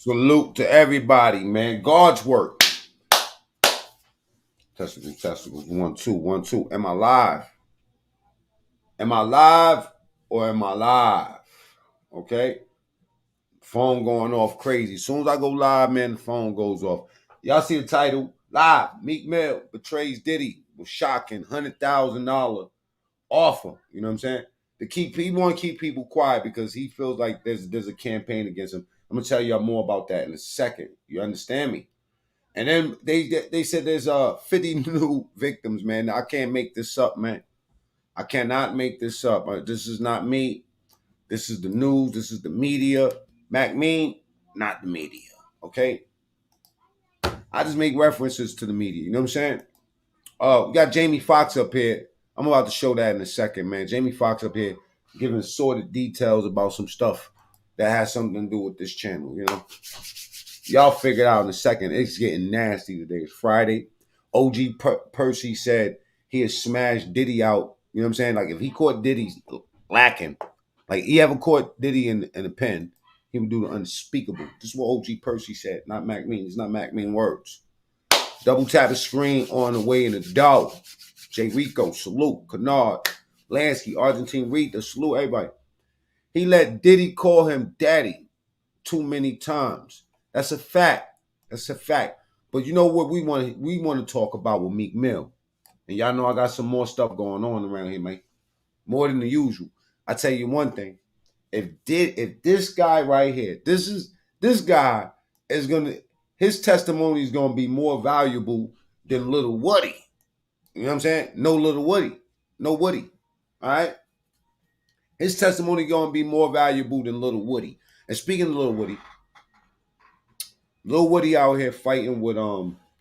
Salute to everybody, man. God's work. Testicles. 1, 2, 1, 2. Am I live? Am I live or am I live? Okay. Phone going off crazy. As soon as I go live, man, the phone goes off. Y'all see the title? Live. Meek Mill betrays Diddy with shocking $100,000 offer. You know what I'm saying? He want to keep people quiet because he feels like there's a campaign against him. I'm gonna tell y'all more about that in a second. You understand me? And then they said there's 50 new victims, man. I can't make this up, man. I cannot make this up. This is not me. This is the news. This is the media. Mac Mean, not the media. Okay? I just make references to the media. You know what I'm saying? We got Jamie Foxx up here. I'm about to show that in a second, man. Jamie Foxx up here giving sordid details about some stuff that has something to do with this channel, you know? Y'all figure it out in a second. It's getting nasty today. It's Friday. OG Percy said he has smashed Diddy out. You know what I'm saying? Like, if he caught Diddy lacking, like he ever caught Diddy in a pen, he would do the unspeakable. This is what OG Percy said, not Mac Mean. It's not Mac Mean words. Double tap the screen on the way in the dog. J. Rico, salute. Kennard, Lansky, Argentine Rita, salute everybody. He let Diddy call him daddy too many times. That's a fact. That's a fact. But you know what we want to talk about with Meek Mill. And y'all know I got some more stuff going on around here, man. More than the usual. I tell you one thing. If this guy right here, this guy is his testimony is gonna be more valuable than Little Woody. You know what I'm saying? No Little Woody. No Woody. All right? His testimony gonna be more valuable than Little Woody. And speaking of Little Woody out here fighting with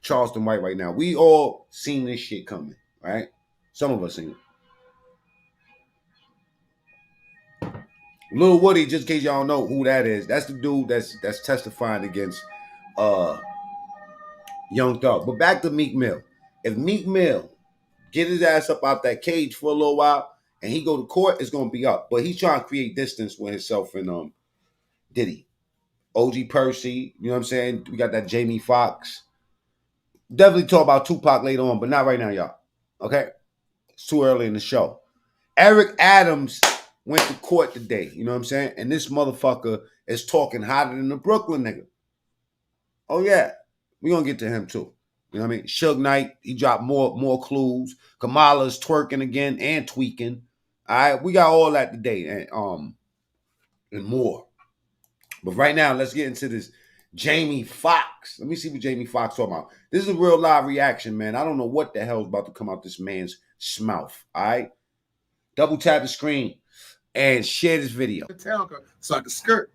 Charleston White right now. We all seen this shit coming, right? Some of us seen it. Lil Woody, just in case y'all don't know who that is, that's the dude that's testifying against Young Thug. But back to Meek Mill. If Meek Mill get his ass up out that cage for a little while and he go to court, it's gonna be up. But he's trying to create distance with himself and Diddy. OG Percy, you know what I'm saying? We got that Jamie Foxx. Definitely talk about Tupac later on, but not right now, y'all. Okay? It's too early in the show. Eric Adams went to court today, you know what I'm saying? And this motherfucker is talking hotter than the Brooklyn nigga. Oh, yeah. We're going to get to him, too. You know what I mean? Suge Knight, he dropped more clues. Kamala's twerking again and tweaking. All right? We got all that today and more. But right now, let's get into this Jamie Foxx. Let me see what Jamie Foxx talking about. This is a real live reaction, man. I don't know what the hell is about to come out this man's mouth. All right? Double tap the screen and share this video. So I could skirt,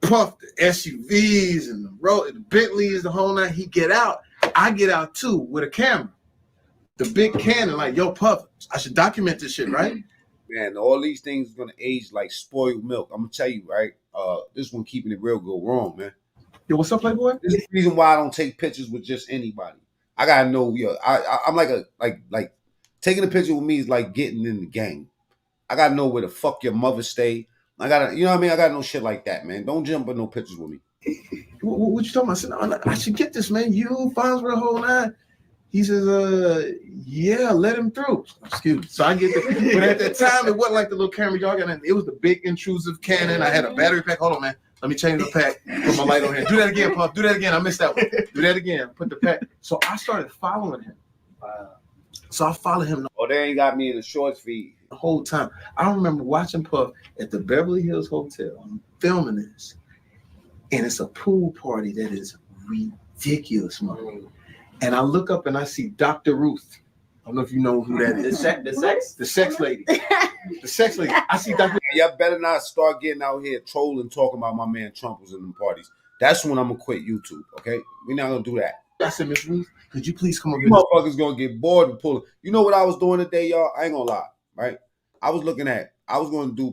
puff the SUVs and the Bentleys, the whole night. He get out. I get out too with a camera. The big Canon, like, yo, Puff, I should document this shit, right? Man, all these things are gonna age like spoiled milk. I'm gonna tell you, right? This one keeping it real go wrong, man. Yo, what's up, Playboy? This is the reason why I don't take pictures with just anybody. I gotta know, yo. I'm like taking a picture with me is like getting in the game. I gotta know where the fuck your mother stay. I gotta, you know what I mean? I gotta know shit like that, man. Don't jump in no pictures with me. What you talking about? I said, no, I should get this, man. You, Fonz, the whole nine. He says, yeah, let him through. Excuse me. So I get the, but at that time, it wasn't like the little camera y'all got in. It was the big intrusive Canon. I had a battery pack. Hold on, man. Let me change the pack. Put my light on here. Do that again, Puff. Do that again. I missed that one. Do that again. Put the pack. So I started following him. So I followed him. Oh, they ain't got me in the shorts feed. The whole time. I remember watching Puff at the Beverly Hills Hotel. I'm filming this. And it's a pool party that is ridiculous, man. And I look up and I see Dr. Ruth. I don't know if you know who that is. The sex lady. The sex lady. I see Dr. Y'all better not start getting out here trolling, talking about my man Trump was in them parties. That's when I'm gonna quit YouTube, okay? We're not gonna do that. I said, Miss Ruth, could you please come over here? Motherfuckers gonna get bored and pull it. You know what I was doing today, y'all? I ain't gonna lie, right? I was gonna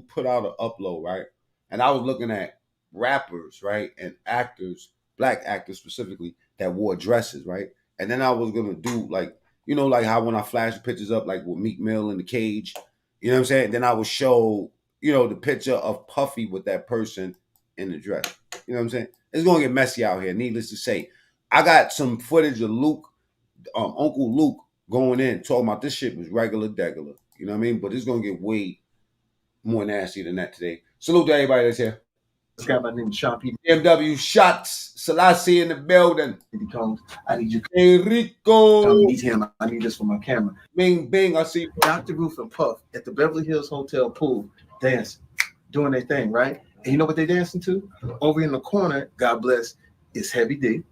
put out an upload, right? And I was looking at rappers, right? And actors, black actors specifically, that wore dresses, right? And then I was gonna do like, you know, like how when I flash pictures up, like with Meek Mill in the cage, you know what I'm saying? Then I would show, you know, the picture of Puffy with that person in the dress. You know what I'm saying? It's gonna get messy out here. Needless to say, I got some footage of Luke, Uncle Luke, going in talking about this shit was regular degular. You know what I mean? But it's gonna get way more nasty than that today. Salute to everybody that's here. This guy by the name of Sean P. BMW shots. Selassie in the building. He comes. I need you to Enrico. come meet him. I need this for my camera. Bing, bing. I see Dr. Roof and Puff at the Beverly Hills Hotel pool dancing, doing their thing, right? And you know what they dancing to? Over in the corner, God bless, is Heavy D,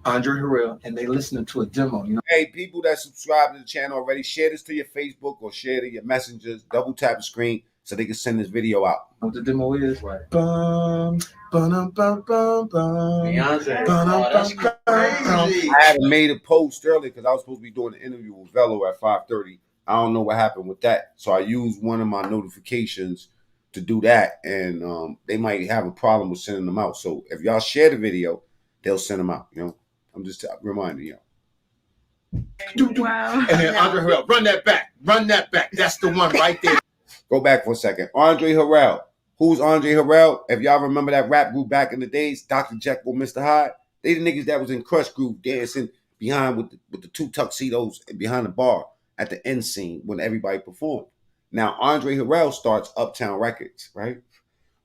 Andre Harrell, and they listening to a demo. You know. Hey, people that subscribe to the channel already, share this to your Facebook or share to your messengers. Double tap the screen so they can send this video out. What the demo is? Right. Bum, bum, bum, bum, bum. Beyonce. That's Crazy. I hadn't made a post earlier because I was supposed to be doing an interview with Velo at 5:30. I don't know what happened with that. So I used one of my notifications to do that. And they might have a problem with sending them out. So if y'all share the video, they'll send them out. You know, I'm just reminding y'all. Wow. And then Andre Harrell, run that back. Run that back. That's the one right there. Go back for a second. Andre Harrell. Who's Andre Harrell? If y'all remember that rap group back in the days, Dr. Jekyll, Mr. Hyde, they the niggas that was in Crush Groove dancing behind with the two tuxedos behind the bar at the end scene when everybody performed. Now, Andre Harrell starts Uptown Records, right?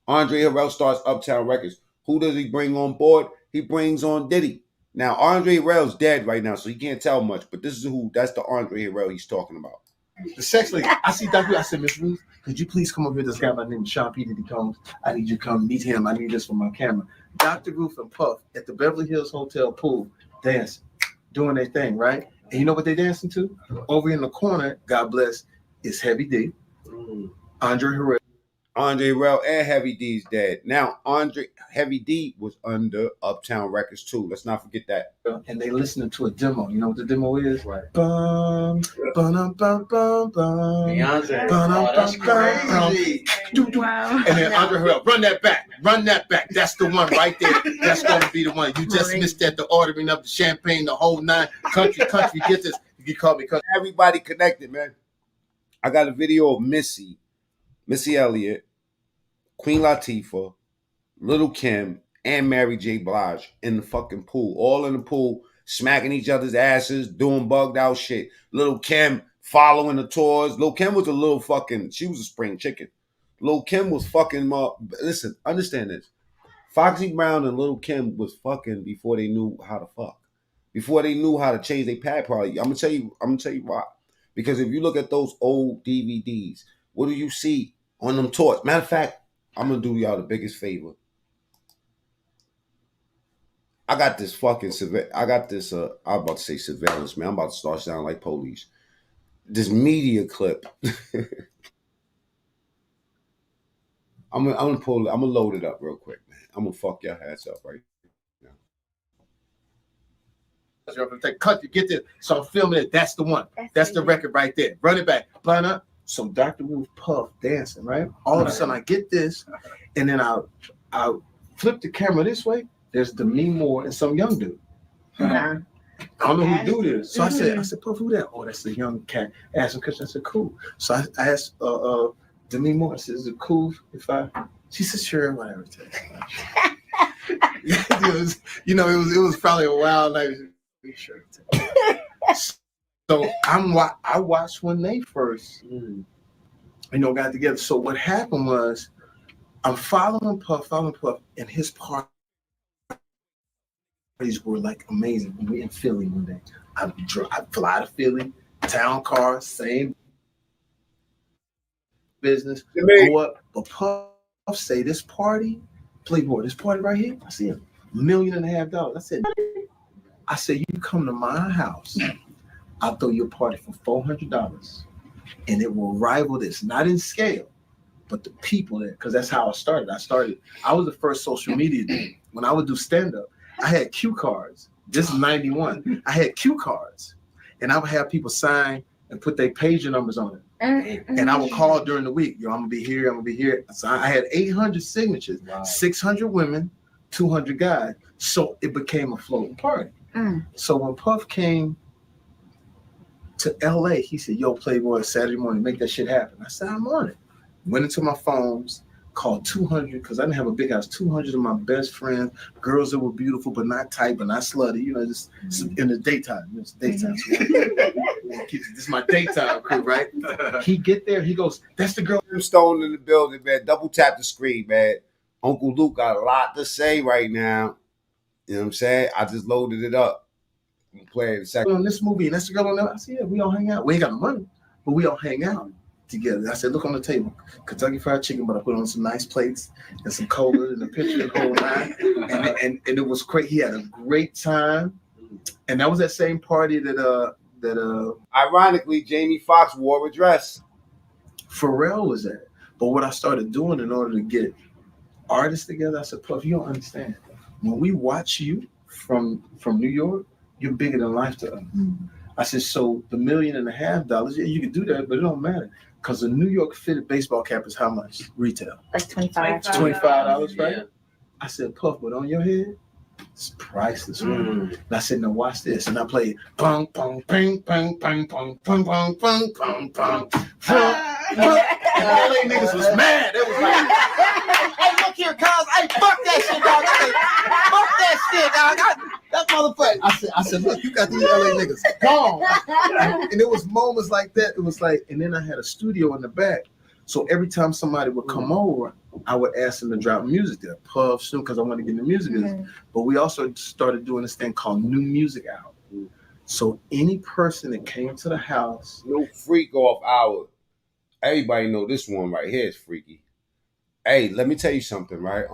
Andre Harrell starts Uptown Records. Who does he bring on board? He brings on Diddy. Now, Andre Harrell's dead right now, so he can't tell much, but this is that's the Andre Harrell he's talking about. The sex lady. I see Dr. I said, Miss Ruth, could you please come over here? This guy by the name of Sean P. Diddy comes. I need you to come meet him. I need this for my camera. Dr. Roof and Puff at the Beverly Hills Hotel pool dancing, doing their thing, right? And you know what they dancing to? Over in the corner, God bless, is Heavy D, Andre Harrell. Andre Harrell and Heavy D's dead. Now, Heavy D was under Uptown Records too. Let's not forget that. And they listening to a demo. You know what the demo is? Right. Bum, bum, bum, bum, bum. Beyonce. That's crazy. Wow. And then Andre Harrell, run that back. Run that back. That's the one right there. That's going to be the one. You just missed that, the ordering of the champagne, the whole nine. Country, get this. You call me country. Everybody connected, man. I got a video of Missy Elliott, Queen Latifah, Little Kim, and Mary J. Blige in the fucking pool. All in the pool, smacking each other's asses, doing bugged out shit. Little Kim following the tours. Little Kim was she was a spring chicken. Little Kim was fucking, listen, understand this. Foxy Brown and Little Kim was fucking before they knew how to fuck. Before they knew how to change their pad party. I'm gonna tell you why. Because if you look at those old DVDs, what do you see on them tours? Matter of fact, I'm gonna do y'all the biggest favor. I got this fucking I was about to say surveillance, man. I'm about to start sounding like police. This media clip. I'm gonna load it up real quick, man. I'm gonna fuck your ass up right now. Cut, you get this. So I'm filming it. That's the one. That's the record right there. Run it back. Line up. So Dr. Roof Puff dancing, right? All of a sudden I get this, and then I flip the camera this way. There's Demi Moore and some young dude. I don't know who do this. So I said, Puff, who that? Oh, that's the young cat. I asked him a question. I said, cool. So I asked Demi Moore, I said, is it cool if she said, sure, whatever. it was probably a wild night. Sure. So I watched when they first, got together. So what happened was, I'm following Puff, and his parties were like amazing. We in Philly one day. I fly to Philly, town car, same business. Go up, but Puff say this party, Playboy, this party right here. I see $1.5 million. I said, you come to my house, I'll throw you a party for $400, and it will rival this, not in scale, but the people there, because that's how I started. I was the first social media dude. When I would do stand-up, I had cue cards. This is 91. I had cue cards, and I would have people sign and put their pager numbers on it. And I would call during the week, I'm gonna be here. So I had 800 signatures, 600 women, 200 guys. So it became a floating party. So when Puff came to LA, he said, yo, Playboy, Saturday morning, make that shit happen. I said, I'm on it. Went into my phones, called 200 because I didn't have a big house. 200 of my best friends, girls that were beautiful but not tight but not slutty. You know, just in the daytime. It's daytime. This is my daytime crew, right? He get there. He goes, "That's the girl." Stone in the building, man. Double tap the screen, man. Uncle Luke got a lot to say right now. You know what I'm saying? I just loaded it up. I'm playing the second on this movie, and that's the girl on there. I said, "Yeah, we all hang out. We ain't got no money, but we all hang out together." I said, "Look on the table, Kentucky Fried Chicken, but I put on some nice plates and some cola and a picture of the whole nine." And it was great. He had a great time, and that was that same party that ironically, Jamie Foxx wore a dress. Pharrell was at. But what I started doing in order to get artists together, I said, "Puff, you don't understand. When we watch you from New York, you're bigger than life to us." Mm-hmm. I said, "So the $1.5 million, yeah, you can do that, but it don't matter. Because a New York fitted baseball cap is how much retail? Like $25. $25, right?" Yeah. I said, "Puff, but on your head, it's priceless." And I said, "Now watch this." And I played pong, pong, ping, pong, pong, pong, pong, pong, pong, pong, pong. And LA niggas was mad. They was like, "Hey, look here, cuz. Hey, fuck that shit, dog. Fuck that shit, dog. That motherfucker." I said, "Look, you got these LA niggas gone." And it was moments like that. It was like, and then I had a studio in the back. So every time somebody would come over, I would ask them to drop music there, Puff, Snoop, because I wanted to get in the music business. But we also started doing this thing called New Music Hour. So any person that came to the house, no freak off hour. Everybody know this one right here is freaky. Hey, let me tell you something, right?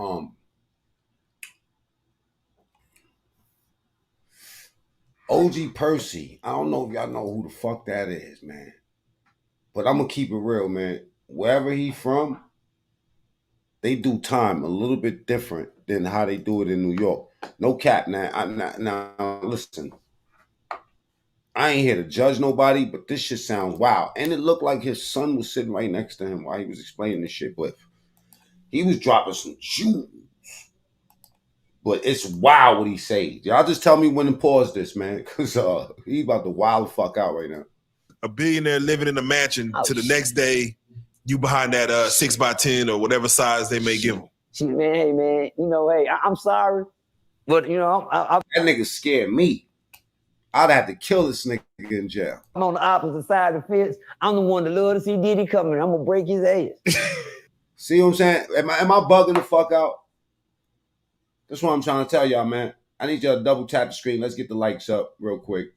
OG Percy. I don't know if y'all know who the fuck that is, man. But I'm gonna keep it real, man. Wherever he from, they do time a little bit different than how they do it in New York. No cap, now listen. I ain't here to judge nobody, but this shit sounds wild. And it looked like his son was sitting right next to him while he was explaining this shit, but he was dropping some jewels. But it's wild what he said. Y'all just tell me when to pause this, man, because he about to wild the fuck out right now. A billionaire living in a mansion to the next day, you behind that 6x10 or whatever size they may give him. Man, hey, man, you know, hey, I'm sorry, but, you know, that nigga scared me. I'd have to kill this nigga in jail. I'm on the opposite side of the fence. I'm the one that love to see Diddy coming. I'm going to break his ass. See what I'm saying? Am I bugging the fuck out? That's what I'm trying to tell y'all, man. I need y'all to double tap the screen. Let's get the likes up real quick.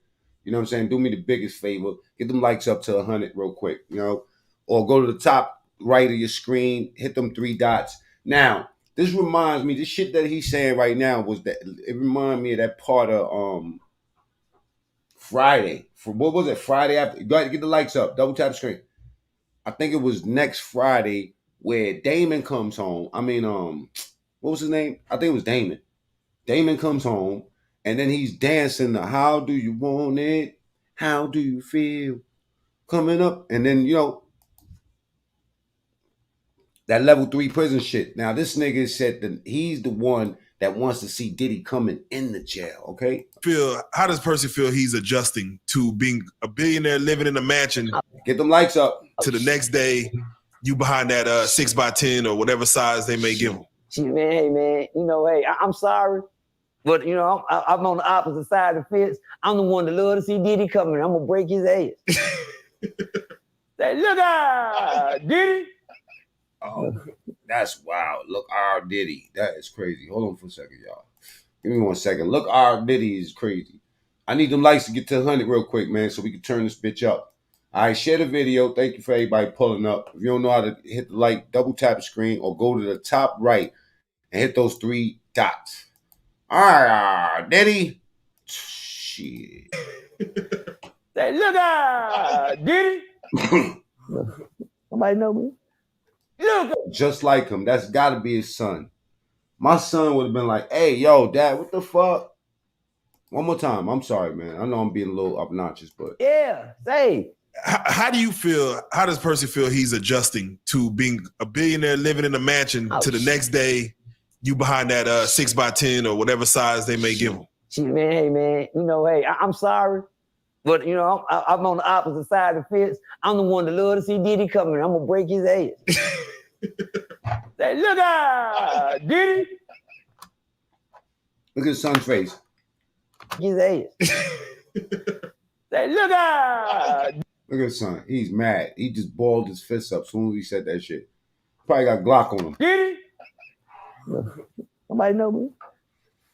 You know what I'm saying? Do me the biggest favor. Get them likes up to 100 real quick, you know? Or go to the top right of your screen, hit them 3 dots. Now, this reminds me, this shit that he's saying right now was that, it reminded me of that part of Friday. What was it? Friday after? Go ahead, get the likes up. Double tap the screen. I think it was next Friday where Damon comes home. I mean, what was his name? I think it was Damon. Damon comes home, and then he's dancing the "How Do You Want It? How Do You Feel?" coming up. And then, you know, that level 3 prison shit. Now, this nigga said that he's the one that wants to see Diddy coming in the jail, okay? How does Percy feel he's adjusting to being a billionaire living in a mansion? Get them likes up. To the next day, you behind that 6x10 or whatever size they may give him. Man, hey, man, you know, hey, I'm sorry, but, you know, I'm on the opposite side of the fence. I'm the one that love to see Diddy coming. I'm going to break his ass. Say, look out, Diddy. Oh, that's wild. Look, our Diddy. That is crazy. Hold on for a second, y'all. Give me 1 second. Look, our Diddy is crazy. I need them likes to get to 100 real quick, man, so we can turn this bitch up. All right, share the video. Thank you for everybody pulling up. If you don't know how to hit the like, double tap the screen or go to the top right and hit those 3 dots. All right, Diddy. Shit. Say, look out, Diddy. Somebody know me? Look. Just like him. That's got to be his son. My son would have been like, "Hey, yo, Dad, what the fuck?" One more time. I'm sorry, man. I know I'm being a little obnoxious, but... Yeah, say. How does Percy feel he's adjusting to being a billionaire living in a mansion to the next day, you behind that 6x10 or whatever size they may give him? Man, hey, man, you know, hey, I'm sorry, but, you know, I'm on the opposite side of the fence. I'm the one that love to see Diddy coming. I'm going to break his ass. Say, look out, Diddy. Look at his son's face. His ass. Say, look out. Look at his son. He's mad. He just balled his fists up as soon as he said that shit. Probably got Glock on him. Diddy. Somebody know me?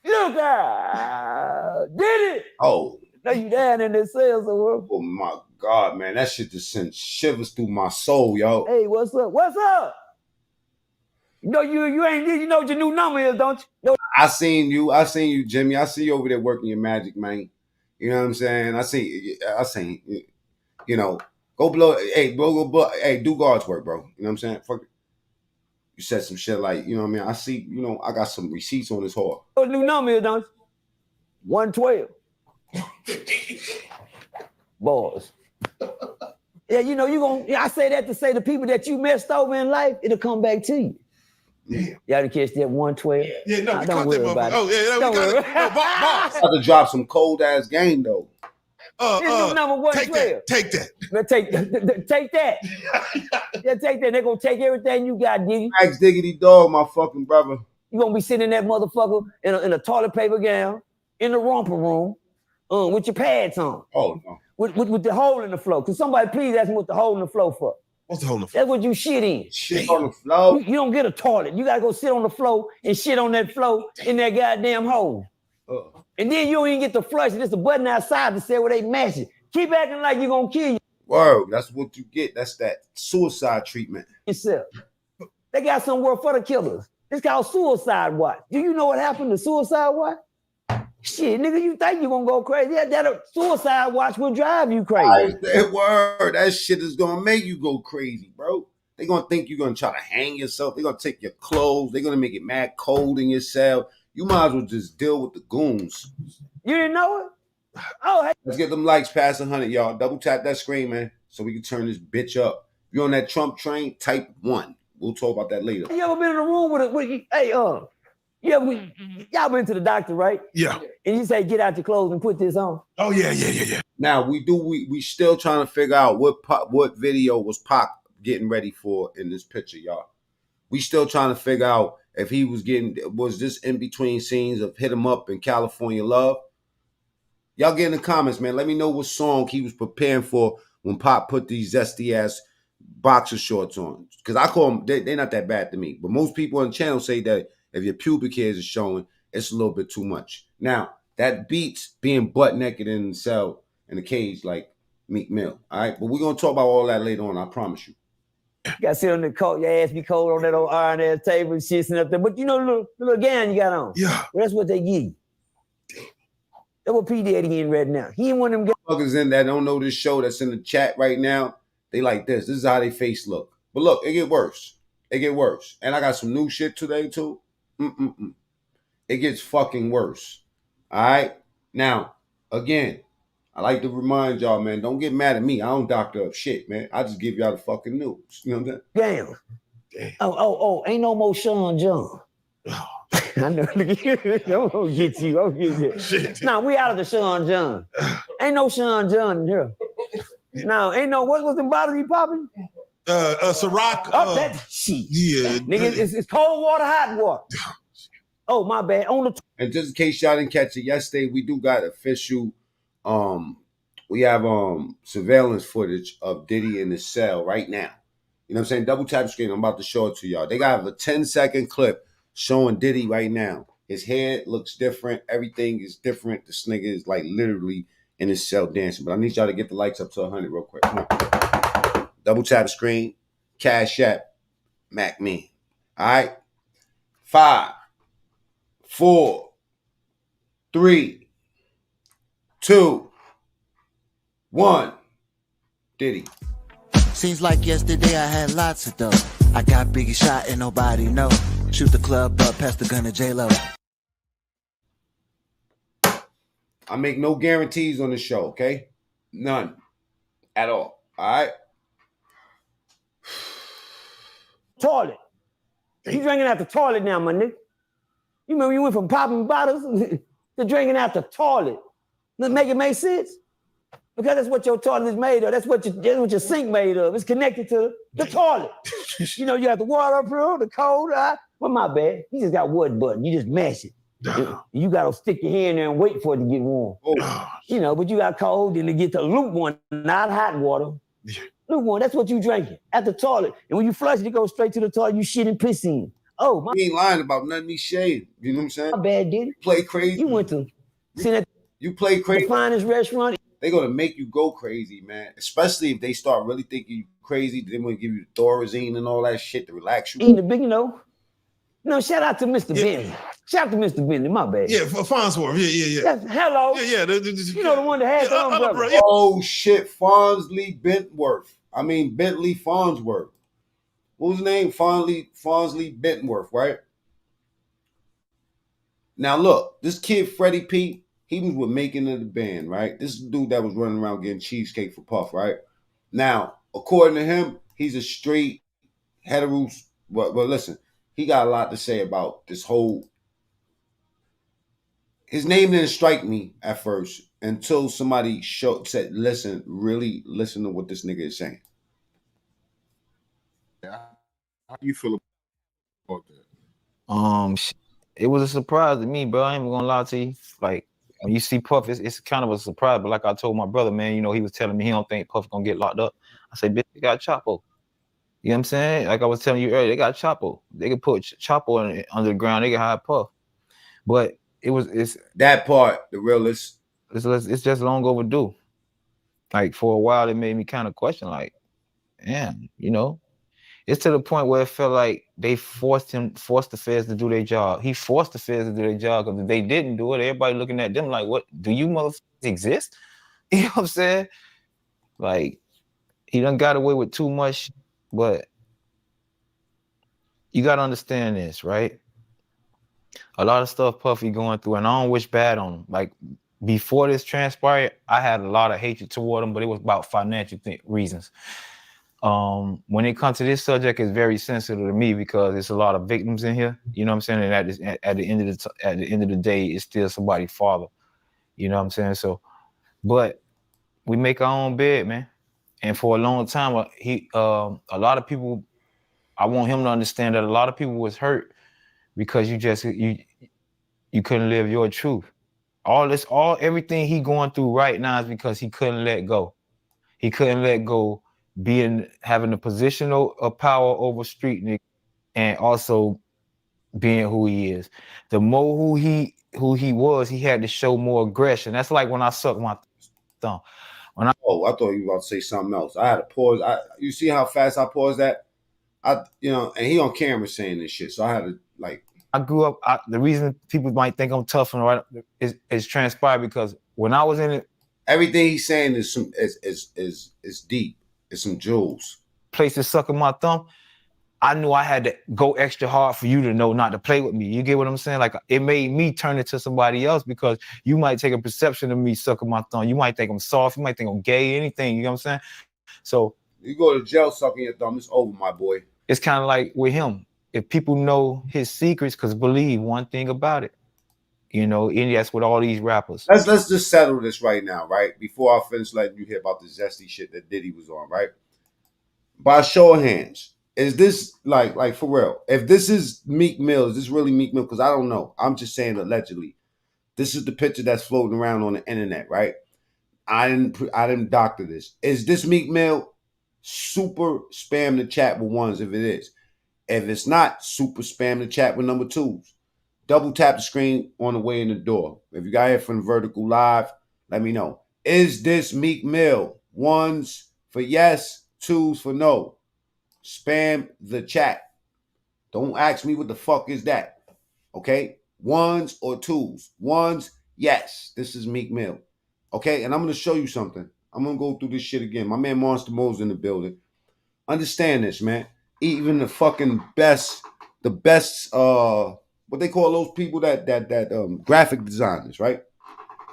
Look out, Diddy. Oh. Know you down in this cell somewhere. Oh my God, man. That shit just sent shivers through my soul, yo. Hey, what's up? What's up? You know you know what your new number is, don't you? I seen you, Jimmy. I see you over there working your magic, man. You know what I'm saying? I seen, you know, go blow, hey, bro, hey, do God's work, bro. You know what I'm saying? Fuck it. You said some shit like, you know what I mean? I see, you know, I got some receipts on this whore. What new number is, don't you? 112. Boys. Yeah, you know, I say that to say the people that you messed over in life, it'll come back to you. Yeah. Y'all to catch that 112? Yeah, no, we don't caught worry that about motherfucker. it. Oh, yeah, Don't we got worry. it. No, boss. I had to drop some cold ass game though. This new number 112. Take that. Take that. Yeah, take that. They're gonna take everything you got, Diddy. Max Diggity Dog, my fucking brother. You're gonna be sitting in that motherfucker in a toilet paper gown in the romper room with your pads on. Oh no. With the hole in the floor. Can somebody please ask me what the hole in the floor for? What's the hole in the floor? That's what you shit in. Shit on the floor. You don't get a toilet. You gotta go sit on the floor and shit on that floor in that goddamn hole. And then you don't even get to flush it. There's a button outside to say where they mash it. Keep acting like you're gonna kill Word, that's what you get. That's that suicide treatment. yourself. They got somewhere for the killers. It's called Suicide Watch. Do you know what happened to Suicide Watch? Shit, nigga, you think you're gonna go crazy? That Suicide Watch will drive you crazy. That word, that shit is gonna make you go crazy, bro. They're gonna think you're gonna try to hang yourself. They're gonna take your clothes. They're gonna make it mad cold in your cell. You might as well just deal with the goons. You didn't know it? Oh, hey. Let's get them likes past 100, y'all. Double tap that screen, man, so we can turn this bitch up. If you're on that Trump train, type 1. We'll talk about that later. You ever been in a room y'all been to the doctor, right? Yeah. And you say, get out your clothes and put this on. Oh, yeah. Now, we still trying to figure out what video was Pac getting ready for in this picture, y'all. We still trying to figure out if he was this in between scenes of Hit 'Em Up and California Love. Y'all get in the comments, man. Let me know what song he was preparing for when Pop put these zesty ass boxer shorts on. Because I call them, they're not that bad to me. But most people on the channel say that if your pubic hairs is showing, it's a little bit too much. Now, that beats being butt naked in the cell, in a cage like Meek Mill. All right? But we're going to talk about all that later on, I promise you. You got to sit on the coat, your ass be cold on that old iron ass table and shit sitting up there. But you know the little gown you got on. Yeah. Well, that's what they give you. That's what P. Daddy in right now. He ain't one of them Fuckers in that don't know this show that's in the chat right now, they like this. This is how they face look. But look, it get worse. It get worse. And I got some new shit today too. It gets fucking worse. All right? Now, again, I like to remind y'all, man, don't get mad at me. I don't doctor up shit, man. I just give y'all the fucking news. You know what I'm saying? Damn. Oh, ain't no more Sean John. I know. I'm gonna get you. Shit. Nah, we out of the Sean John. Ain't no Sean John in here. No, ain't no, what's the bottle you popping? Ciroc. Oh, that shit. Yeah. Nigga, it's cold water, hot water. Oh, my bad. And just in case y'all didn't catch it yesterday, we do got official, we have surveillance footage of Diddy in his cell right now. You know what I'm saying? Double tap screen. I'm about to show it to y'all. They got a 10-second clip showing Diddy right now. His hair looks different. Everything is different. This nigga is like literally in his cell dancing. But I need y'all to get the likes up to 100 real quick. Come on. Double tap screen. Cash App. Mac Me. All right. 5, 4, 3, 2, 1. Diddy. Seems like yesterday I had lots of dough. I got Biggie shot and nobody know. Shoot the club up, pass the gun to J-Lo. I make no guarantees on the show, okay? None. At all. All right? Toilet. You drinking out the toilet now, my nigga. You remember you went from popping bottles to drinking out the toilet. Does it make sense? Because that's what your toilet is made of. That's what your sink made of. It's connected to the toilet. You know, you have the water up here, the cold. Well, my bad. You just got one button. You just mash it. You got to stick your hand there and wait for it to get warm. You know, but you got cold, then it get to lukewarm, not hot water. Lukewarm, that's what you drinking at the toilet. And when you flush it, it goes straight to the toilet. You shit and piss in. Oh, my. He ain't lying about nothing. He shade. You know what I'm saying? My bad, Diddy. Play crazy. You went to see that. You play crazy. The finest restaurant. They're gonna make you go crazy, man. Especially if they start really thinking you crazy. They're gonna give you Thorazine and all that shit to relax you. Eating the big, you know. No, shout out to Mr. Bentley. Shout out to Mr. Bentley, my bad. Yeah, for Farnsworth. Yeah. Hello. Yeah. You know the one that had the umbrella. Oh shit, Fonsley Bentworth. I mean Bentley Farnsworth. What was his name? Fonsley Bentworth, right? Now look, this kid Freddie P, he was with Making of the Band, right? This dude that was running around getting cheesecake for Puff, right? Now, according to him, he's a straight hetero. But listen, he got a lot to say about this whole. His name didn't strike me at first until somebody said, "Listen, really listen to what this nigga is saying." How do you feel about that? It was a surprise to me, bro. I ain't even gonna lie to you. Like when you see Puff, it's kind of a surprise. But like I told my brother, man, you know, he was telling me he don't think Puff gonna get locked up. I said, bitch, they got Chapo. You know what I'm saying? Like I was telling you earlier, they got Chapo. They could put Chapo under the ground. They can hide Puff. But it's that part, the realest. It's just long overdue. Like for a while, it made me kind of question, like, damn, you know. It's to the point where it felt like they forced the feds to do their job. He forced the feds to do their job because if they didn't do it, everybody looking at them like, what, do you motherfuckers exist? You know what I'm saying? Like, he done got away with too much, but you got to understand this, right? A lot of stuff Puffy going through, and I don't wish bad on him. Like, before this transpired, I had a lot of hatred toward him, but it was about financial reasons. When it comes to this subject, it's very sensitive to me because it's a lot of victims in here. You know what I'm saying? And at the end of the day, it's still somebody's father. You know what I'm saying? So, but we make our own bed, man. And for a long time, a lot of people, I want him to understand that a lot of people was hurt because you couldn't live your truth. Everything he going through right now is because he couldn't let go. He couldn't let go having a position of power over street niggas and also being who he is. The more who he was, he had to show more aggression. That's like when I suck my thumb. I thought you were about to say something else. I had to pause. You see how fast I paused that? And he on camera saying this shit, so I had to like. I grew up. The reason people might think I'm tough and right is transpired because when I was in it, everything he's saying is deep. It's some jewels. Places sucking my thumb. I knew I had to go extra hard for you to know not to play with me. You get what I'm saying? Like it made me turn into somebody else because you might take a perception of me sucking my thumb. You might think I'm soft. You might think I'm gay. Anything. You know what I'm saying? So you go to jail sucking your thumb. It's over, my boy. It's kind of like with him. If people know his secrets, because believe one thing about it, you know, and that's with all these rappers. Let's just settle this right now, right? Before I finish letting you hear about the zesty shit that Diddy was on, right? By show of hands, is this like for real? If this is Meek Mill, is this really Meek Mill? Because I don't know. I'm just saying allegedly. This is the picture that's floating around on the internet, right? I didn't doctor this. Is this Meek Mill? Super spam the chat with ones if it is. If it's not, super spam the chat with number twos. Double tap the screen on the way in the door. If you got here from Vertical Live, let me know. Is this Meek Mill? Ones for yes, twos for no. Spam the chat. Don't ask me what the fuck is that. Okay? Ones or twos. Ones, yes. This is Meek Mill. Okay? And I'm going to show you something. I'm going to go through this shit again. My man Monster Mo's in the building. Understand this, man. Even the fucking best, what they call those people that graphic designers, right?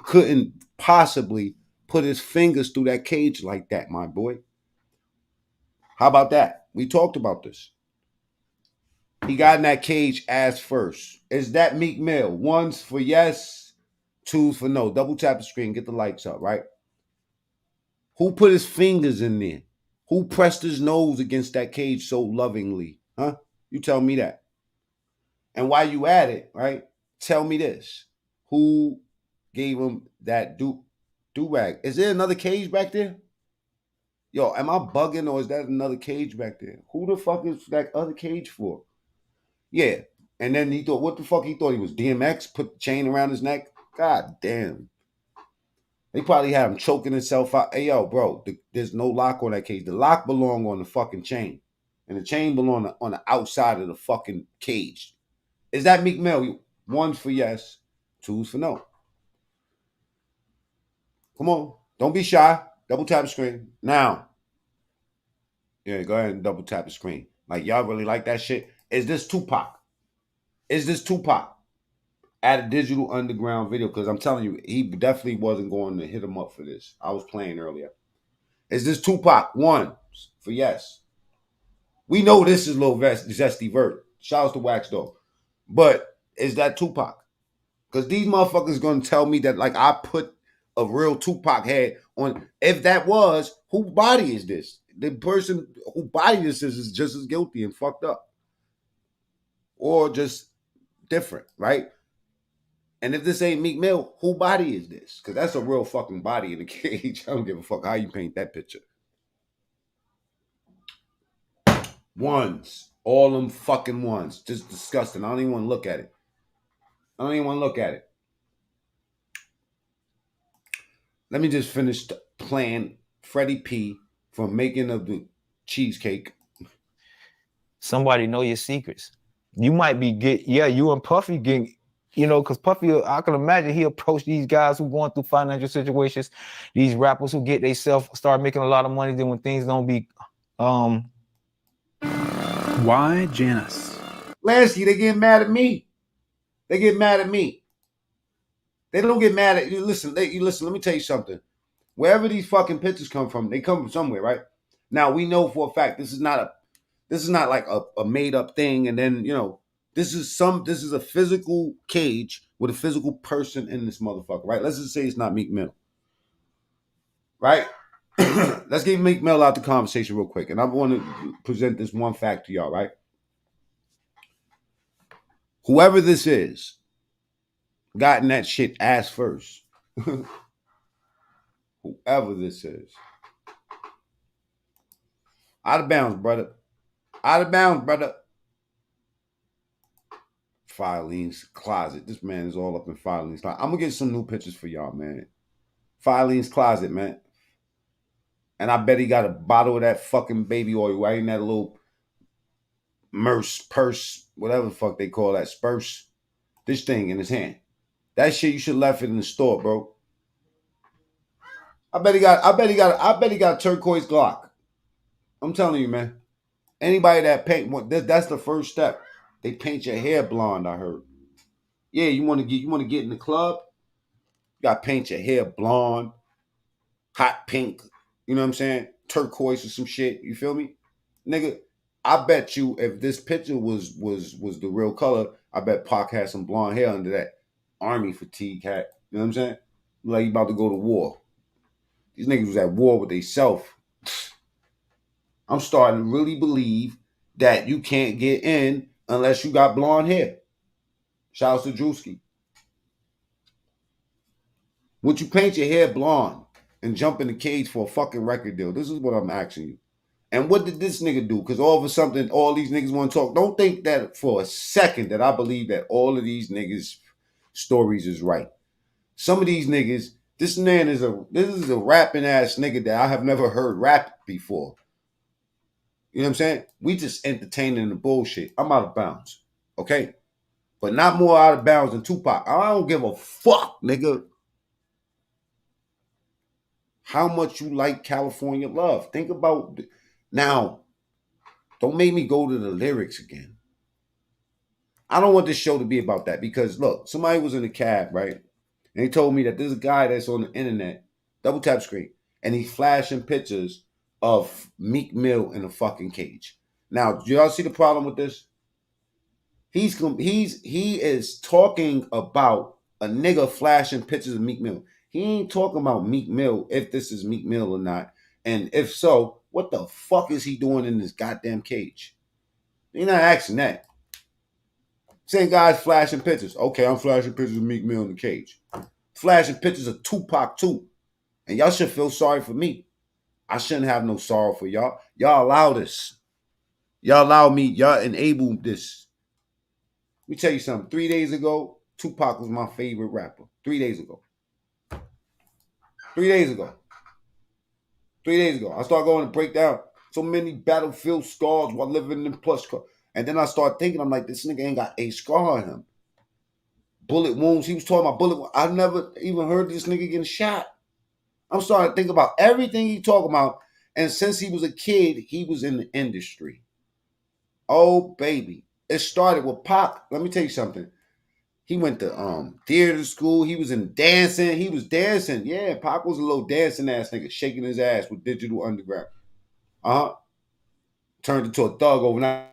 Couldn't possibly put his fingers through that cage like that, my boy. How about that? We talked about this. He got in that cage ass first. Is that Meek Mill? Ones for yes, twos for no. Double tap the screen, get the likes up, right? Who put his fingers in there? Who pressed his nose against that cage so lovingly? Huh? You tell me that. And while you at it, right? Tell me this. Who gave him that do-rag? Is there another cage back there? Yo, am I bugging or is that another cage back there? Who the fuck is that other cage for? Yeah. And then he thought, what the fuck he thought he was? DMX? Put the chain around his neck? God damn. They probably had him choking himself out. Hey, yo, bro, there's no lock on that cage. The lock belong on the fucking chain. And the chain belong on the outside of the fucking cage. Is that Meek Mill? 1's for yes, 2's for no. Come on. Don't be shy. Double tap the screen. Now. Yeah, go ahead and double tap the screen. Like, y'all really like that shit? Is this Tupac? Is this Tupac? At a Digital Underground video, because I'm telling you, he definitely wasn't going to hit him up for this. I was playing earlier. Is this Tupac? 1 for yes. We know this is Lil Zesty Vert. Shout out to Wax Dog. But is that Tupac? Because these motherfuckers going to tell me that, like, I put a real Tupac head on. If that was, whose body is this? The person who body this is just as guilty and fucked up. Or just different, right? And if this ain't Meek Mill, who body is this? Because that's a real fucking body in the cage. I don't give a fuck how you paint that picture. 1s. All them fucking 1s. Just disgusting. I don't even want to look at it. I don't even want to look at it. Let me just finish playing Freddie P from Making of the Cheesecake. Somebody know your secrets. You might be you and Puffy getting, because Puffy, I can imagine he approached these guys who going through financial situations, these rappers who get themselves start making a lot of money, then when things don't be Why Janice? Lansky, they get mad at me. They get mad at me. They don't get mad at you. Listen, let me tell you something. Wherever these fucking pictures come from, they come from somewhere, right? Now we know for a fact this is not like a made up thing, and then this is a physical cage with a physical person in this motherfucker, right? Let's just say it's not Meek Mill. Right? Let's get Meek Mill out the conversation real quick. And I want to present this one fact to y'all, right? Whoever this is, gotten that shit ass first. Whoever this is. Out of bounds, brother. Out of bounds, brother. Filene's closet. This man is all up in Filene's closet. I'm going to get some new pictures for y'all, man. Filene's closet, man. And I bet he got a bottle of that fucking baby oil right in that little purse, whatever the fuck they call that, spurse. This thing in his hand. That shit you should have left it in the store, bro. I bet he got a turquoise Glock. I'm telling you, man. Anybody that paint, that's the first step. They paint your hair blonde, I heard. Yeah, you want to get in the club? You got to paint your hair blonde, hot pink, you know what I'm saying? Turquoise or some shit, you feel me? Nigga, I bet you if this picture was the real color, I bet Pac had some blonde hair under that army fatigue hat. You know what I'm saying? Like he about to go to war. These niggas was at war with themselves. I'm starting to really believe that you can't get in unless you got blonde hair. Shout out to Drewski. Would you paint your hair blonde and jump in the cage for a fucking record deal? This is what I'm asking you. And what did this nigga do? Because all of a sudden, all these niggas want to talk. Don't think that for a second that I believe that all of these niggas' stories is right. Some of these niggas, this is a rapping ass nigga that I have never heard rap before. You know what I'm saying? We just entertaining the bullshit. I'm out of bounds. Okay? But not more out of bounds than Tupac. I don't give a fuck, nigga. How much you like California Love. Think about now. Don't make me go to the lyrics again. I don't want this show to be about that because look, somebody was in a cab, right? And he told me that there's a guy that's on the internet, double tap screen, and he's flashing pictures of Meek Mill in a fucking cage. Now, do y'all see the problem with this? He is talking about a nigga flashing pictures of Meek Mill. He ain't talking about Meek Mill, if this is Meek Mill or not. And if so, what the fuck is he doing in this goddamn cage? You're not asking that. Same guy's flashing pictures. Okay, I'm flashing pictures of Meek Mill in the cage. Flashing pictures of Tupac too. And y'all should feel sorry for me. I shouldn't have no sorrow for y'all. Y'all allow this. Y'all allow me. Y'all enable this. Let me tell you something. 3 days ago, Tupac was my favorite rapper. 3 days ago. 3 days ago. 3 days ago. I started going to break down so many battlefield scars while living in plush car. And then I started thinking, I'm like, this nigga ain't got a scar on him. Bullet wounds. He was talking about bullet wounds. I never even heard this nigga getting shot. I'm starting to think about everything he talking about. And since he was a kid, he was in the industry. Oh, baby. It started with Pac. Let me tell you something. He went to theater school. He was in dancing. He was dancing. Yeah, Pac was a little dancing ass nigga, shaking his ass with Digital Underground. Turned into a thug overnight.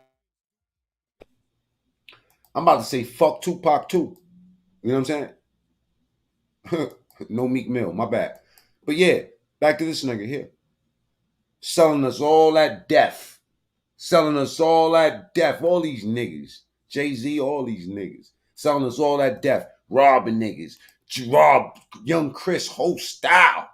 I'm about to say fuck Tupac too. You know what I'm saying? No Meek Mill, my bad. But yeah, back to this nigga here. Selling us all that death. Selling us all that death. All these niggas. Jay-Z, all these niggas. Selling us all that death. Robbing niggas. Rob young Chris whole style.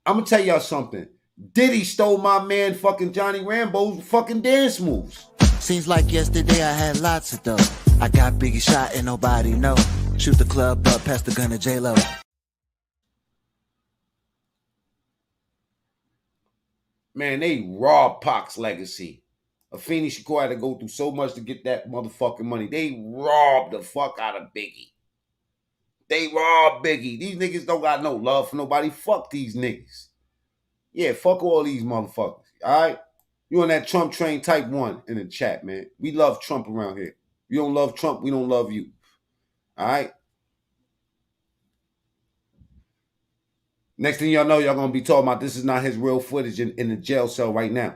I'm gonna tell y'all something. Diddy stole my man fucking Johnny Rambo's fucking dance moves. Seems like yesterday I had lots of dough. I got Biggie shot and nobody know. Shoot the club up, pass the gun to J-Lo. Man, they robbed Pac's legacy. Afeni Shakur had to go through so much to get that motherfucking money. They robbed the fuck out of Biggie. They robbed Biggie. These niggas don't got no love for nobody. Fuck these niggas. Yeah, fuck all these motherfuckers. All right? You on that Trump train, type 1 in the chat, man. We love Trump around here. You don't love Trump, we don't love you. All right? Next thing y'all know, y'all gonna be talking about this is not his real footage in the jail cell right now.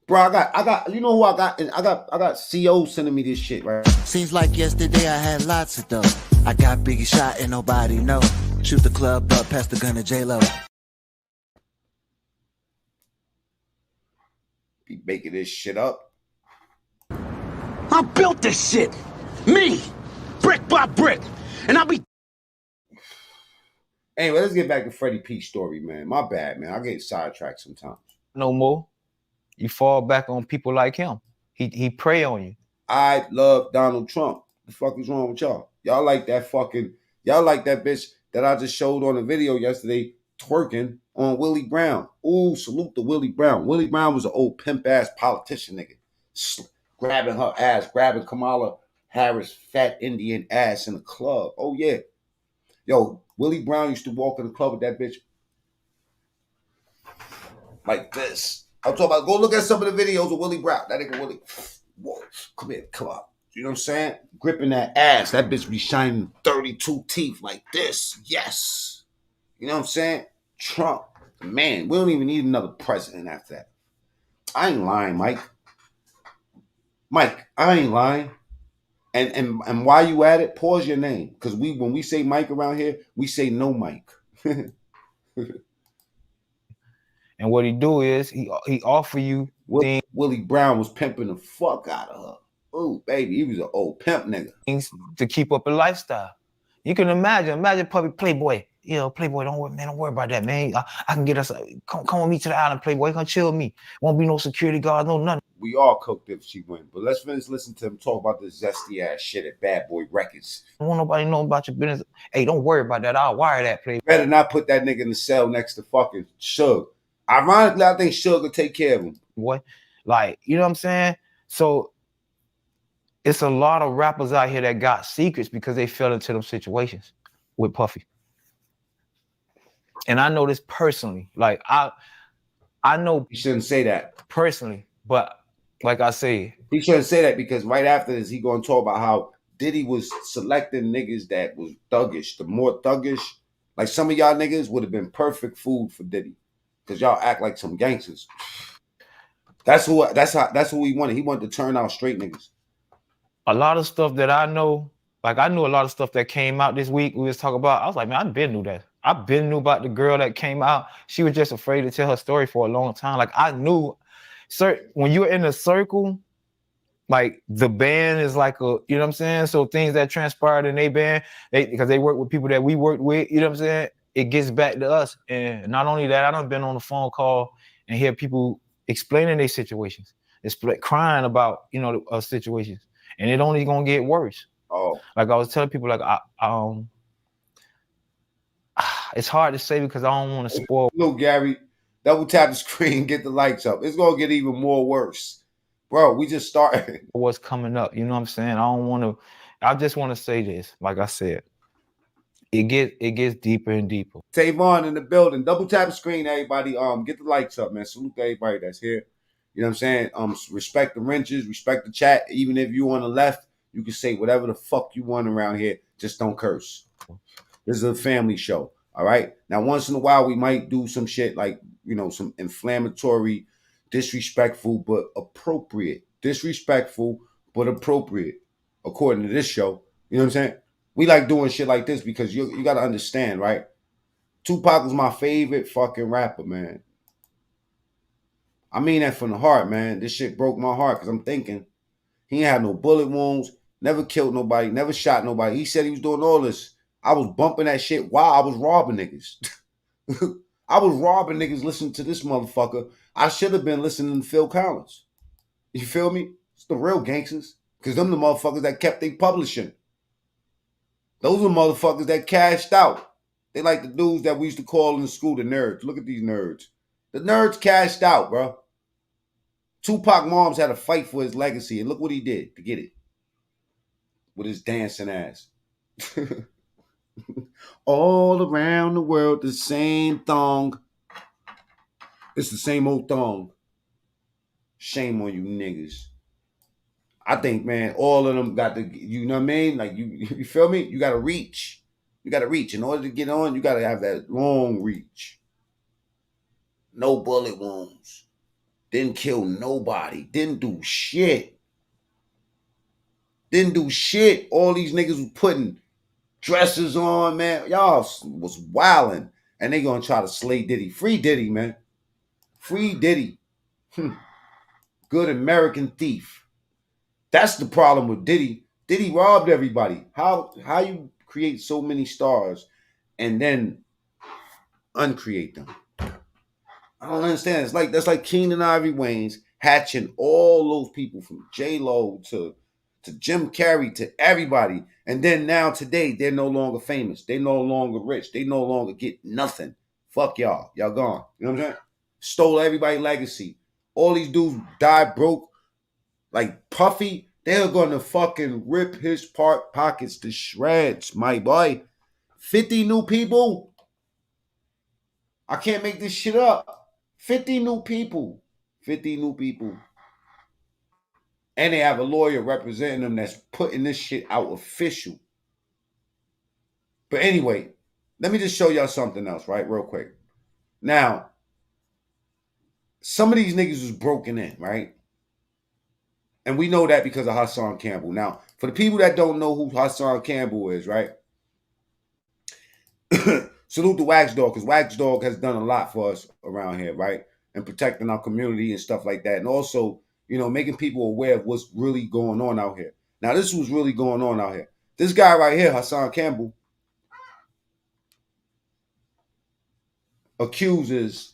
Bro, I got, you know who I got? I got CO sending me this shit, right? Seems like yesterday I had lots of dough. I got Biggie shot and nobody know. Shoot the club up, pass the gun to J-Lo. Be making this shit up. I built this shit. Me. Brick by brick. And I'll be... Anyway, let's get back to Freddie P's story, man. My bad, man. I get sidetracked sometimes. No more. You fall back on people like him. He prey on you. I love Donald Trump. The fuck is wrong with y'all? Y'all like that bitch that I just showed on the video yesterday twerking on Willie Brown. Ooh, salute to Willie Brown. Willie Brown was an old pimp-ass politician nigga. Grabbing her ass, grabbing Kamala Harris' fat Indian ass in the club. Oh, yeah. Yo, Willie Brown used to walk in the club with that bitch like this. I'm talking about, go look at some of the videos of Willie Brown. That nigga Willie, whoa, come here, come on. You know what I'm saying? Gripping that ass. That bitch be shining 32 teeth like this. Yes. You know what I'm saying? Trump. Man, we don't even need another president after that. I ain't lying, Mike. Mike, I ain't lying. And while you at it, pause your name. Because when we say Mike around here, we say no Mike. And what he do is he offer you things. Willie Brown was pimping the fuck out of her. Oh, baby, he was an old pimp nigga. Things to keep up a lifestyle. You can imagine puppy Playboy. You know, Playboy, don't worry about that, man. I can get us, come with me to the island, Playboy. Come chill with me. Won't be no security guard, no nothing. We all cooked if she went. But let's finish listening to him talk about this zesty ass shit at Bad Boy Records. I don't want nobody know about your business. Hey, don't worry about that. I'll wire that, Playboy. Better not put that nigga in the cell next to fucking Suge. Ironically, I think Suge will take care of him. Boy, like, you know what I'm saying? So it's a lot of rappers out here that got secrets because they fell into them situations with Puffy. And I know this personally. Like, I know he shouldn't say that personally, but like I say, he shouldn't say that because right after this, he gonna talk about how Diddy was selecting niggas that was thuggish. The more thuggish, like some of y'all niggas would have been perfect food for Diddy. Because y'all act like some gangsters. That's who he wanted. He wanted to turn out straight niggas. A lot of stuff that I know Like I knew a lot of stuff that came out this week. We was talking about. I was like, man, I been knew that. I been knew about the girl that came out. She was just afraid to tell her story for a long time. Like I knew, when you're in a circle, like the band is like a, you know what I'm saying? So things that transpired in their band, because they work with people that we worked with, you know what I'm saying? It gets back to us. And not only that, I done been on the phone call and hear people explaining their situations. It's crying about, you know, situations. And it only gonna get worse. Oh. Like I was telling people, like it's hard to say because I don't want to spoil. Look, Gary, double tap the screen, get the lights up. It's gonna get even more worse. Bro, we just started. What's coming up, you know what I'm saying? I just want to say this, like I said, it gets deeper and deeper. Tavon in the building. Double tap the screen, everybody. Get the lights up, man. Salute to everybody that's here. You know what I'm saying? Respect the wrenches, respect the chat. Even if you on the left, you can say whatever the fuck you want around here. Just don't curse. This is a family show. All right. Now, once in a while, we might do some shit like, you know, some inflammatory, disrespectful, but appropriate. Disrespectful, but appropriate, according to this show. You know what I'm saying? We like doing shit like this because you got to understand, right? Tupac was my favorite fucking rapper, man. I mean that from the heart, man. This shit broke my heart because I'm thinking he ain't had no bullet wounds, never killed nobody, never shot nobody. He said he was doing all this. I was bumping that shit while I was robbing niggas. I was robbing niggas listening to this motherfucker. I should have been listening to Phil Collins. You feel me? It's the real gangsters. Because them the motherfuckers that kept they publishing. Those are the motherfuckers that cashed out. They like the dudes that we used to call in the school the nerds. Look at these nerds. The nerds cashed out, bro. Tupac moms had to fight for his legacy. And look what he did to get it. With his dancing ass. All around the world, the same thong. It's the same old thong. Shame on you niggas. I think, man, all of them got to, you know what I mean? Like, you feel me? You got to reach. You got to reach. In order to get on, you got to have that long reach. No bullet wounds. Didn't kill nobody. Didn't do shit. Didn't do shit. All these niggas was putting dresses on, man. Y'all was wilding. And they gonna try to slay Diddy. Free Diddy, man. Free Diddy. Good American thief. That's the problem with Diddy. Diddy robbed everybody. How you create so many stars and then uncreate them? I don't understand. That's like Keenan Ivory Wayans hatching all those people from J-Lo to Jim Carrey to everybody. And then now today, they're no longer famous. They no longer rich. They no longer get nothing. Fuck y'all. Y'all gone. You know what I'm saying? Stole everybody's legacy. All these dudes died broke. Like Puffy, they're going to fucking rip his pockets to shreds, my boy. 50 new people. I can't make this shit up. 50 new people. 50 new people. And they have a lawyer representing them that's putting this shit out official. But anyway, let me just show y'all something else, right? Real quick. Now, some of these niggas was broken in, right? And we know that because of Hassan Campbell. Now, for the people that don't know who Hassan Campbell is, right? Salute to Wax Dog, because Wax Dog has done a lot for us around here, right? And protecting our community and stuff like that. And also, you know, making people aware of what's really going on out here. Now, this was really going on out here. This guy right here, Hassan Campbell, accuses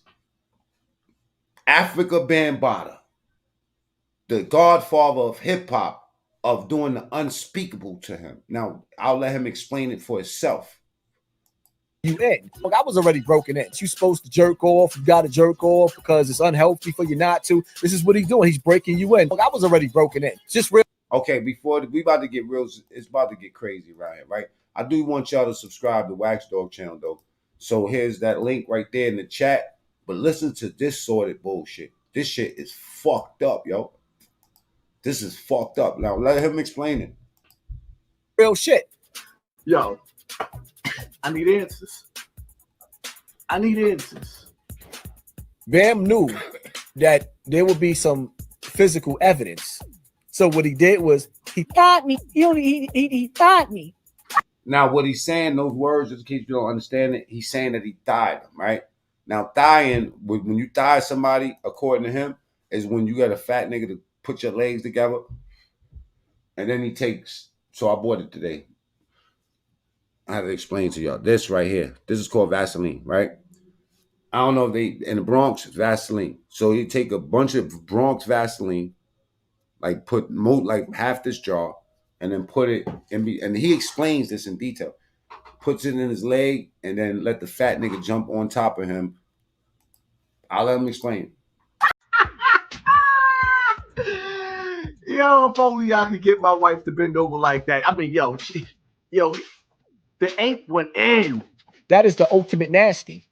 Africa Bambaataa, the godfather of hip-hop, of doing the unspeakable to him. Now, I'll let him explain it for himself. You in. Look, I was already broken in. You're supposed to jerk off. You got to jerk off because it's unhealthy for you not to. This is what he's doing. He's breaking you in. Look, I was already broken in. It's just real. Okay, before we about to get real, it's about to get crazy right here, right? I do want y'all to subscribe to Wax Dog channel, though. So here's that link right there in the chat. But listen to this sordid bullshit. This shit is fucked up, yo. This is fucked up. Now, let him explain it. Real shit. Yo, I need answers. I need answers. Bam knew that there would be some physical evidence So what he did was he Got me. He got me. Now, what he's saying, those words, just in case you don't understand it, he's saying that he thied them, right? Now, thigh-in, when you thigh somebody, according to him, is when you got a fat nigga to put your legs together, and then he takes, so I bought it today. I have to explain to y'all. This right here, this is called Vaseline, right? I don't know if they, in the Bronx, Vaseline. So he take a bunch of Bronx Vaseline, like put like half this jar, and then put it in, and he explains this in detail. Puts it in his leg, and then let the fat nigga jump on top of him. I'll let him explain. Yo, if only I could get my wife to bend over like that. I mean, yo, the ink went in. that is the ultimate nasty.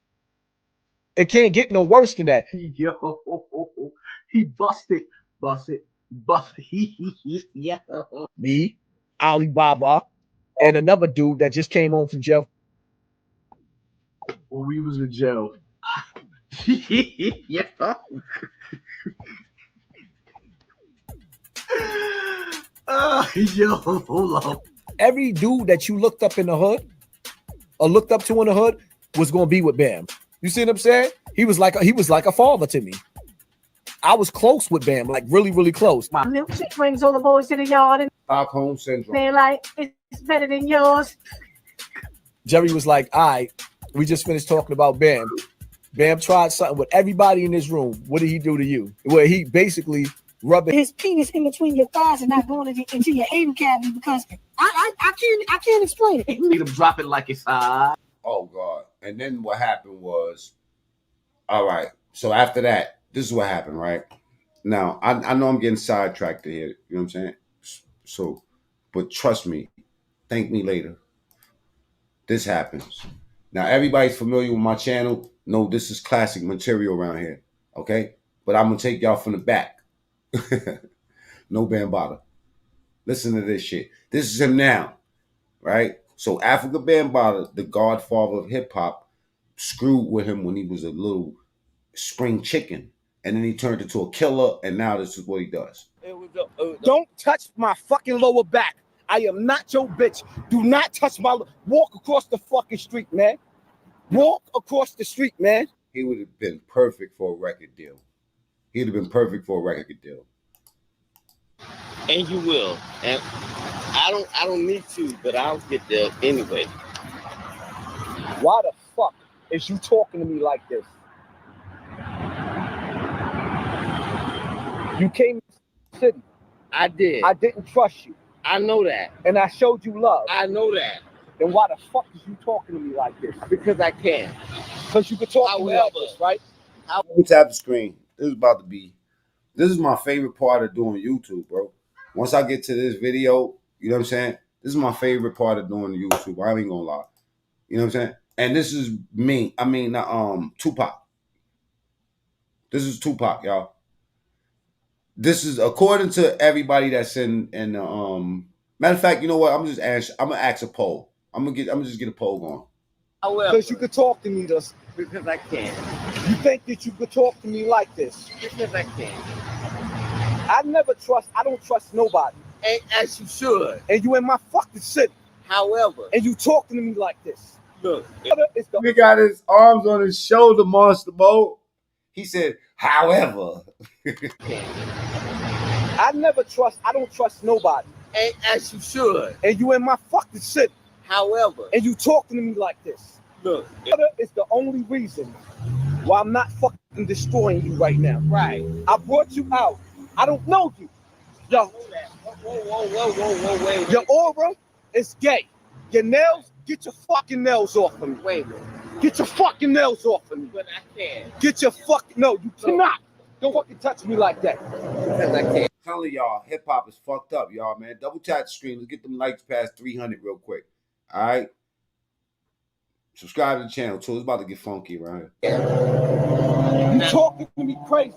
It can't get no worse than that. Yo, he busted. Yeah. Me, Alibaba, and another dude that just came home from jail. When we was in jail. Yeah. Yo, hold up. Every dude that you looked up in the hood or looked up to in the hood was gonna be with Bam. You see what I'm saying? He was like a father to me. I was close with Bam, like really, really close. My milkshake brings all the boys to the yard and Stockholm syndrome. they're like, it's better than yours. Jerry was like, all right, we just finished talking about Bam. Bam tried something with everybody in this room. What did he do to you? Well, he basically rubbed His penis in between your thighs and not going into your anal cavity because I can't explain it. Need him drop it like it's Oh God! And then what happened was, all right. So after that, this is what happened, right? Now I know I'm getting sidetracked here. You know what I'm saying? So, but trust me, thank me later. This happens. Now everybody's familiar with my channel. No, this is classic material around here. Okay, but I'm gonna take y'all from the back. No Bambaataa. Listen to this shit. This is him now, right? So Africa Bambaataa, the godfather of hip hop, screwed with him when he was a little spring chicken, and then he turned into a killer, and now this is what he does. Don't touch my fucking lower back. I am not your bitch. Do not touch my walk across the fucking street, man. Walk across the street, man. He would have been perfect for a record deal. He'd have been perfect for a record deal. And you will. And I don't need to, but I'll get there anyway. Why the fuck is you talking to me like this? You came to the city. I did. I didn't trust you. I know that. And I showed you love. I know that. Then why the fuck is you talking to me like this? Because I can. Because you could talk to me like this, right? Let me tap the screen. This is my favorite part of doing YouTube, bro. Once I get to this video, you know what I'm saying? This is my favorite part of doing YouTube. I ain't gonna lie. You know what I'm saying? And this is me. I mean, Tupac. This is Tupac, y'all. This is according to everybody that's in matter of fact, you know what? I'm gonna ask a poll. I'm gonna just get a poll going. Because you could talk to me this. Because I can. You think that you could talk to me like this? Because I can. I don't trust nobody. And as you should. And you in my fucking city. However. And you talking to me like this. Look. He got his arms on his shoulder, Monster Mode. He said, however. I don't trust nobody. And as you should. And you in my fucking city. However. And you talking to me like this. Look. It's the only reason why I'm not fucking destroying you right now. Right. I brought you out. I don't know you. Yo. Whoa. Your aura is gay. Your nails, get your fucking nails off of me. Wait a minute. Get your fucking nails off of me. But I can. Get your fucking, no, you cannot. Don't fucking touch me like that. Because I can. I'm telling y'all, hip hop is fucked up, y'all, man. Double tap the stream. Let's get them likes past 300 real quick. All right. Subscribe to the channel too. It's about to get funky around here. You talking to me crazy.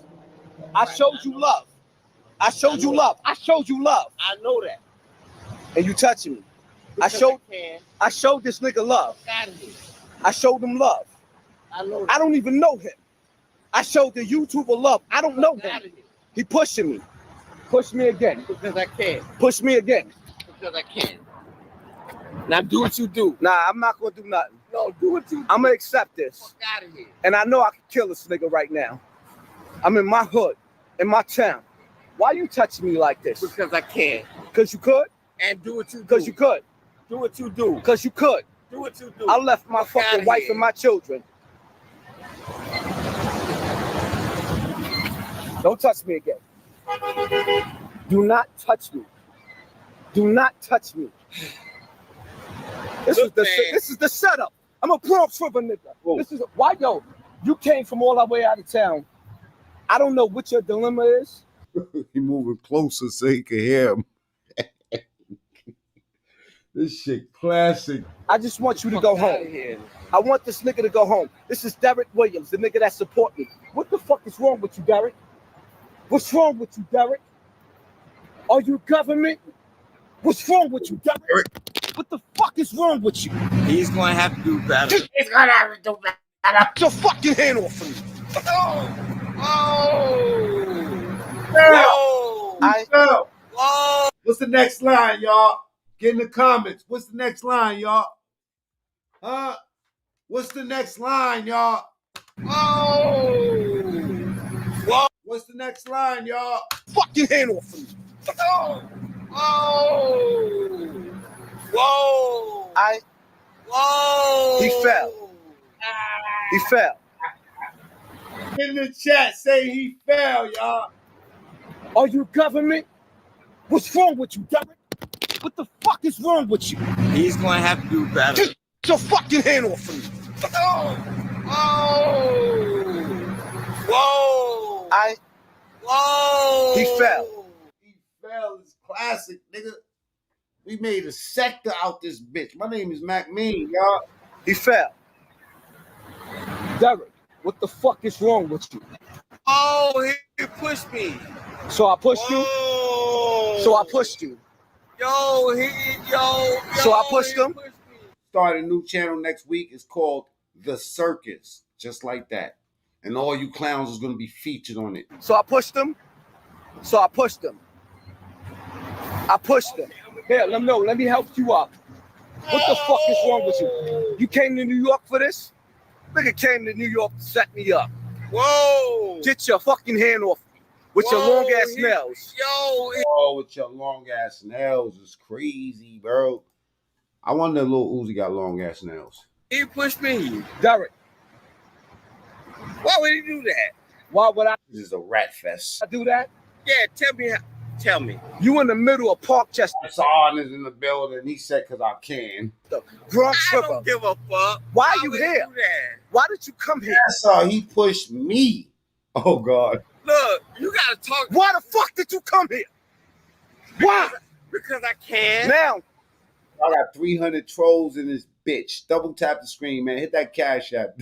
I showed you love. I showed you love. I know that. And you touching me. I showed this nigga love. I showed him love. I don't even know him. I showed the YouTuber love. I don't know him. He pushing me. Push me again. Because I can. Push me again. Because I can. Now do what you do. Nah, I'm not gonna do nothing. No, do what you do. I'm gonna accept this. Fuck out of here. And I know I can kill this nigga right now. I'm in my hood, in my town. Why you touching me like this? Because I can. Because you could? And do what you do. Because you could. Do what you do. Because you could. Do what you do. I left my fucking wife and my children. Don't touch me again. Do not touch me. Do not touch me. This is the setup. I'm a Bronx River nigga. Whoa. This is why yo. You came from all the way out of town. I don't know what your dilemma is. He moving closer so he can hear him. This shit classic. I just want you to go home. I want this nigga to go home. This is Derek Williams, the nigga that support me. What the fuck is wrong with you, Derek? What's wrong with you, Derek? Are you government? What's wrong with you, Derek? What the fuck is wrong with you? He's gonna have to do better. He's gonna have to do better. Get your fucking hand off of me. Whoa. What's the next line, y'all? Get in the comments. What's the next line, y'all? Huh? What's the next line, y'all? Whoa. What's the next line, y'all? Fucking hand off of me. Whoa. Whoa. He fell. He fell. In the chat, say he fell, y'all. Are you government? What's wrong with you, Derek? What the fuck is wrong with you? He's gonna have to do better. Get your fucking hand off of me. Whoa. Whoa. He fell. He fell. It's classic, nigga. We made a sector out this bitch. My name is Mac Mean, y'all. He fell. Derek, what the fuck is wrong with you? Oh, he pushed me. So I pushed you? So I pushed you. Yo. So I pushed him? Start a new channel next week. It's called The Circus. Just like that. And all you clowns is going to be featured on it. So I pushed him? So I pushed him. I pushed him. Here, let me know. Let me help you up. What the fuck is wrong with you? You came to New York for this? Nigga came to New York to set me up. Whoa. Get your fucking hand off me with your long ass nails. Oh, with your long ass nails is crazy, bro. I wonder if Lil Uzi got long ass nails. He pushed me. Derek. Why would he do that? Why would I? This is a rat fest. I do that? Yeah, tell me. You in the middle of Park Chester. Hassan is in the building. He said, because I can. The Bronx River. I don't give a fuck. Why are you here? Why did you come here? That's how he pushed me. Oh, God. Look, you got to talk. Why the fuck did you come here? Why? Because I can. Now. I got 300 trolls in this bitch. Double tap the screen, man. Hit that cash app.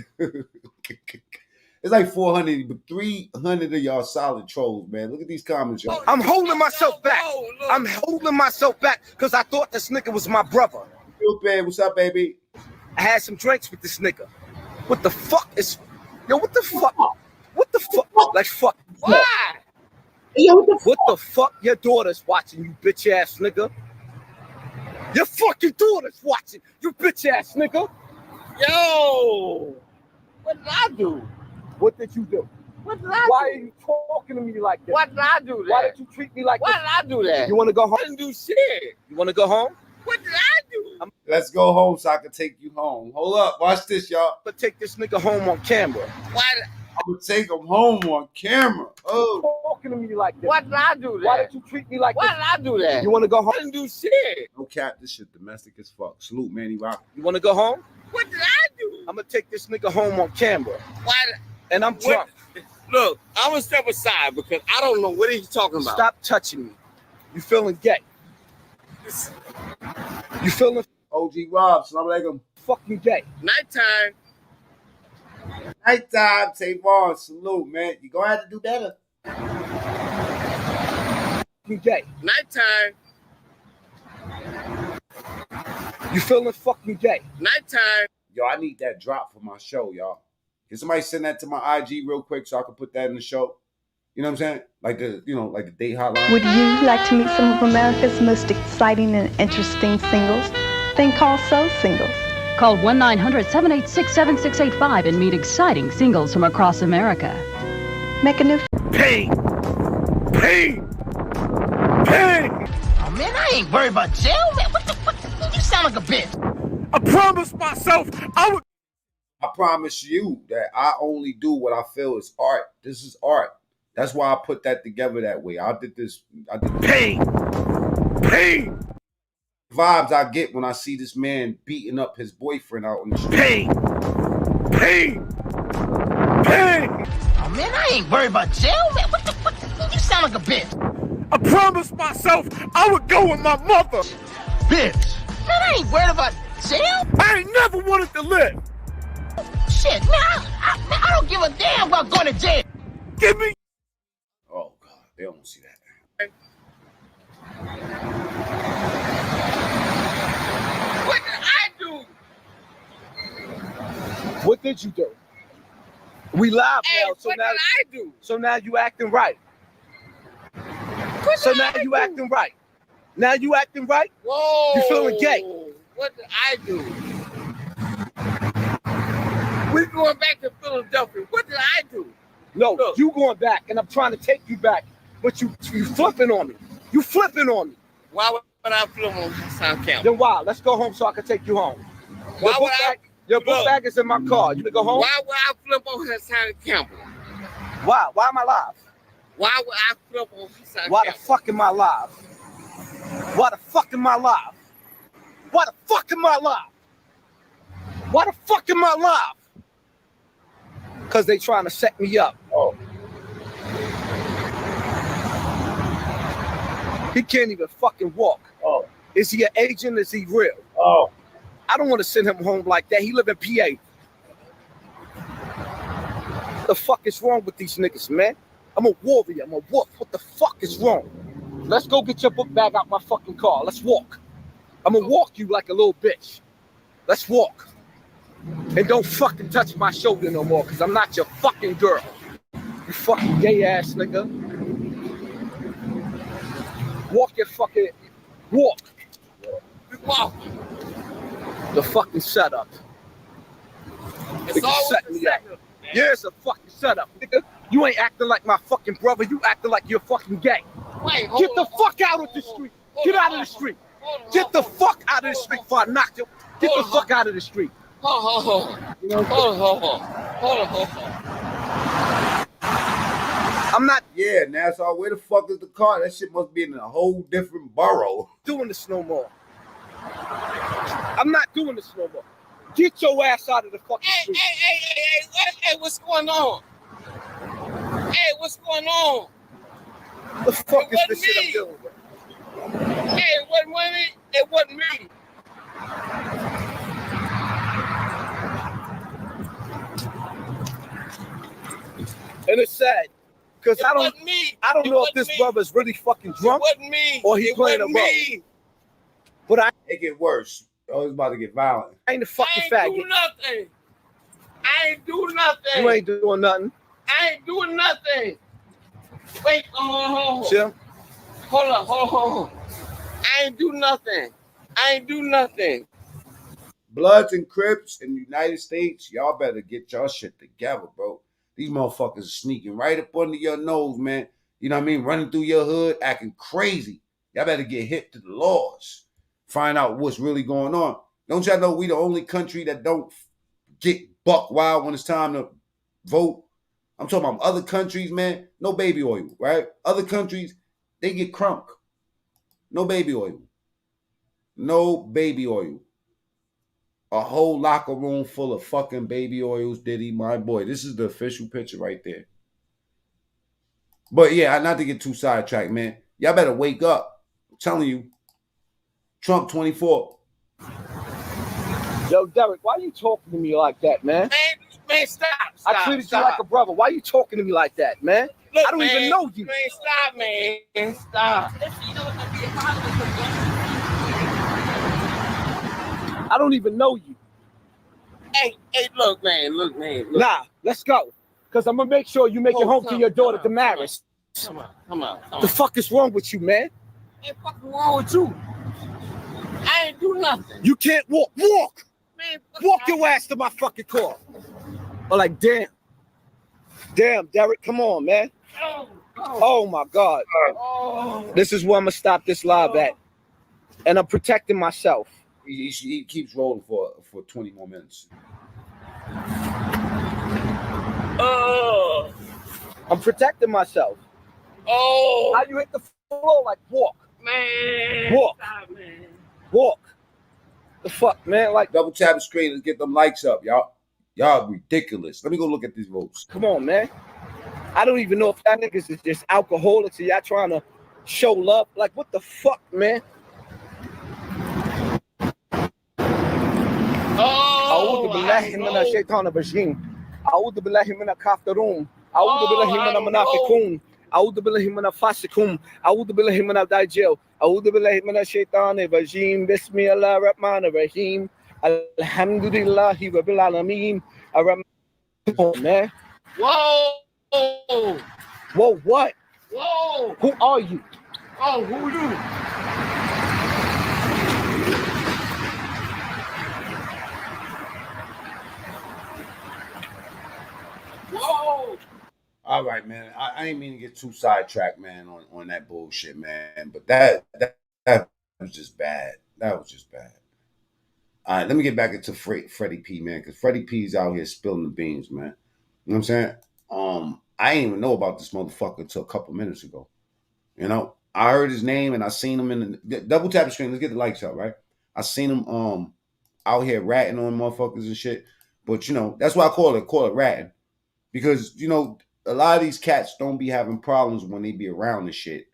It's like 400, but 300 of y'all solid trolls, man. Look at these comments, y'all. I'm holding myself back. I'm holding myself back because I thought this nigga was my brother. What's up, baby? I had some drinks with this nigga. What the fuck is... Yo, what the fuck? What the fuck? Like, fuck. Why? Yo, what the fuck? Your daughter's watching, you bitch ass nigga. Your fucking daughter's watching, you bitch ass nigga. Yo. What did I do? What did you do? What did I do? Why are you talking to me like that? Why did I do that? Why did you treat me like Why that? did I do that? You want to go home? I didn't do shit. You want to go home? What did I do? Let's go home so I can take you home. Hold up. Watch this, y'all. But take this nigga home on camera. Why did I'm going to take him home on camera. Oh. Talking to me like that. Why did I do that? Why did you treat me like Why that? did I do that? You want to go home? I didn't do shit. No cap. This shit domestic as fuck. Salute, Manny Rock. You want to go home? What did I do? I'm going to take this nigga home on camera. Why did And I'm drunk. Look, I'm gonna step aside because I don't know what he's talking about. Stop touching me. You feeling gay? You feeling OG Rob, salam alaikum. fucking gay? Nighttime. Nighttime, Tavon, salute, man. You gonna have to do better. Fucking gay. Nighttime. You feeling fucking gay? Nighttime. Yo, I need that drop for my show, y'all. Can somebody send that to my IG real quick so I can put that in the show? You know what I'm saying? Like the, you know, like the date hotline. Would you like to meet some of America's most exciting and interesting singles? Then call So Singles. Call 1-900-786-7685 and meet exciting singles from across America. Make a new Pain! Pain! Pain! Oh man, I ain't worried about jail, man. What the fuck? You sound like a bitch. I promised myself I would. I promise you that I only do what I feel is art. This is art. That's why I put that together that way. I did Pain! Pain! Vibes I get when I see this man beating up his boyfriend out on the street. Pain! Pain! Pain! Oh man, I ain't worried about jail, man. What the fuck? You sound like a bitch. I promised myself I would go with my mother. Bitch. Man, I ain't worried about jail. I ain't never wanted to live. Shit, man, I don't give a damn about going to jail. Give me. Oh God, they don't see that. What did I do? What did you do? We live Hey, now, so what now did I do? So now you acting right. So now you acting right. Now you acting right? Whoa. You feeling gay? What did I do? We're going back to Philadelphia. What did I do? No, Look. you going back, and I'm trying to take you back, but you flipping on me. You flipping on me. Why would I flip on Hassan Campbell? Then why? Let's go home so I can take you home. Why would I? Your book bag is in my car. You to go home? Why would I flip on Hassan Campbell? Why? Why am I live? Why would I flip on Hassan Why Campbell? the fuck am I live? Why the fuck am I live? Why the fuck am I live? Why the fuck am I live? Because they trying to set me up. Oh. He can't even fucking walk. Oh. Is he an agent? Is he real? Oh. I don't want to send him home like that. He live in PA. What the fuck is wrong with these niggas, man? I'm a warrior. I'm a wolf. What the fuck is wrong? Let's go get your book bag out my fucking car. Let's walk. I'm gonna walk you like a little bitch. Let's walk. And don't fucking touch my shoulder no more, because I'm not your fucking girl. You fucking gay ass nigga. Walk your fucking... Walk. Walk. The fucking setup. It's always setting a me up. setup. Yeah, it's a fucking setup, nigga. You ain't acting like my fucking brother. You acting like you're fucking gay. Wait, Get the fuck out of the street. Get out of the street. Get the fuck out of the street before I knock you. Get the fuck out of the street. Hold on. I'm not Yeah, Nassau, where the fuck is the car? That shit must be in a whole different borough. doing this no more. I'm not doing this no more. Get your ass out of the fucking street. Hey, what's going on? Hey, what's going on? The fuck It is wasn't this shit I'm me. dealing with? Hey, it wasn't me. It wasn't me. And it's sad. Because It I don't wasn't me. know It if wasn't this me. brother's really fucking drunk It wasn't me. or he It playing a wasn't role. me. But I It get worse. Oh, it's about to get violent. ain't a I fucking ain't faggot. do nothing. I ain't do nothing. You ain't doing nothing. I ain't doing nothing. Wait, hold on. Jim. Hold on. I ain't do nothing. I ain't do nothing. Bloods and Crips in the United States, y'all better get y'all shit together, bro. These motherfuckers are sneaking right up under your nose, man. You know what I mean? Running through your hood, acting crazy. Y'all better get hit to the laws. Find out what's really going on. Don't y'all know we the only country that don't get buck wild when it's time to vote? I'm talking about other countries, man. No baby oil, right? Other countries, they get crunk. No baby oil. No baby oil. A whole locker room full of fucking baby oils, Diddy, my boy. This is the official picture right there. But yeah, not to get too sidetracked, man. Y'all better wake up. I'm telling you. Trump 24. Yo, Derek, why you talking to me like that, man? Man, stop. I treated you like a brother. Why you talking to me like that, man? Look, I don't even know you. Man, stop, man. Stop. I don't even know you. Hey, look, man. Look. Nah, let's go. Because I'm gonna make sure you make it home to your daughter, Damaris. Come on. The fuck is wrong with you, man? Ain't fucking wrong with you. I ain't do nothing. You can't walk. Walk! Man, walk your ass to my fucking car. Or like, damn. Damn, Derek, come on, man. Oh my God. This is where I'm gonna stop this live at. And I'm protecting myself. He keeps rolling for 20 more minutes. I'm protecting myself. How you hit the floor? Like, walk. Man. Walk. Stop, man. Walk. The fuck, man? Like, double tap the screen. Let's get them likes up, y'all. Y'all ridiculous. Let me go look at these votes. Come on, man. I don't even know if that niggas is just alcoholics or y'all trying to show love. Like, what the fuck, man? أعوذ بالله من الشيطان الرجيم أعوذ بالله من الكافرون أعوذ بالله من المنافقون أعوذ بالله من الفاسقون أعوذ بالله من الدجال أعوذ بالله من الشيطان الرجيم بسم الله الرحمن الرحيم الحمد لله رب العالمين. Man. Whoa! Whoa, what? Whoa! Who are you? Oh, who you? Whoa! All right, man. I ain't mean to get too sidetracked, man, on that bullshit, man. But that was just bad. That was just bad. All right, let me get back into Freddie P, man, because Freddie P's out here spilling the beans, man. You know what I'm saying? I didn't even know about this motherfucker until a couple minutes ago. You know, I heard his name and I seen him in the double tap the screen. Let's get the lights up, right? I seen him out here ratting on motherfuckers and shit. But you know, that's why I call it ratting. Because, you know, a lot of these cats don't be having problems when they be around and shit.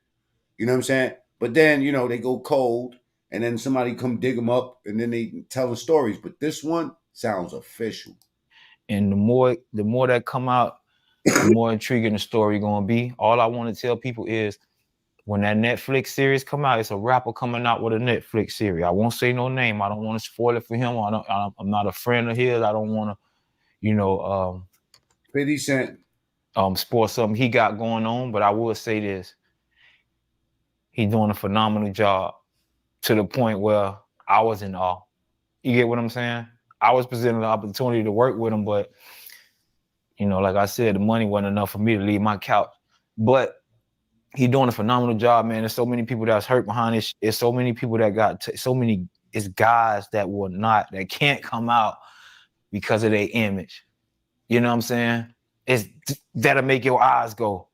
You know what I'm saying? But then, you know, they go cold and then somebody come dig them up and then they telling stories. But this one sounds official. And the more that come out, the more intriguing the story gonna be. All I want to tell people is when that Netflix series come out, it's a rapper coming out with a Netflix series. I won't say no name. I don't want to spoil it for him. I'm not a friend of his. I don't want to, you know, 50 Cent. Spoil something he got going on. But I will say this. He's doing a phenomenal job to the point where I was in awe. You get what I'm saying? I was presented the opportunity to work with him, but you know, like I said, the money wasn't enough for me to leave my couch. But he's doing a phenomenal job, man. There's so many people that's hurt behind this. There's so many people that got so many. It's guys that that can't come out because of their image. You know what I'm saying? That'll make your eyes go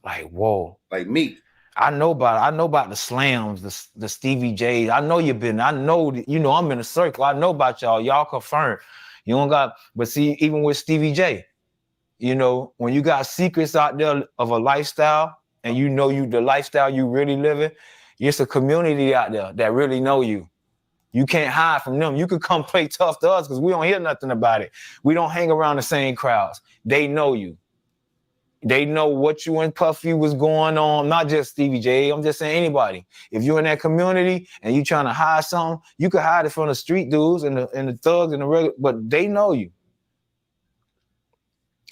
like, whoa. Like me. I know about the slams, the Stevie J's. I know I'm in a circle. I know about y'all. Y'all confirmed. You don't got, but see, even with Stevie J, you know, when you got secrets out there of a lifestyle and you know the lifestyle you really living, it's a community out there that really know you. You can't hide from them. You could come play tough to us because we don't hear nothing about it. We don't hang around the same crowds. They know you. They know what you and Puffy was going on, not just Stevie J. I'm just saying anybody. If you're in that community and you trying to hide something, you can hide it from the street dudes and the thugs and the regular, but they know you.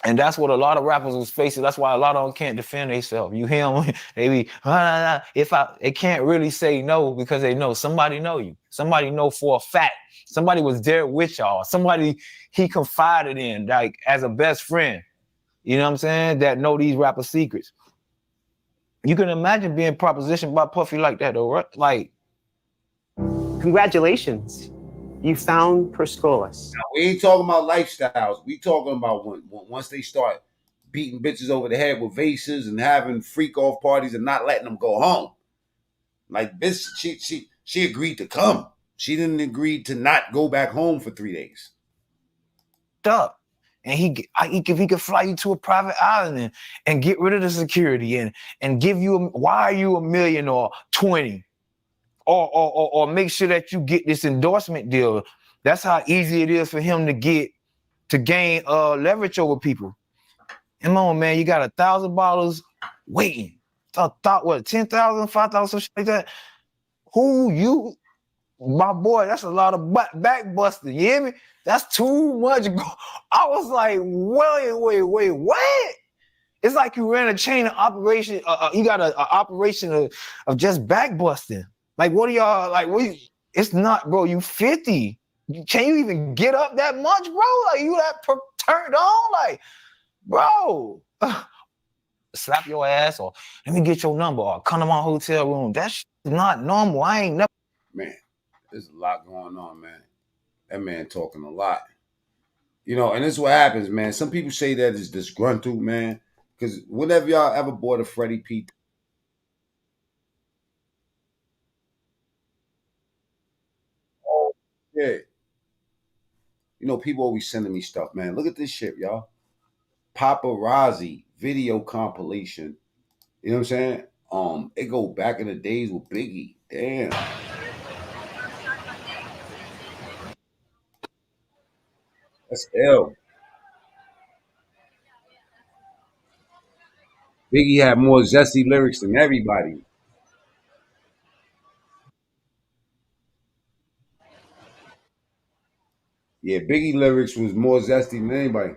And that's what a lot of rappers was facing. That's why a lot of them can't defend themselves. You hear them, they be, they can't really say no because they know somebody know you. Somebody know for a fact. Somebody was there with y'all. Somebody he confided in, like as a best friend. You know what I'm saying? That know these rapper secrets. You can imagine being propositioned by Puffy like that, though, right? Like, congratulations, you found Perscolas. Now, we ain't talking about lifestyles. We talking about once they start beating bitches over the head with vases and having freak off parties and not letting them go home. Like, bitch, she agreed to come. She didn't agree to not go back home for 3 days. Up. And he could fly you to a private island and get rid of the security and give you why are you $1 million or 20 or make sure that you get this endorsement deal. That's how easy it is for him to gain leverage over people. Come on, man, you got 1,000 bottles waiting. Thought what 10,000, 5,000, something like that. My boy, that's a lot of back busting. You hear me? That's too much. I was like, wait, what? It's like you ran a chain of operation. You got an operation of just back busting. Like, what are y'all like? It's not, bro. You 50. Can you even get up that much, bro? Like, you that turned on? Like, bro, slap your ass or let me get your number or come to my hotel room. That's not normal. I ain't never. Man, there's a lot going on, man. That man talking a lot. You know, and this is what happens, man. Some people say that is disgruntled, man. Because whenever y'all ever bought a Freddie P. Oh, yeah. You know, people always sending me stuff, man. Look at this shit, y'all. Paparazzi video compilation. You know what I'm saying? It go back in the days with Biggie. Damn. That's ill. Biggie had more zesty lyrics than everybody. Yeah, Biggie lyrics was more zesty than anybody.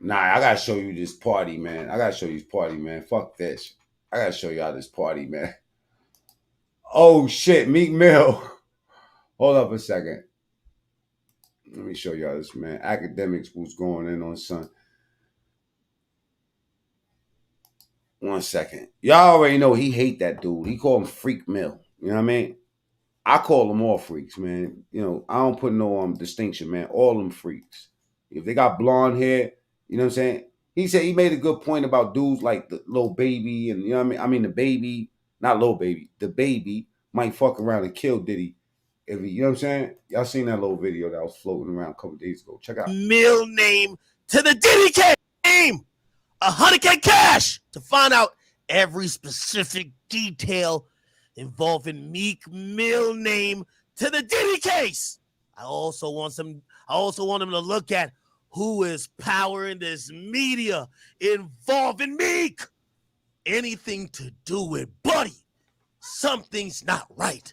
Nah, I gotta show you this party, man. I gotta show you this party, man. Fuck this. I gotta show y'all this party, man. Oh shit, Meek Mill. Hold up a second. Let me show y'all this, man. Academics was going in on son. 1 second. Y'all already know he hate that dude. He call him Freak Mill. You know what I mean? I call them all freaks, man. You know, I don't put no distinction, man. All them freaks. If they got blonde hair, you know what I'm saying? He said he made a good point about dudes like the little baby and you know what I mean? I mean the baby, not little baby, the baby might fuck around and kill Diddy. If he, you know what I'm saying? Y'all seen that little video that was floating around a couple days ago. Check out. Mill name to the Diddy case. Name 100K cash to find out every specific detail involving Meek Mill name to the Diddy case. I also want them to look at who is powering this media involving Meek. Anything to do with Buddy. Something's not right.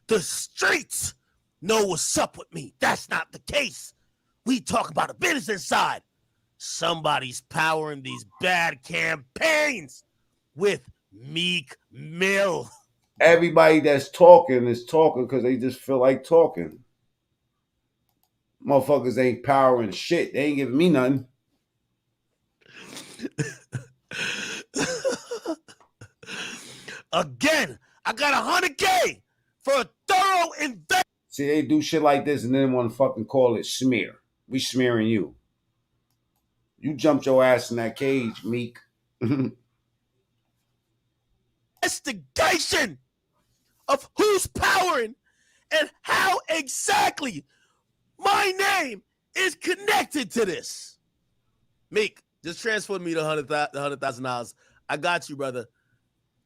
The streets know what's up with me. That's not the case. We talk about the business side. Somebody's powering these bad campaigns with Meek Mill. Everybody that's talking is talking because they just feel like talking. Motherfuckers ain't powering shit. They ain't giving me nothing. Again, I got 100K for a thorough investment. See, they do shit like this and then want to fucking call it smear. We smearing you. You jumped your ass in that cage, Meek. Investigation of who's powering and how exactly my name is connected to this. Meek, just transfer me the $100,000. I got you, brother.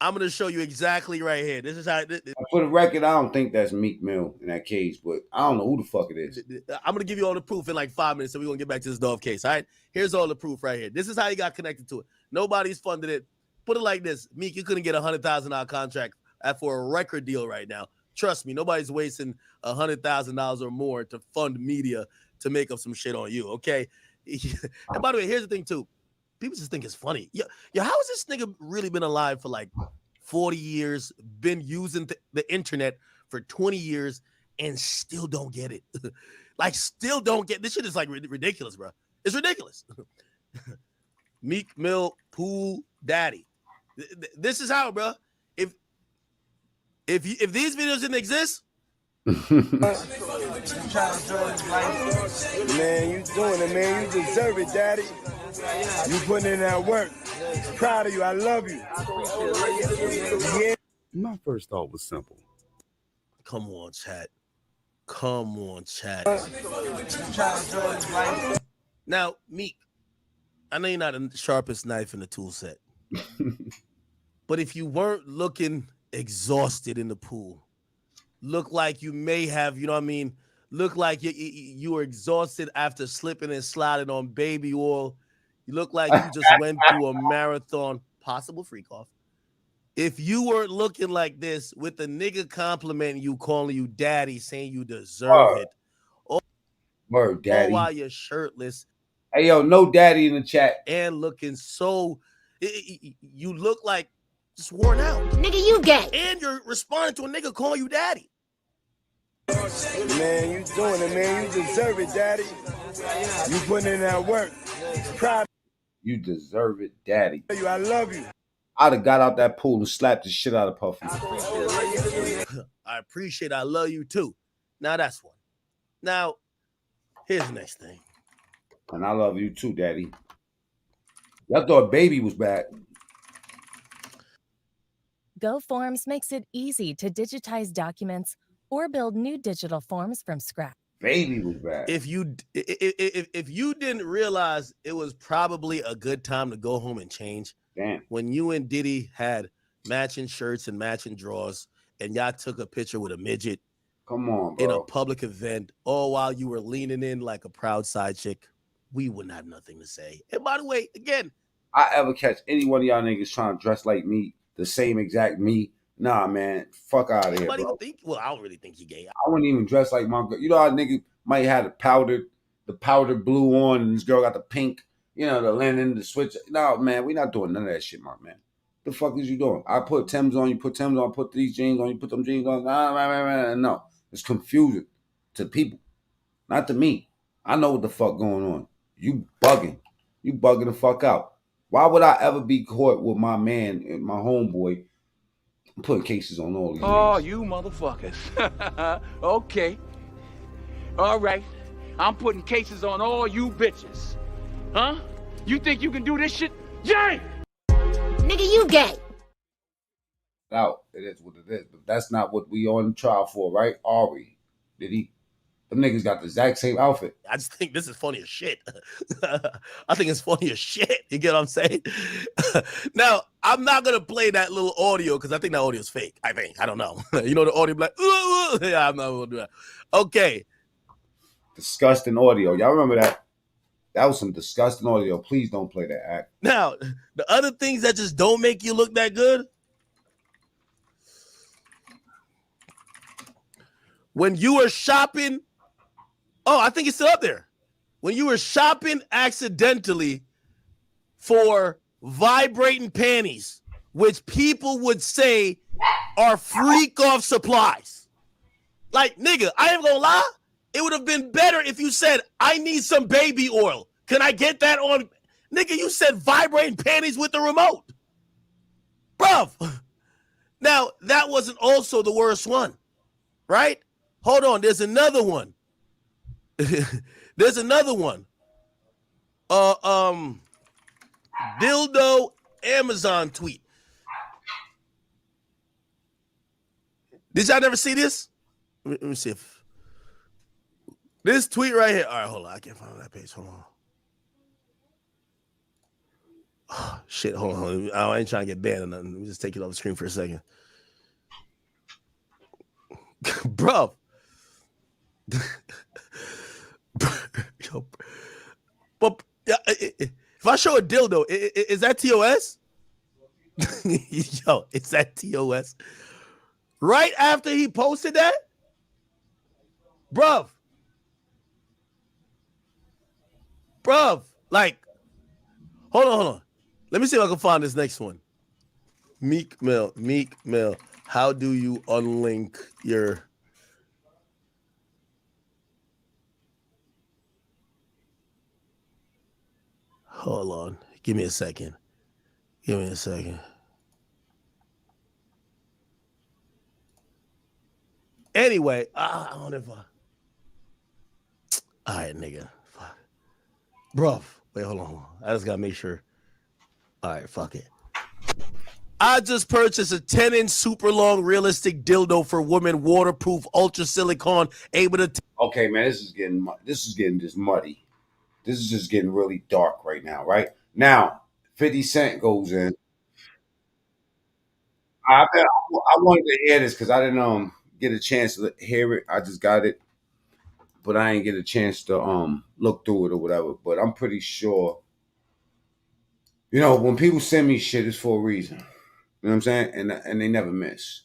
I'm gonna show you exactly right here. This is how. For the record, I don't think that's Meek Mill in that case, but I don't know who the fuck it is. I'm gonna give you all the proof in like 5 minutes, so we're gonna get back to this Dove case. All right, here's all the proof right here. This is how you got connected to it. Nobody's funded it. Put it like this, Meek, you couldn't get a $100,000 contract for a record deal right now. Trust me, nobody's wasting $100,000 or more to fund media to make up some shit on you. Okay. And by the way, here's the thing too. People just think it's funny. Yo, how has this nigga really been alive for like 40 years, been using the internet for 20 years, and still don't get it? Like, still don't get this shit is like ridiculous, bro. It's ridiculous. Meek Mill, Pool Daddy. This is how, bro. If these videos didn't exist, Man, you doing it, man. You deserve it, Daddy. You putting in that work. Proud of you. I love you. Yeah. My first thought was simple. Come on, chat. Come on, chat. Now, Meek, I know you're not the sharpest knife in the tool set. But if you weren't looking exhausted in the pool, look like you may have, you know what I mean? Look like you were exhausted after slipping and sliding on baby oil. You look like you just went through a marathon, possible freak off. If you weren't looking like this with a nigga complimenting you, calling you daddy, saying you deserve it. Word, daddy. While you're shirtless. Hey, yo, no daddy in the chat. And looking so, you look like just worn out. Nigga, you gay. And you're responding to a nigga calling you daddy. Man, you doing it, man. You deserve it, daddy. You putting in that work. Proud. You deserve it, daddy. I love you. I'd have got out that pool and slapped the shit out of Puffy. I appreciate it. I love you too. Now that's one. Now, here's the next thing. And I love you too, daddy. Y'all thought Baby was back. GoForms makes it easy to digitize documents or build new digital forms from scratch. Baby was back. If you didn't realize it was probably a good time to go home and change, damn, when you and Diddy had matching shirts and matching drawers, and y'all took a picture with a midget, come on, bro, in a public event, all while you were leaning in like a proud side chick, we wouldn't have nothing to say. And by the way, again, I ever catch any one of y'all niggas trying to dress like me, the same exact me? Nah, man, fuck out of here, bro. Well, I don't really think you gay. I wouldn't even dress like my girl. You know how nigga might have the powder blue on, and this girl got the pink, you know, the linen, the switch. No, man, we not doing none of that shit, my man. The fuck is you doing? I put Timbs on, you put Timbs on, put these jeans on, you put them jeans on. No, it's confusing to people, not to me. I know what the fuck going on. You bugging. You bugging the fuck out. Why would I ever be caught with my man and my homeboy? I'm putting cases on all these. Oh, you motherfuckers. Okay. All right. I'm putting cases on all you bitches. Huh? You think you can do this shit? Jay! Nigga, you gay. Out. It is what it is. But that's not what we on trial for, right? Are we? Did he? Them niggas got the exact same outfit. I just think this is funny as shit. I think it's funny as shit. You get what I'm saying? Now, I'm not going to play that little audio because I think that audio is fake. I don't know. You know the audio like, yeah, I'm not going to do that. Okay. Disgusting audio. Y'all remember that? That was some disgusting audio. Please don't play that act. Now, the other things that just don't make you look that good. When you were shopping, I think it's still up there. When you were shopping accidentally for vibrating panties, which people would say are freak off supplies. Like, nigga, I ain't gonna lie. It would have been better if you said, I need some baby oil. Can I get that on? Nigga, you said vibrating panties with the remote. Bruv. Now, that wasn't also the worst one, right? Hold on, there's another one. There's another one. Dildo Amazon tweet. Did y'all never see this? Let me see if this tweet right here. All right, hold on. I can't find that page. Hold on. Oh, shit, hold on. I ain't trying to get banned or nothing. Let me just take it off the screen for a second. Bro. But if I show a dildo, is that TOS? Yo, is that TOS? Right after he posted that? Bruv, like, hold on. Let me see if I can find this next one. Meek Mill. How do you unlink your... Hold on. Give me a second. Anyway, I don't know if all right, nigga. Fuck. Bro, wait, hold on. I just gotta make sure. All right, fuck it. I just purchased a 10-inch super long realistic dildo for women, waterproof, ultra silicone, able to... Okay, man, this is getting just muddy. This is just getting really dark right now, right? Now, 50 Cent goes in. I wanted to hear this because I didn't get a chance to hear it. I just got it, but I ain't get a chance to look through it or whatever. But I'm pretty sure You know, when people send me shit, it's for a reason. You know what I'm saying? And they never miss.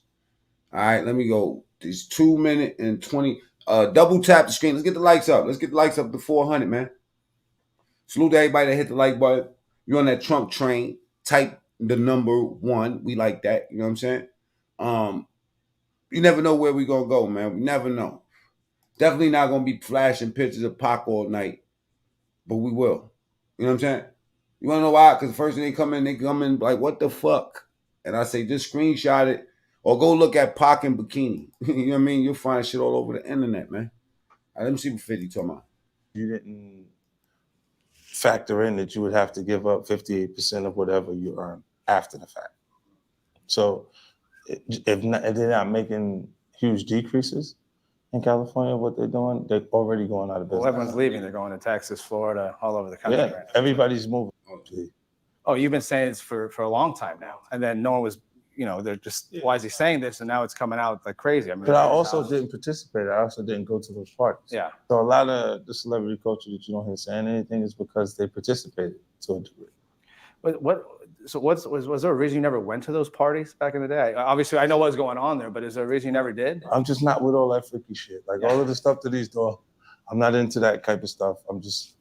All right, let me go. These 2 minute and 20. Double tap the screen. Let's get the likes up. Let's get the likes up to 400, man. Salute to everybody that hit the like button. You're on that Trump train. Type the number 1. We like that. You know what I'm saying? You never know where we gonna go, man. We never know. Definitely not gonna be flashing pictures of Pac all night, but we will. You know what I'm saying? You wanna know why? Because the first thing they come in like, what the fuck? And I say, just screenshot it or go look at Pac in bikini. You know what I mean? You'll find shit all over the internet, man. All right, let me see what 50 talking about. You didn't factor in that you would have to give up 58% of whatever you earn after the fact. So if they're not making huge decreases in California, what they're doing, they're already going out of business. Well, everyone's leaving. They're going to Texas, Florida, all over the country. Yeah, everybody's moving. Oh, you've been saying this for a long time now. And then no one was, they're just, why is he saying this? And now it's coming out like crazy. I mean, but I also didn't participate. I also didn't go to those parties. Yeah. So a lot of the celebrity culture that you don't hear saying anything is because they participated to a degree. But was there a reason you never went to those parties back in the day? Obviously, I know what was going on there, but is there a reason you never did? I'm just not with all that freaky shit. Like all of the stuff that he's doing, I'm not into that type of stuff. I'm just.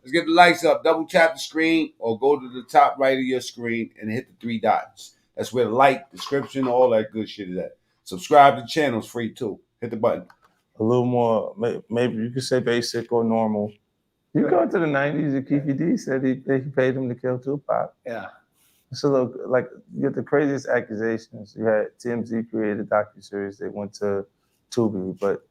Let's get the likes up. Double tap the screen or go to the top right of your screen and hit the 3 dots. That's where the like, description, all that good shit is at. Subscribe to the channel. It's free too. Hit the button. A little more, maybe you could say basic or normal. You go to the 90s, and Keefy D said he paid him to kill Tupac. Yeah. So look, like you get the craziest accusations. You had TMZ created a docuseries. They went to Tubi, but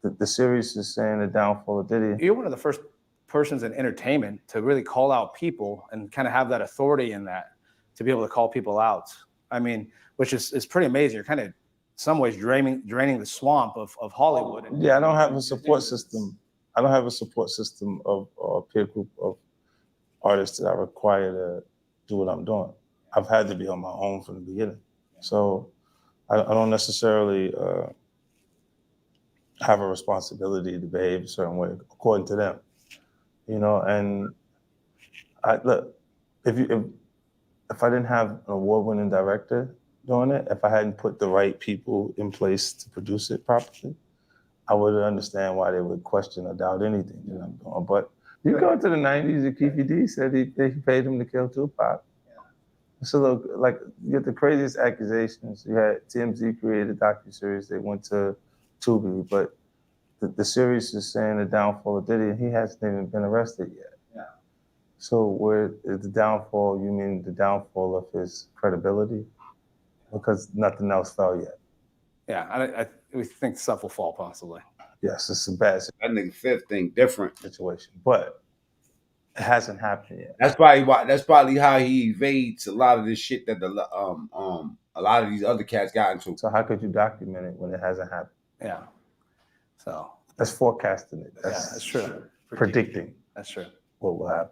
the series is saying the downfall of Diddy. You're one of the first persons in entertainment to really call out people and kind of have that authority in that, to be able to call people out. I mean, which is pretty amazing. You're kind of, in some ways, draining the swamp of Hollywood. Yeah, I don't have a support system. I don't have a support system of a peer group of artists that I require to do what I'm doing. I've had to be on my own from the beginning. So I don't necessarily have a responsibility to behave a certain way according to them. And look, if I didn't have an award-winning director doing it, if I hadn't put the right people in place to produce it properly, I would understand why they would question or doubt anything that I'm doing. But you go to the 90s, and Keefy D said he paid him to kill Tupac. So look, like you get the craziest accusations. You had TMZ created a docuseries. They went to Tubi, but the series is saying the downfall of Diddy, and he hasn't even been arrested yet. Yeah. So where is the downfall? You mean the downfall of his credibility? Because nothing else fell yet. Yeah, we think stuff will fall possibly. Yes, it's a bad situation. That nigga Fifth thing different situation, but it hasn't happened yet. That's probably how he evades a lot of this shit that a lot of these other cats got into. So how could you document it when it hasn't happened? Yeah. So that's forecasting it. That's true. Predicting. That's true. What will happen.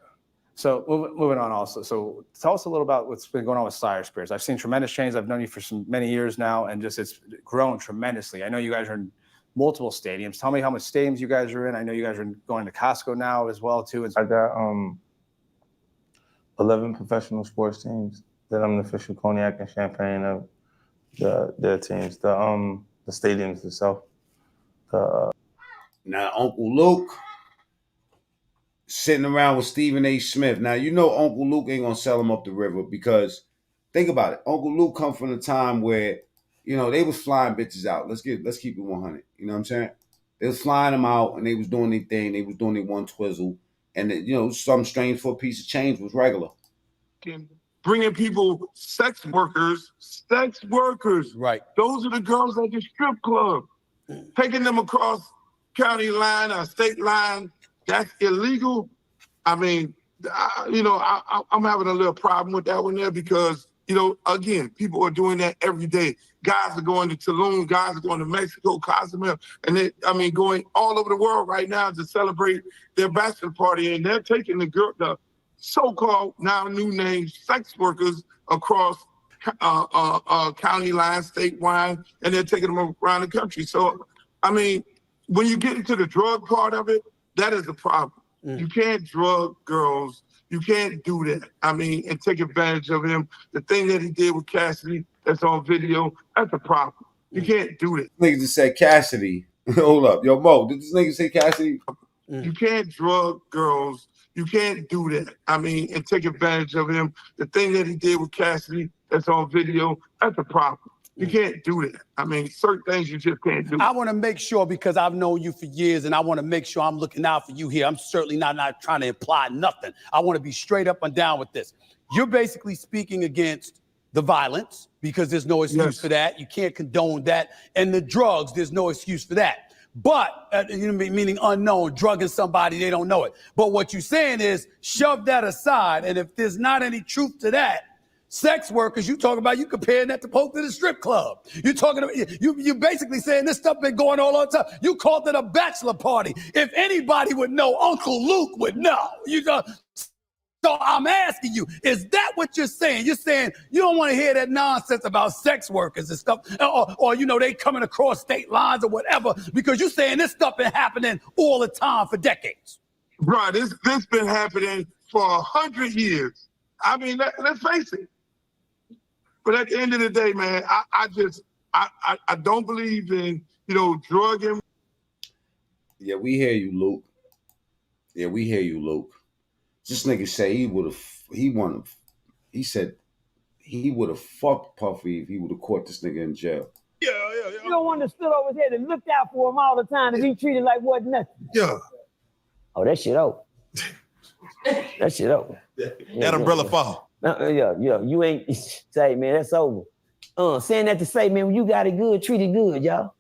So moving on also. So tell us a little about what's been going on with Sire Spears. I've seen tremendous change. I've known you for many years now, and just it's grown tremendously. I know you guys are in multiple stadiums. Tell me how much stadiums you guys are in. I know you guys are going to Costco now as well too. I got 11 professional sports teams that I'm the official cognac and champagne of their teams. The stadiums itself. Now Uncle Luke sitting around with Stephen A. Smith. Now you know Uncle Luke ain't gonna sell him up the river because think about it. Uncle Luke come from a time where they was flying bitches out. Let's keep it 100. You know what I'm saying? They was flying them out and they was doing their thing. They was doing their one twizzle, and some strange for a piece of change was regular. Bringing people, sex workers. Right. Those are the girls at the strip club. Taking them across county line or state line, that's illegal. I mean, I'm having a little problem with that one there because, again, people are doing that every day. Guys are going to Tulum, guys are going to Mexico, Cozumel, and going all over the world right now to celebrate their bachelor party, and they're taking the so-called now new name sex workers across county lines, statewide, and they're taking them around the country. So, when you get into the drug part of it, that is the problem. You can't drug girls. You can't do that. I mean, and take advantage of him. The thing that he did with Cassidy, that's on video, that's a problem. You can't do that. Niggas just said Cassidy. Hold up. Yo, Mo, did this nigga say Cassidy? You can't drug girls. You can't do that. I mean, and take advantage of him. The thing that he did with Cassidy, that's on video, that's a problem. You can't do that. I mean, certain things you just can't do. I want to make sure, because I've known you for years, and I want to make sure I'm looking out for you here. I'm certainly not trying to imply nothing. I want to be straight up and down with this. You're basically speaking against the violence, because there's no excuse for that. You can't condone that. And the drugs, there's no excuse for that. But, meaning unknown, drugging somebody, they don't know it. But what you're saying is, shove that aside. And if there's not any truth to that, sex workers, you talking about, you comparing that to post in a strip club. You're talking about, you basically saying this stuff been going on all the time. You called it a bachelor party. If anybody would know, Uncle Luke would know. So I'm asking you, is that what you're saying? You're saying you don't want to hear that nonsense about sex workers and stuff, or they coming across state lines or whatever, because you're saying this stuff been happening all the time for decades. Bro, this been happening for 100 years. I mean, let's face it. But at the end of the day, man, I don't believe in, drugging. Yeah, we hear you, Luke. Yeah, we hear you, Luke. This nigga say he said he would have fucked Puffy if he would have caught this nigga in jail. You don't want to stood over his head and looked out for him all the time and be treated like what nothing. Yeah. Oh, that shit over. That shit over. That umbrella fall. You ain't say, man, that's over. Saying that to say, man, when you got it good, treat it good, y'all.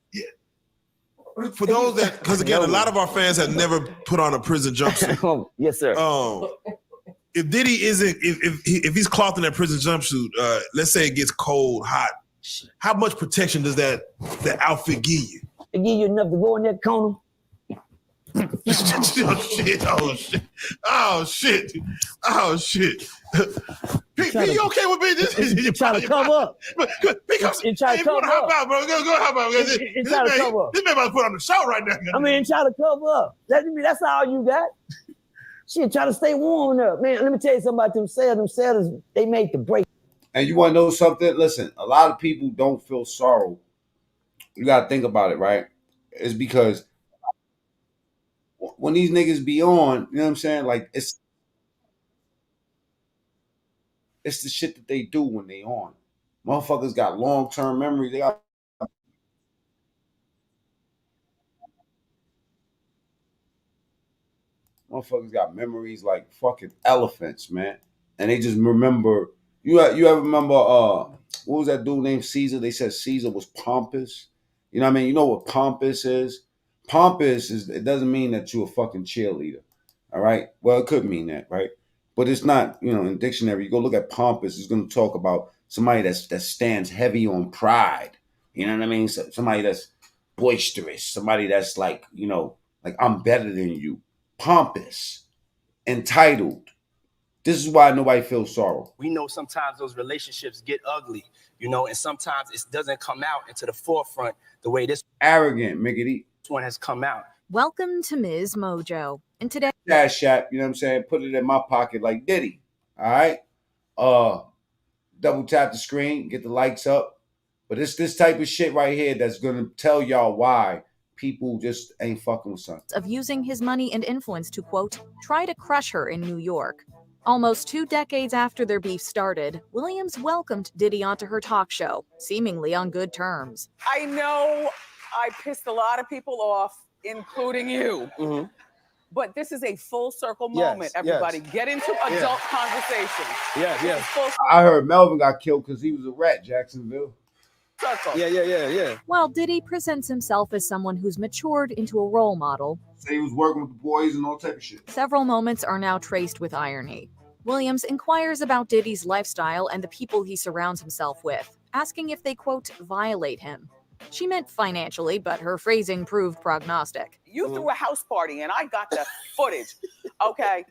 For those that, because again, a lot of our fans have never put on a prison jumpsuit. Yes, sir. If Diddy isn't, if he's cloth in that prison jumpsuit, let's say it gets cold, hot, how much protection does that outfit give you? It give you enough to go in that corner. Oh shit. P, you okay with me? You trying to cover up. You trying to cover up. Hop out, bro. Go hop out. This man about to put on the show right now. I mean, try to cover up. That's all you got. Shit, try to stay warm up. Man, let me tell you something about themselves. Themselves, they made the break. And you want to know something? Listen, a lot of people don't feel sorrow. You got to think about it, right? It's because when these niggas be on, you know what I'm saying? Like, it's the shit that they do when they on. Motherfuckers got long-term memory. They got motherfuckers got memories like fucking elephants, man. And they just remember. You ever remember what was that dude named Caesar? They said Caesar was pompous. You know what I mean? You know what pompous is? Pompous is, it doesn't mean that you're a fucking cheerleader. All right? Well, it could mean that, right? But it's not, in dictionary. You go look at pompous, it's going to talk about somebody that stands heavy on pride. You know what I mean? Somebody that's boisterous. Somebody that's like, like I'm better than you. Pompous. Entitled. This is why nobody feels sorrow. We know sometimes those relationships get ugly, and sometimes it doesn't come out into the forefront the way this arrogant, Miggity. One has come out. Welcome to Ms. Mojo. And today, Cash App, you know what I'm saying? Put it in my pocket like Diddy. All right. Double tap the screen, get the likes up. But it's this type of shit right here that's gonna tell y'all why people just ain't fucking with something. Of using his money and influence to, quote, try to crush her in New York. Almost 2 decades after their beef started, Williams welcomed Diddy onto her talk show, seemingly on good terms. I know I pissed a lot of people off, including you. Mm-hmm. But this is a full circle moment, everybody. Get into adult conversations. Yeah. I heard Melvin got killed because he was a rat, Jacksonville. Circle. Yeah. While Diddy presents himself as someone who's matured into a role model, say he was working with the boys and all type of shit. Several moments are now traced with irony. Williams inquires about Diddy's lifestyle and the people he surrounds himself with, asking if they, quote, violate him. She meant financially, but her phrasing proved prognostic. You threw a house party and I got the footage, okay?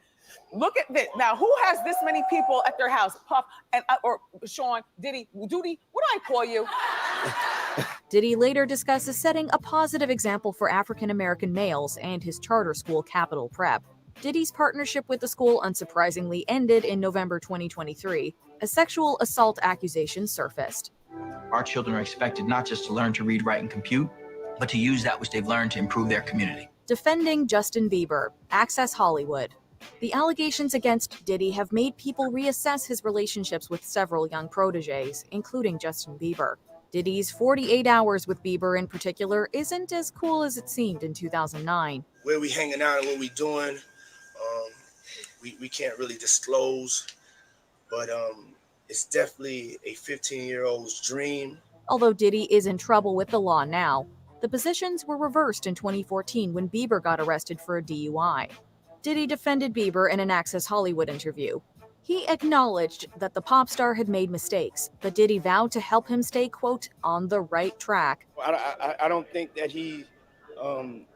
Look at this. Now, who has this many people at their house? Puff and or Sean, Diddy, Doody, what do I call you? Diddy later discusses setting a positive example for African-American males and his charter school capital prep. Diddy's partnership with the school unsurprisingly ended in November 2023 as sexual assault accusations surfaced. Our children are expected not just to learn to read, write, and compute, but to use that which they've learned to improve their community. Defending Justin Bieber, Access Hollywood. The allegations against Diddy have made people reassess his relationships with several young proteges, including Justin Bieber. Diddy's 48 hours with Bieber in particular isn't as cool as it seemed in 2009. Where we hanging out and what we doing, we can't really disclose, but it's definitely a 15-year-old's dream. Although Diddy is in trouble with the law now, the positions were reversed in 2014 when Bieber got arrested for a DUI. Diddy defended Bieber in an Access Hollywood interview. He acknowledged that the pop star had made mistakes, but Diddy vowed to help him stay, quote, on the right track. I don't think that he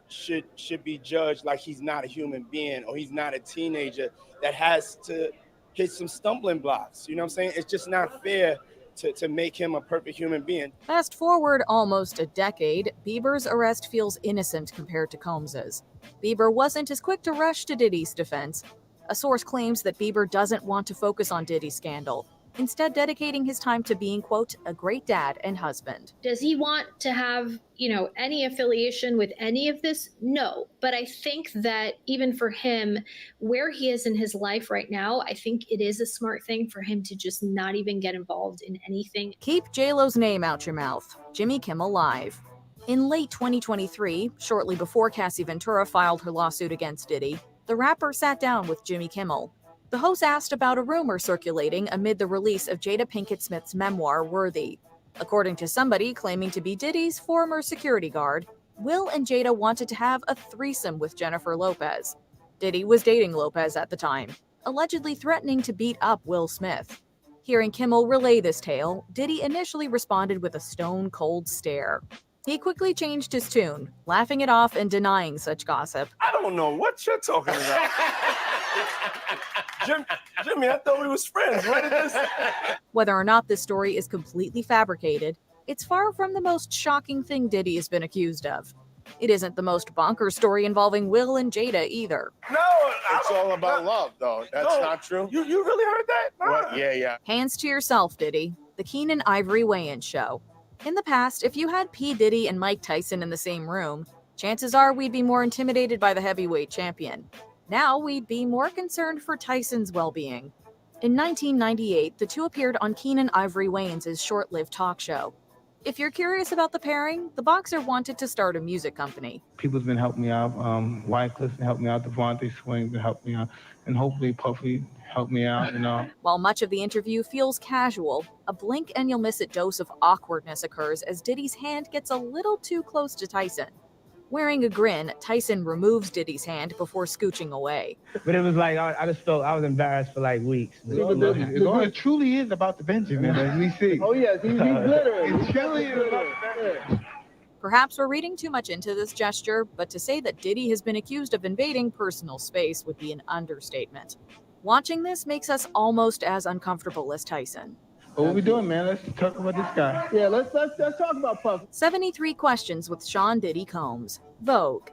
should be judged like he's not a human being or he's not a teenager that has to hit some stumbling blocks. You know what I'm saying? It's just not fair to make him a perfect human being. Fast forward almost a decade, Bieber's arrest feels innocent compared to Combs's. Bieber wasn't as quick to rush to Diddy's defense. A source claims that Bieber doesn't want to focus on Diddy's scandal, instead dedicating his time to being, quote, a great dad and husband. Does he want to have, any affiliation with any of this? No. But I think that even for him, where he is in his life right now, I think it is a smart thing for him to just not even get involved in anything. Keep J-Lo's name out your mouth. Jimmy Kimmel Live. In late 2023, shortly before Cassie Ventura filed her lawsuit against Diddy, the rapper sat down with Jimmy Kimmel. The host asked about a rumor circulating amid the release of Jada Pinkett Smith's memoir, Worthy. According to somebody claiming to be Diddy's former security guard, Will and Jada wanted to have a threesome with Jennifer Lopez. Diddy was dating Lopez at the time, allegedly threatening to beat up Will Smith. Hearing Kimmel relay this tale, Diddy initially responded with a stone-cold stare. He quickly changed his tune, laughing it off and denying such gossip. I don't know what you're talking about. Jimmy, I thought we was friends. What is this? Whether or not this story is completely fabricated, it's far from the most shocking thing Diddy has been accused of. It isn't the most bonkers story involving Will and Jada either. No, it's all about love, though. That's not true. You really heard that? What? Yeah. Hands to yourself, Diddy. The Keenan Ivory weigh-in show. In the past, if you had P. Diddy and Mike Tyson in the same room, chances are we'd be more intimidated by the heavyweight champion. Now we'd be more concerned for Tyson's well-being. In 1998, the two appeared on Keenan Ivory Wayans' short-lived talk show. If you're curious about the pairing, the boxer wanted to start a music company. People's been helping me out. Wycliffe's been helping me out. Devontae Swing's been helping me out. And hopefully Puffy helped me out, While much of the interview feels casual, a blink and you'll miss it dose of awkwardness occurs as Diddy's hand gets a little too close to Tyson. Wearing a grin, Tyson removes Diddy's hand before scooching away. But it was like, I just felt I was embarrassed for like weeks. It truly is about the Benjamin, as we see. Oh, yes, he's glittering. It truly is about the Benjamin. Perhaps we're reading too much into this gesture, but to say that Diddy has been accused of invading personal space would be an understatement. Watching this makes us almost as uncomfortable as Tyson. What are we doing, man? Let's talk about this guy. Yeah, let's talk about Puff. 73 Questions with Sean Diddy Combs. Vogue.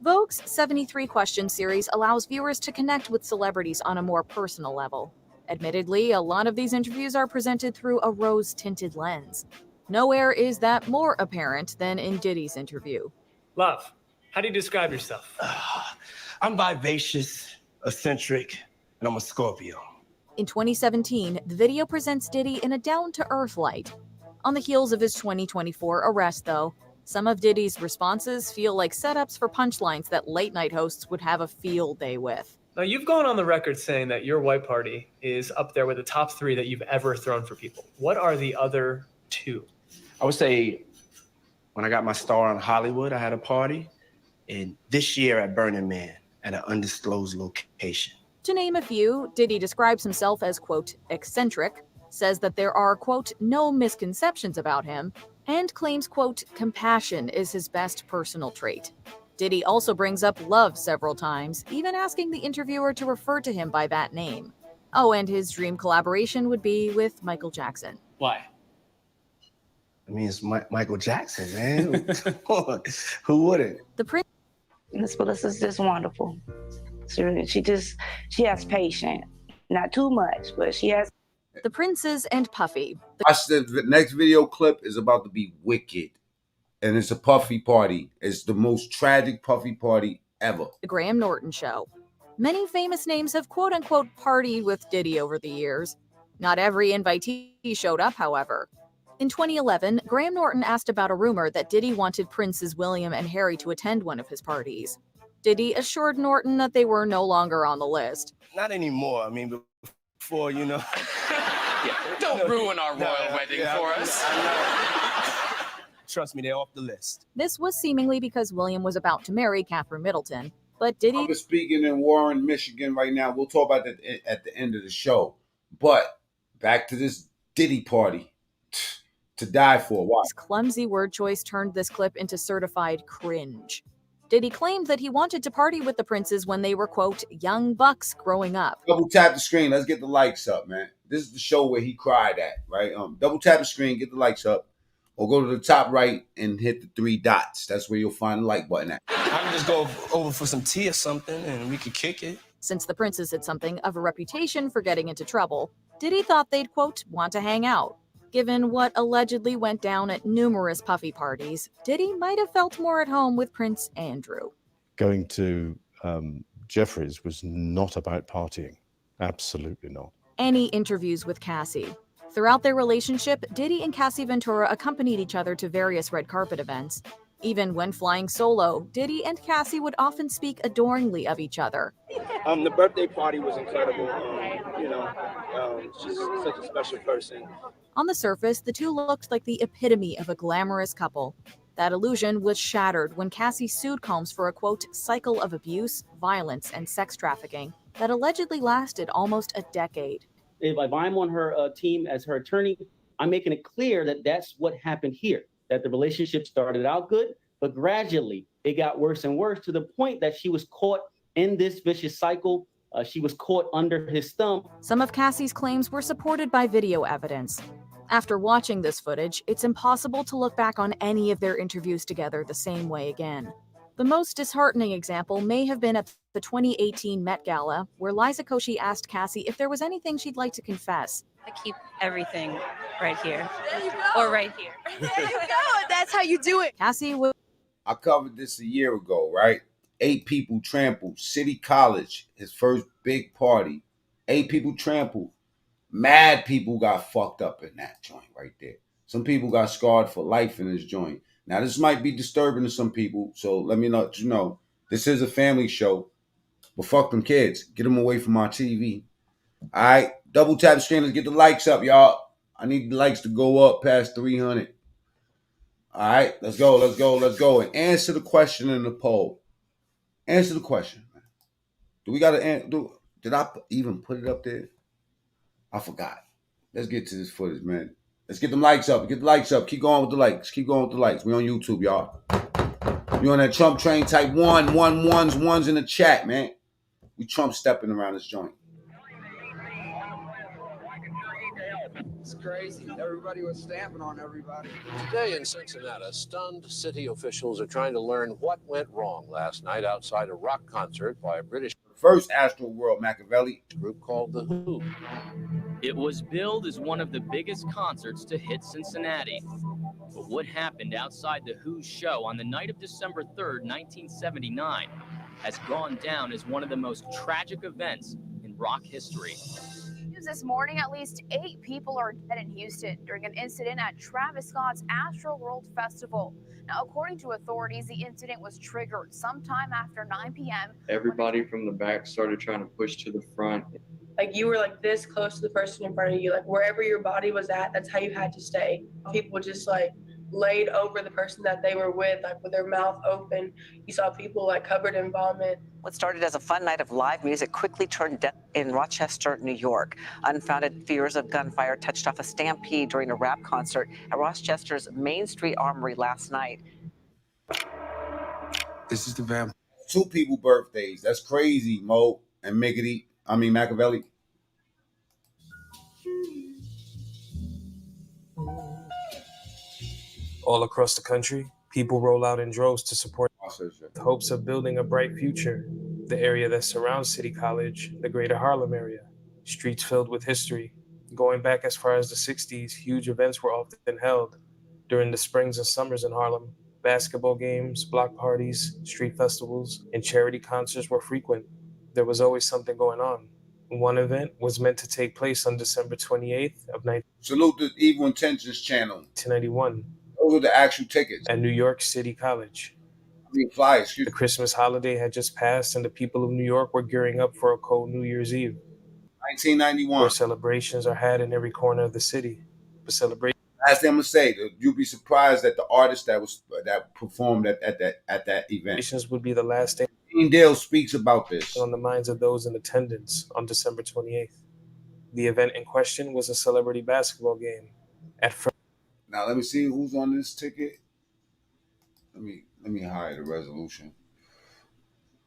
Vogue's 73 Questions series allows viewers to connect with celebrities on a more personal level. Admittedly, a lot of these interviews are presented through a rose-tinted lens. Nowhere is that more apparent than in Diddy's interview. Love, how do you describe yourself? I'm vivacious, eccentric, and I'm a Scorpio. In 2017, the video presents Diddy in a down-to-earth light. On the heels of his 2024 arrest, though, some of Diddy's responses feel like setups for punchlines that late-night hosts would have a field day with. Now, you've gone on the record saying that your white party is up there with the top 3 that you've ever thrown for people. What are the other 2? I would say when I got my star on Hollywood, I had a party. And this year at Burning Man at an undisclosed location. To name a few, Diddy describes himself as, quote, eccentric, says that there are, quote, no misconceptions about him, and claims, quote, compassion is his best personal trait. Diddy also brings up love several times, even asking the interviewer to refer to him by that name. Oh, and his dream collaboration would be with Michael Jackson. Why? I mean, it's Michael Jackson, man. Who wouldn't? The prince. This is just wonderful. So she has patience. Not too much, but she has. The Princes and Puffy. Watch the next video clip is about to be wicked. And it's a Puffy party. It's the most tragic Puffy party ever. The Graham Norton Show. Many famous names have quote-unquote partied with Diddy over the years. Not every invitee showed up, however. In 2011, Graham Norton asked about a rumor that Diddy wanted Princes William and Harry to attend one of his parties. Diddy assured Norton that they were no longer on the list. Not anymore. I mean, before, you know. Don't ruin our royal wedding for us. Trust me, they're off the list. This was seemingly because William was about to marry Catherine Middleton. But Diddy... I'm speaking in Warren, Michigan right now. We'll talk about that at the end of the show. But back to this Diddy party. To die for. Why? His clumsy word choice turned this clip into certified cringe. Diddy claimed that he wanted to party with the Princes when they were, quote, young bucks growing up. Double tap the screen. Let's get the likes up, man. This is the show where he cried at, right? Double tap the screen, get the likes up. Or go to the top right and hit the 3 dots. That's where you'll find the like button at. I can just go over for some tea or something and we could kick it. Since the Princes had something of a reputation for getting into trouble, Diddy thought they'd, quote, want to hang out. Given what allegedly went down at numerous Puffy parties, Diddy might have felt more at home with Prince Andrew. Going to Jeffries was not about partying. Absolutely not. Any interviews with Cassie. Throughout their relationship, Diddy and Cassie Ventura accompanied each other to various red carpet events. Even when flying solo, Diddy and Cassie would often speak adoringly of each other. The birthday party was incredible. She's such a special person. On the surface, the two looked like the epitome of a glamorous couple. That illusion was shattered when Cassie sued Combs for a, quote, cycle of abuse, violence, and sex trafficking that allegedly lasted almost a decade. If I'm on her team as her attorney, I'm making it clear that that's what happened here, that the relationship started out good, but gradually it got worse and worse to the point that she was caught in this vicious cycle. She was caught under his thumb. Some of Cassie's claims were supported by video evidence. After watching this footage, it's impossible to look back on any of their interviews together the same way again. The most disheartening example may have been at the 2018 Met Gala, where Liza Koshy asked Cassie if there was anything she'd like to confess. I keep everything right here. Or right here. There you go. That's how you do it. Cassie would... I covered this a year ago, right? 8 people trampled. City College, his first big party. 8 people trampled. Mad people got fucked up in that joint right there. Some people got scarred for life in this joint. Now, this might be disturbing to some people, so let me let you know. This is a family show, but fuck them kids. Get them away from our TV. All right? Double tap the screen. Let's get the likes up, y'all. I need the likes to go up past 300. All right? Let's go, let's go, let's go. And answer the question in the poll. Answer the question. Do we got to answer? Did I even put it up there? I forgot. Let's get to this footage, man. Let's get them likes up. Get the likes up. Keep going with the likes. Keep going with the likes. We on YouTube, y'all. You on that Trump train? Type 1, 1, 1s in the chat, man. We Trump stepping around this joint. It's crazy. Everybody was stamping on everybody. Today in Cincinnati, stunned city officials are trying to learn what went wrong last night outside a rock concert by a British first Astro World Machiavelli group called The Who. It was billed as one of the biggest concerts to hit Cincinnati. But what happened outside The Who's show on the night of December 3rd, 1979, has gone down as one of the most tragic events in rock history. This morning, at least 8 people are dead in Houston during an incident at Travis Scott's Astro World Festival. Now, according to authorities, the incident was triggered sometime after 9 p.m. Everybody from the back started trying to push to the front. Like, you were like this close to the person in front of you, like wherever your body was at, that's how you had to stay. People just like laid over the person that they were with, like with their mouth open. You saw people like covered in vomit. What started as a fun night of live music quickly turned death in Rochester, New York. Unfounded fears of gunfire touched off a stampede during a rap concert at Rochester's Main Street Armory last night. This is the vampire. 2 people birthdays. That's crazy, Mo and Machiavelli. All across the country, people roll out in droves to support hopes of building a bright future. the area that surrounds City College, the greater Harlem area. Streets filled with history. Going back as far as the 60s, huge events were often held during the springs and summers in Harlem. Basketball games, block parties, street festivals, and charity concerts were frequent. There was always something going on. One event was meant to take place on December 28th of Salute the Evil Intentions channel. 1991. Those are the actual tickets. At New York City College. Flyers, the Christmas holiday had just passed, and the people of New York were gearing up for a cold New Year's Eve. 1991. Where celebrations are had in every corner of the city. But celebration. Last thing I'm gonna say, you'll be surprised at the artist that performed at that event. Celebrations would be the last day. Gene Dale speaks about this on the minds of those in attendance on December 28th. The event in question was a celebrity basketball game. Now let me see who's on this ticket. Let me hide the resolution.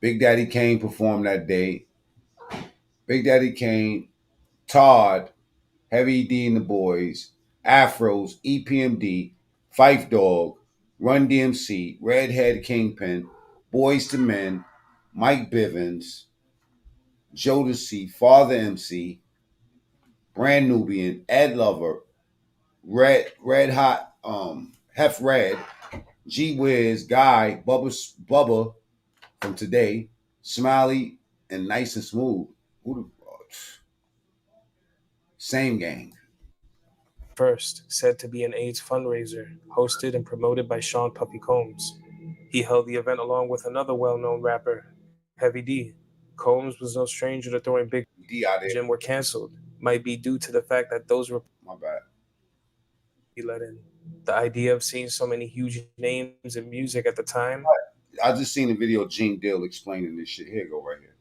Big Daddy Kane performed that day. Big Daddy Kane, Todd, Heavy D and the Boys, Afros, EPMD, Phife Dawg, Run DMC, Redhead Kingpin, Boys to Men, Mike Bivens, Jodeci, Father MC, Brand Nubian, Ed Lover, Red Hot, Hef Red, G Wiz, Guy, Bubba from Today, Smiley, and Nice and Smooth. Same gang. First, said to be an AIDS fundraiser, hosted and promoted by Sean Puffy Combs. He held the event along with another well-known rapper, Heavy D. Combs was no stranger to throwing big D out there. Gym were canceled. Might be due to the fact that those were my bad. He let in. The idea of seeing so many huge names in music at the time. I just seen a video of Gene Dale explaining this shit. Here you go right here.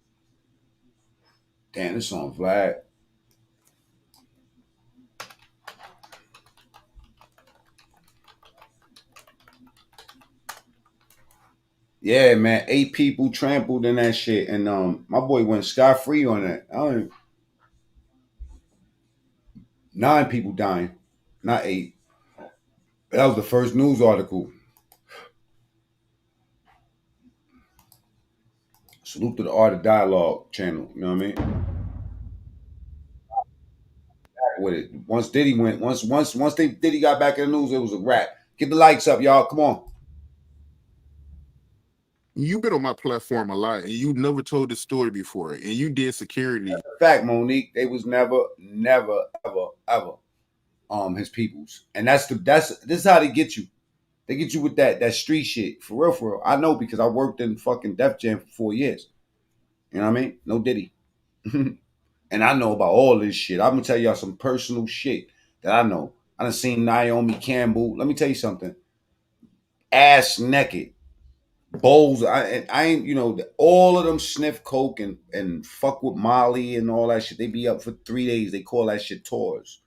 Damn, this song Vlad. Yeah, man. 8 people trampled in that shit. And my boy went scot-free on that. 9 people dying. Not 8. That was the first news article. Salute to the Art of Dialogue channel. You know what I mean? With it. Once Diddy went, once Diddy got back in the news, it was a wrap. Get the lights up, y'all. Come on. You've been on my platform a lot, and you never told this story before, and you did security. That's a fact, Monique. They was never, ever his peoples, and this is how they get you. They get you with that street shit for real. I know because I worked in fucking Def Jam for 4 years. You know what I mean? No Diddy, and I know about all this shit. I'm gonna tell y'all some personal shit that I know. I done seen Naomi Campbell. Let me tell you something. Ass naked. Bowls, I ain't, you know, all of them sniff coke and fuck with Molly and all that shit. They be up for 3 days. They call that shit tours.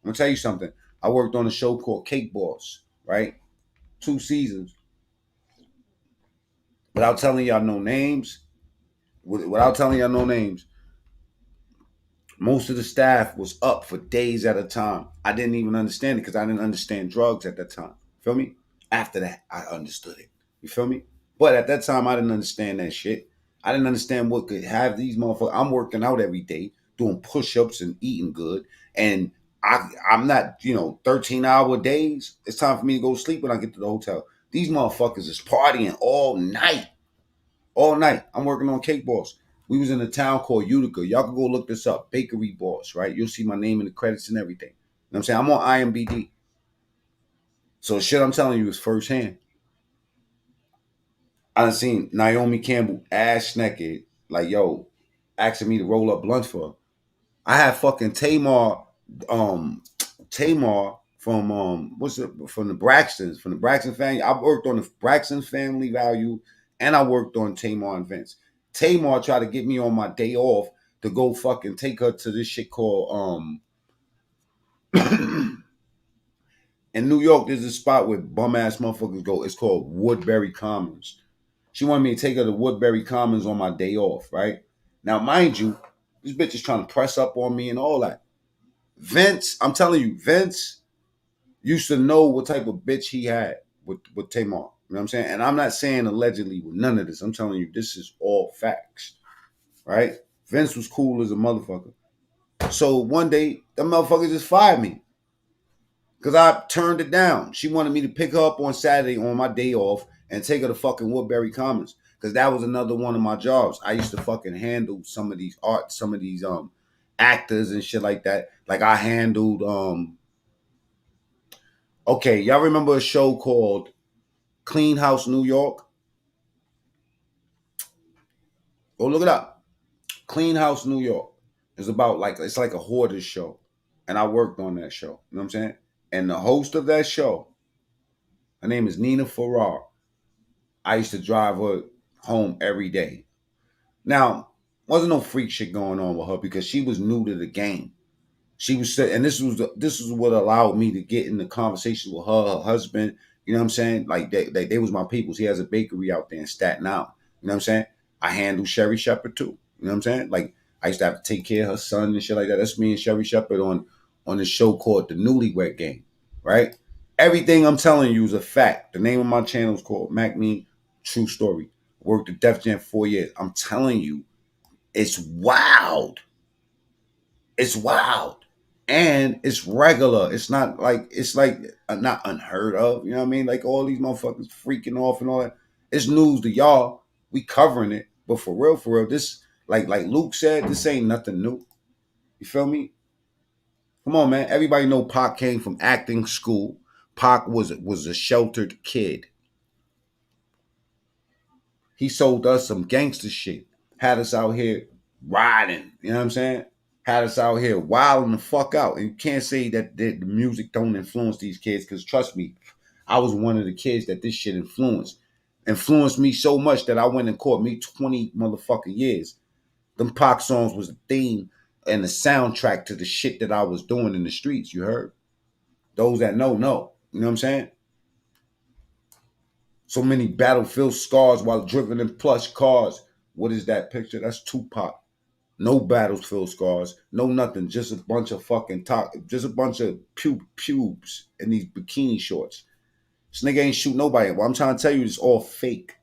I'm gonna tell you something. I worked on a show called Cake Boss, right? 2 seasons. Without telling y'all no names, most of the staff was up for days at a time. I didn't even understand it because I didn't understand drugs at that time. Feel me? After that, I understood it. You feel me? But at that time, I didn't understand that shit. I didn't understand what could have these motherfuckers. I'm working out every day, doing push-ups and eating good. And I'm not, 13-hour days. It's time for me to go to sleep when I get to the hotel. These motherfuckers is partying all night. All night. I'm working on Cake Boss. We was in a town called Utica. Y'all can go look this up. Bakery Boss, right? You'll see my name in the credits and everything. You know what I'm saying? I'm on IMDb. So shit I'm telling you is firsthand. I done seen Naomi Campbell ass naked, like, yo, asking me to roll up blunts for her. I had fucking Tamar from from the Braxton family. I worked on the Braxton Family Value, and I worked on Tamar and Vince. Tamar tried to get me on my day off to go fucking take her to this shit called in New York, there's a spot where bum ass motherfuckers go. It's called Woodbury Commons. She wanted me to take her to Woodbury Commons on my day off, right? Now, mind you, this bitch is trying to press up on me and all that. Vince, I'm telling you, Vince used to know what type of bitch he had with Tamar. You know what I'm saying? And I'm not saying allegedly with none of this. I'm telling you, this is all facts. Right? Vince was cool as a motherfucker. So one day, the motherfucker just fired me. Because I turned it down. She wanted me to pick her up on Saturday on my day off and take her to fucking Woodbury Commons. Because that was another one of my jobs. I used to fucking handle some of these actors and shit like that. Like I handled okay, y'all remember a show called Clean House New York? Go look it up. Clean House New York. It's about it's like a hoarder show. And I worked on that show. You know what I'm saying? And the host of that show, her name is Nina Farrar. I used to drive her home every day. Now, wasn't no freak shit going on with her because she was new to the game. She was, and this was what allowed me to get in the conversation with her husband. You know what I'm saying? Like they was my peoples. He has a bakery out there in Staten Island. You know what I'm saying? I handle Sherry Shepherd too. You know what I'm saying? Like I used to have to take care of her son and shit like that. That's me and Sherry Shepherd on the show called The Newlywed Game, right? Everything I'm telling you is a fact. The name of my channel is called Mac Me True Story. Worked at Def Jam 4 years. I'm telling you, it's wild. It's wild. And it's regular. It's not like, it's like not unheard of. You know what I mean? Like all these motherfuckers freaking off and all that. It's news to y'all. We covering it. But for real, this, like Luke said, this ain't nothing new. You feel me? Come on, man. Everybody know Pac came from acting school. Pac was a sheltered kid. He sold us some gangster shit. Had us out here riding. You know what I'm saying? Had us out here wilding the fuck out. And you can't say that the music don't influence these kids, because trust me, I was one of the kids that this shit influenced. Influenced me so much that I went and caught me 20 motherfucking years. Them Pac songs was the theme and the soundtrack to the shit that I was doing in the streets, you heard? Those that know. You know what I'm saying? So many battlefield scars while driven in plush cars. What is that picture? That's Tupac. No battlefield scars. No nothing. Just a bunch of fucking talk. Just a bunch of pubes in these bikini shorts. This nigga ain't shoot nobody. What I'm trying to tell you is all fake.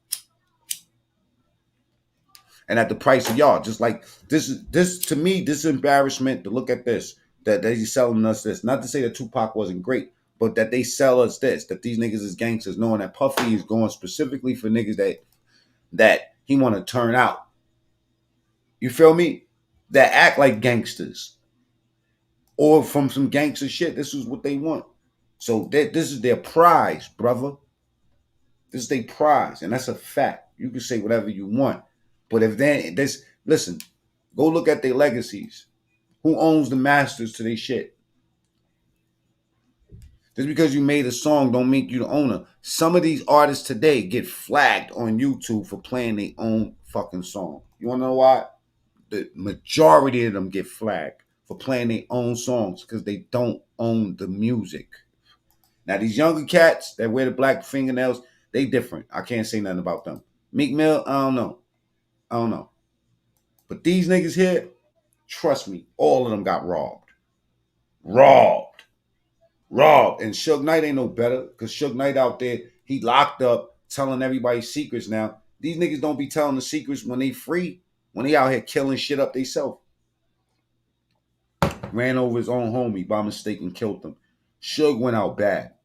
And at the price of y'all. Just like this to me, this embarrassment to look at this. That he's selling us this. Not to say that Tupac wasn't great, but that they sell us this. That these niggas is gangsters, knowing that Puffy is going specifically for niggas that he want to turn out. You feel me? That act like gangsters. Or from some gangster shit. This is what they want. So this is their prize, brother. This is their prize. And that's a fact. You can say whatever you want. But if listen, go look at their legacies. Who owns the masters to their shit? Just because you made a song don't make you the owner. Some of these artists today get flagged on YouTube for playing their own fucking song. You want to know why? The majority of them get flagged for playing their own songs because they don't own the music. Now, these younger cats that wear the black fingernails, they different. I can't say nothing about them. Meek Mill, I don't know. But these niggas here, trust me, all of them got robbed. And Suge Knight ain't no better because Suge Knight out there, he locked up telling everybody secrets now. These niggas don't be telling the secrets when they free, when they out here killing shit up theyself. Ran over his own homie by mistake and killed him. Suge went out bad.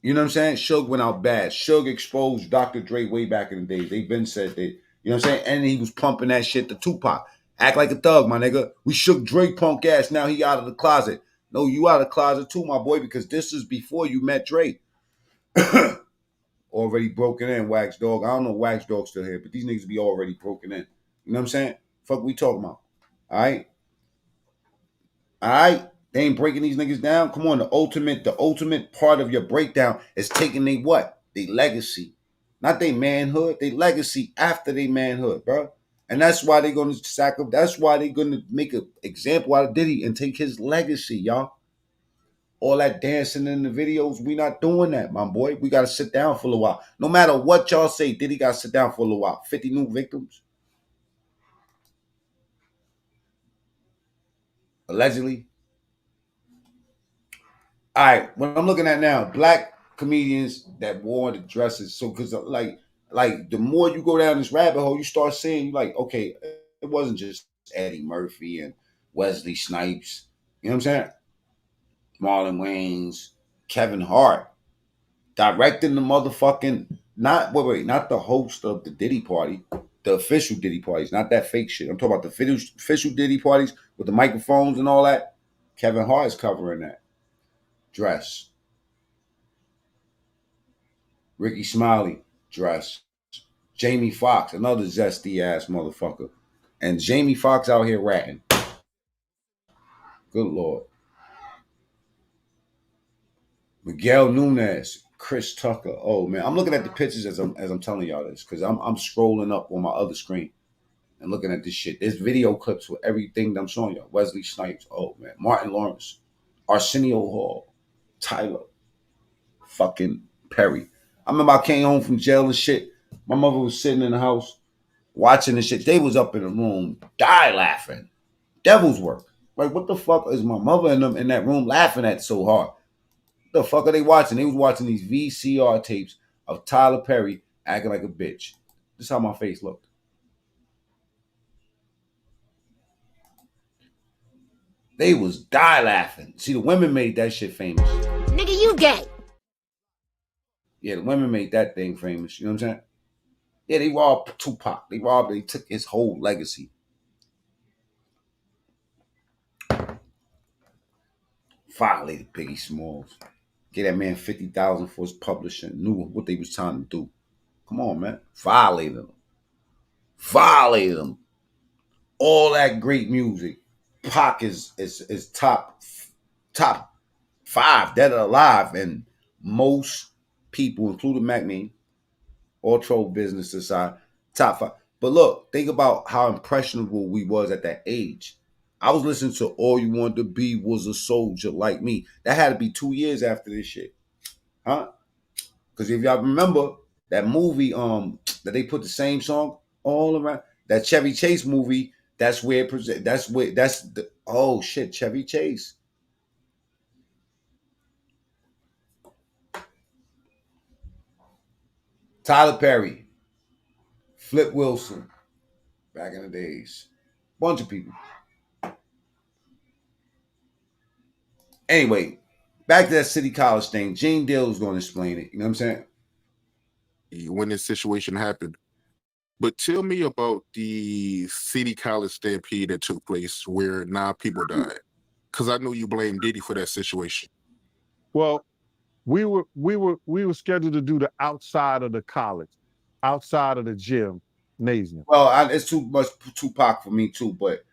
You know what I'm saying? Suge went out bad. Suge exposed Dr. Dre way back in the days. They been said that. You know what I'm saying? And he was pumping that shit to Tupac. Act like a thug, my nigga. We shook Dre punk ass. Now he out of the closet. No, you out of the closet too, my boy, because this is before you met Dre. Already broken in, Wax Dog. I don't know if Wax Dog's still here, but these niggas be already broken in. You know what I'm saying? Fuck we talking about. All right? All right? They ain't breaking these niggas down. Come on, the ultimate part of your breakdown is taking they what? They legacy. Not they manhood, they legacy after they manhood, bro. And that's why they're gonna that's why they're gonna make an example out of Diddy and take his legacy, y'all. All that dancing in the videos, we not doing that, my boy. We gotta sit down for a little while. No matter what y'all say, Diddy gotta sit down for a little while. 50 new victims. Allegedly. All right, what I'm looking at now, black comedians that wore the dresses. So because like the more you go down this rabbit hole, you start seeing like, okay, it wasn't just Eddie Murphy and Wesley Snipes. You know what I'm saying? Marlon Wayans, Kevin Hart, directing the motherfucking not the host of the Diddy party, the official Diddy parties, not that fake shit. I'm talking about the official Diddy parties with the microphones and all that. Kevin Hart is covering that dress. Ricky Smiley, dress. Jamie Foxx, another zesty ass motherfucker. And Jamie Foxx out here ratting. Good Lord. Miguel Nunes, Chris Tucker. Oh man, I'm looking at the pictures as I'm telling y'all this because I'm scrolling up on my other screen and looking at this shit. There's video clips with everything that I'm showing y'all. Wesley Snipes. Oh man, Martin Lawrence, Arsenio Hall, Tyler, fucking Perry. I remember I came home from jail and shit. My mother was sitting in the house watching this shit. They was up in the room, die laughing. Devil's work. Like, what the fuck is my mother and them in that room laughing at so hard? What the fuck are they watching? They was watching these VCR tapes of Tyler Perry acting like a bitch. This is how my face looked. They was die laughing. See, the women made that shit famous. Nigga, you gay. Yeah, the women made that thing famous. You know what I'm saying? Yeah, they robbed Tupac. They took his whole legacy. Violated Biggie Smalls. Gave that man $50,000 for his publishing. Knew what they was trying to do. Come on, man. Violated him. Violated him. All that great music. Pac is top 5 dead or alive, and most people, including Mac Me, all troll business aside, top 5. But look, think about how impressionable we was at that age. I was listening to All You Want to Be Was a Soldier Like Me. That had to be 2 years after this shit. Huh? Because if y'all remember that movie, that they put the same song all around, that Chevy Chase movie, that's the oh shit, Chevy Chase. Tyler Perry, Flip Wilson, back in the days. Bunch of people. Anyway, back to that City College thing. Gene Deal was going to explain it. You know what I'm saying? When this situation happened. But tell me about the City College stampede that took place where 9 people died. Because I know you blame Diddy for that situation. Well, we were scheduled to do the outside of the college, outside of the gymnasium. Well, it's too much Tupac for me too, but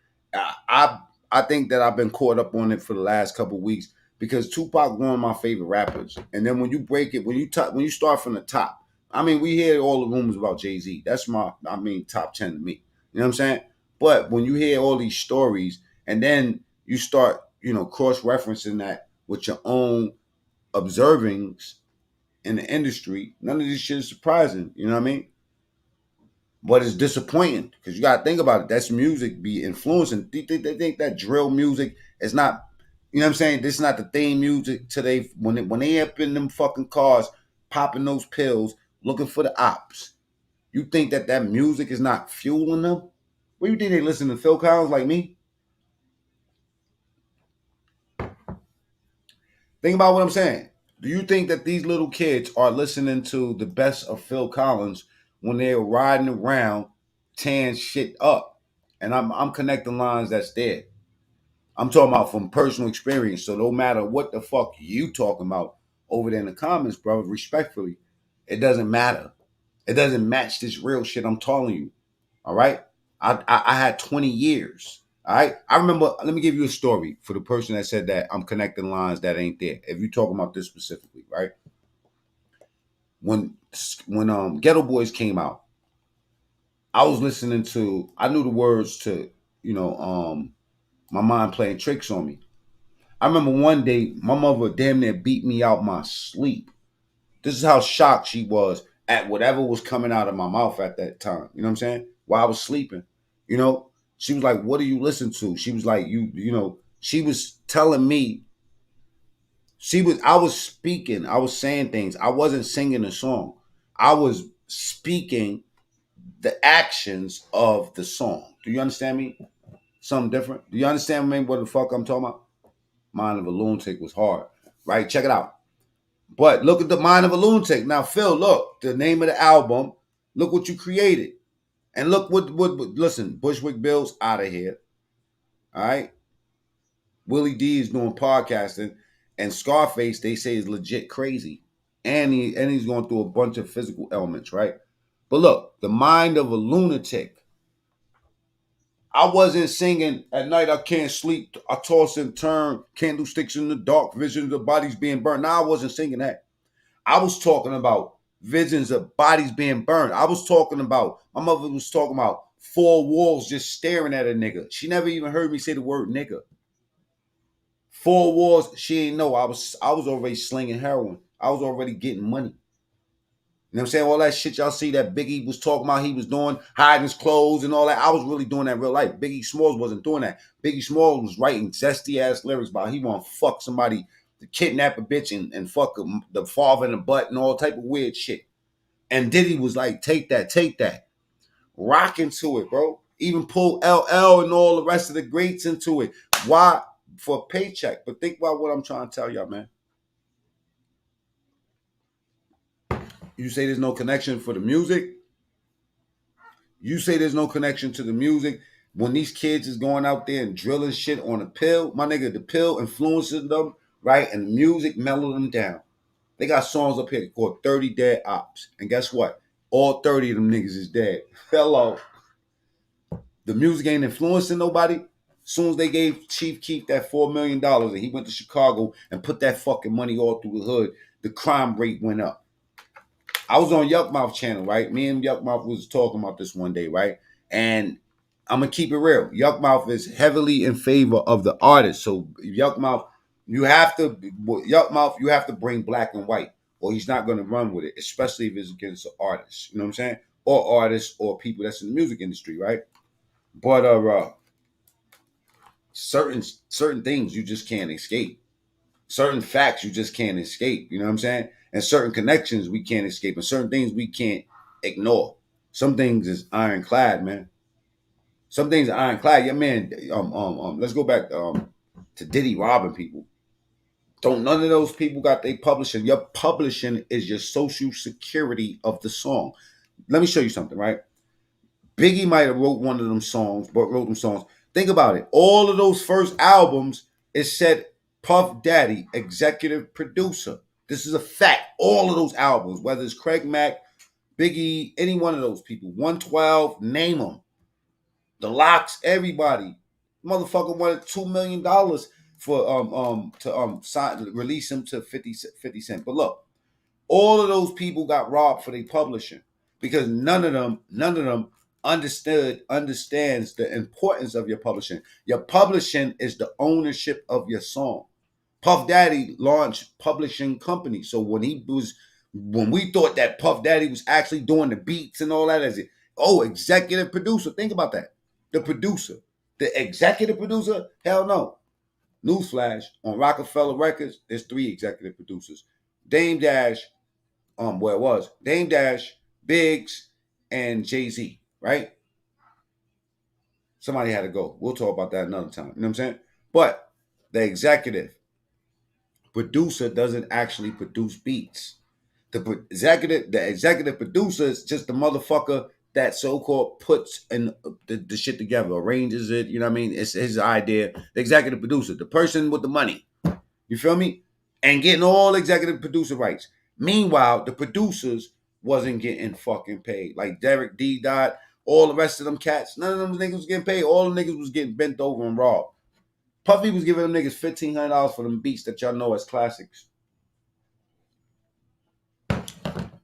I think that I've been caught up on it for the last couple of weeks because Tupac one of my favorite rappers. And then when you break it, when you start from the top, I mean, we hear all the rumors about Jay-Z. That's top 10 to me. You know what I'm saying? But when you hear all these stories and then you start, cross-referencing that with your own observings in the industry, none of this shit is surprising. You know what I mean? But it's disappointing because you got to think about it. That's music be influencing. They think that drill music is not, you know what I'm saying? This is not the theme music today. When they up in them fucking cars, popping those pills, looking for the ops. You think that music is not fueling them? What do you think they listen to Phil Collins like me? Think about what I'm saying. Do you think that these little kids are listening to the best of Phil Collins when they're riding around tearing shit up? And I'm connecting lines that's there. I'm talking about from personal experience. So no matter what the fuck you talking about over there in the comments, brother, respectfully, it doesn't matter. It doesn't match this real shit I'm telling you. All right? I had 20 years. All right? I remember, let me give you a story for the person that said that I'm connecting lines that ain't there. If you're talking about this specifically, right? When Ghetto Boys came out, I was listening to, I knew the words to, My Mind Playing Tricks on Me. I remember one day, my mother damn near beat me out my sleep. This is how shocked she was at whatever was coming out of my mouth at that time. You know what I'm saying? While I was sleeping. She was like, what do you listen to? She was like, she was telling me I was speaking. I was saying things. I wasn't singing a song. I was speaking the actions of the song. Do you understand me? Something different. Do you understand me? What the fuck I'm talking about? Mind of a Lunatic was hard, right? Check it out. But look at the Mind of a Lunatic. Now, Phil, look, the name of the album. Look what you created. And look what listen, Bushwick Bill's out of here. All right. Willie D is doing podcasting. And Scarface, they say, is legit crazy. And he's going through a bunch of physical ailments, right? But look, the Mind of a Lunatic. I wasn't singing at night, I can't sleep, I toss and turn, candlesticks in the dark, visions of bodies being burned. Now, I wasn't singing that. I was talking about visions of bodies being burned. I was talking about, my mother was talking about 4 walls just staring at a nigga. She never even heard me say the word nigga. 4 walls, she ain't know. I was already slinging heroin. I was already getting money. You know what I'm saying? All that shit y'all see that Biggie was talking about, he was doing, hiding his clothes and all that. I was really doing that in real life. Biggie Smalls wasn't doing that. Biggie Smalls was writing zesty-ass lyrics about he want to fuck somebody, to kidnap a bitch and fuck the father in the butt and all type of weird shit. And Diddy was like, take that. Rock into it, bro. Even pull LL and all the rest of the greats into it. Why? For a paycheck. But think about what I'm trying to tell y'all, man. You say there's no connection for the music. You say there's no connection to the music. When these kids is going out there and drilling shit on a pill, my nigga, the pill influences them, right? And the music mellowed them down. They got songs up here called 30 Dead Ops. And guess what? All 30 of them niggas is dead. Hello. The music ain't influencing nobody. As soon as they gave Chief Keef that $4 million and he went to Chicago and put that fucking money all through the hood, the crime rate went up. I was on Yuck Mouth channel, right? Me and Yuck Mouth was talking about this one day, right? And I'm going to keep it real. Yuck Mouth is heavily in favor of the artist. So Yuck Mouth, you have to bring black and white, or he's not going to run with it, especially if it's against an artist. You know what I'm saying? Or artists or people that's in the music industry, right? But certain things you just can't escape. Certain facts you just can't escape. You know what I'm saying? And certain connections we can't escape, and certain things we can't ignore. Some things is ironclad, man. Some things are ironclad. Yeah, man. Let's go back to Diddy robbing people. Don't none of those people got they publishing. Your publishing is your social security of the song. Let me show you something, right? Biggie might have wrote one of them songs, but wrote them songs. Think about it. All of those first albums, it said Puff Daddy, executive producer. This is a fact. All of those albums, whether it's Craig Mack, Biggie, any one of those people, 112, name them. The Locks, everybody. Motherfucker wanted $2 million for to release him to 50 Cent. But look, all of those people got robbed for their publishing because none of them understands the importance of your publishing. Your publishing is the ownership of your song. Puff Daddy launched publishing company. So when we thought that Puff Daddy was actually doing the beats and all that, executive producer. Think about that. The producer, the executive producer, hell no. Newsflash, on Rockefeller Records, there's 3 executive producers. Dame Dash, Dame Dash, Biggs, and Jay-Z, right? Somebody had to go. We'll talk about that another time. You know what I'm saying? But the executive producer doesn't actually produce beats. The executive producer is just the motherfucker that so-called puts the shit together, arranges it, you know what I mean? It's his idea. The executive producer, the person with the money. You feel me? And getting all executive producer rights. Meanwhile, the producers wasn't getting fucking paid. Like Derek D. Dot, all the rest of them cats, none of them niggas was getting paid. All the niggas was getting bent over and robbed. Puffy was giving them niggas $1,500 for them beats that y'all know as classics.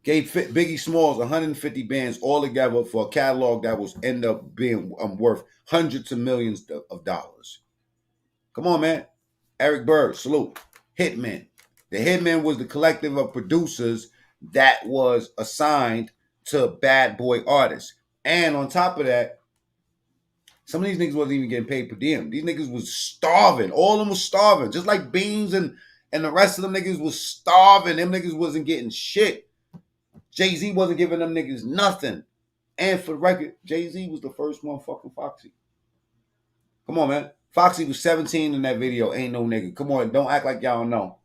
Gave Biggie Smalls 150 bands all together for a catalog that was end up being worth hundreds of millions of dollars. Come on, man. Eric Bird, salute. Hitman. The Hitman was the collective of producers that was assigned to bad boy artists. And on top of that, some of these niggas wasn't even getting paid per diem. These niggas was starving. All of them was starving. Just like Beans and And the rest of them niggas was starving. Them niggas wasn't getting shit. Jay-Z wasn't giving them niggas nothing. And for the record, Jay-Z was the first one fucking Foxy. Come on, man. Foxy was 17 in that video. Ain't no nigga. Come on, don't act like y'all don't know.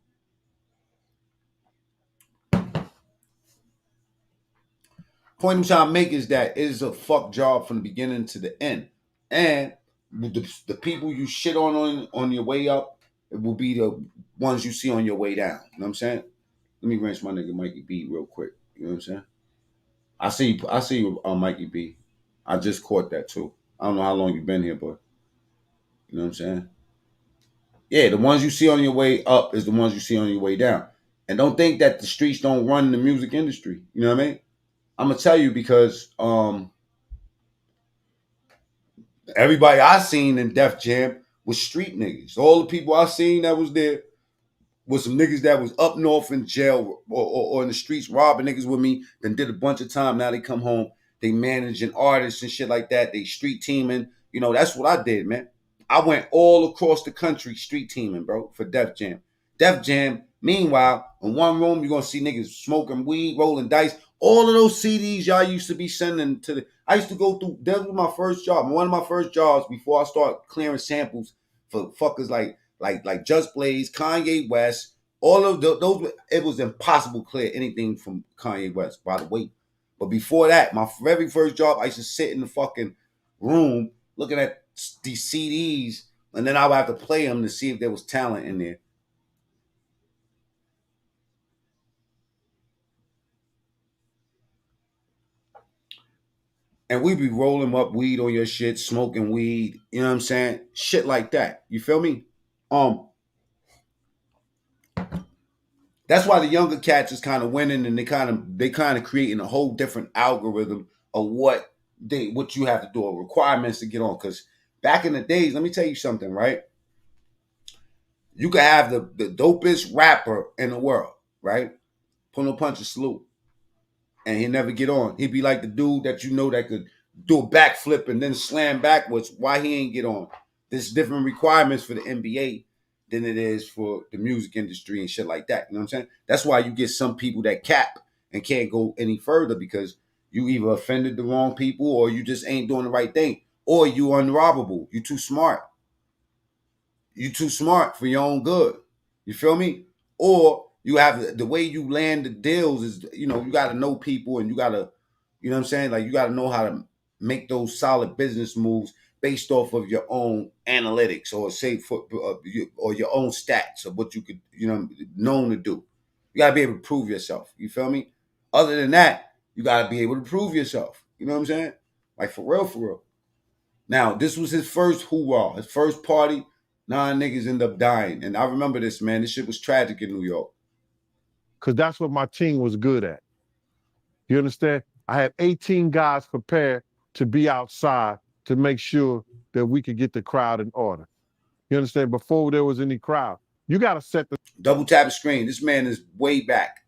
Point I'm trying to make is that it is a fuck job from the beginning to the end. And the people you shit on your way up, it will be the ones you see on your way down. You know what I'm saying? Let me rinse my nigga Mikey B real quick. You know what I'm saying? I see you, Mikey B. I just caught that too. I don't know how long you've been here, but you know what I'm saying? Yeah, the ones you see on your way up is the ones you see on your way down. And don't think that the streets don't run the music industry. You know what I mean? I'm gonna tell you because everybody I seen in Def Jam was street niggas. All the people I seen that was there was some niggas that was up north in jail or in the streets robbing niggas with me, then did a bunch of time. Now they come home, they managing artists and shit like that. They street teaming. You know, that's what I did, man. I went all across the country street teaming, bro, for Def Jam. Def Jam, meanwhile, in one room, you're going to see niggas smoking weed, rolling dice. All of those CDs y'all used to be sending to the... I used to go through... That was my first job. One of my first jobs before I start clearing samples for fuckers like Just Blaze, Kanye West, all of those... It was impossible to clear anything from Kanye West, by the way. But before that, my very first job, I used to sit in the fucking room looking at these CDs, and then I would have to play them to see if there was talent in there. And we be rolling up weed on your shit, smoking weed, you know what I'm saying? Shit like that. You feel me? That's why the younger cats is kind of winning, and they kind of creating a whole different algorithm of what you have to do, or requirements to get on. Because back in the days, let me tell you something, right? You could have the dopest rapper in the world, right? Put no punch or salute. And he'd never get on. He'd be like the dude that you know that could do a backflip and then slam backwards. Why he ain't get on? There's different requirements for the NBA than it is for the music industry and shit like that. You know what I'm saying? That's why you get some people that cap and can't go any further, because you either offended the wrong people, or you just ain't doing the right thing, or you unrobbable. You too smart. You too smart for your own good. You feel me? Or you have the way you land the deals is, you know, you got to know people, and you got to, you know what I'm saying? Like, you got to know how to make those solid business moves based off of your own analytics, or say or your own stats of what you could, you know, known to do. You got to be able to prove yourself. You feel me? Other than that, you got to be able to prove yourself. You know what I'm saying? Like, for real, for real. Now, this was his first hoorah, his first party. 9 niggas end up dying. And I remember this, man. This shit was tragic in New York. Because that's what my team was good at. You understand? I had 18 guys prepared to be outside to make sure that we could get the crowd in order. You understand? Before there was any crowd. You got to set the... Double tap the screen. This man is way back.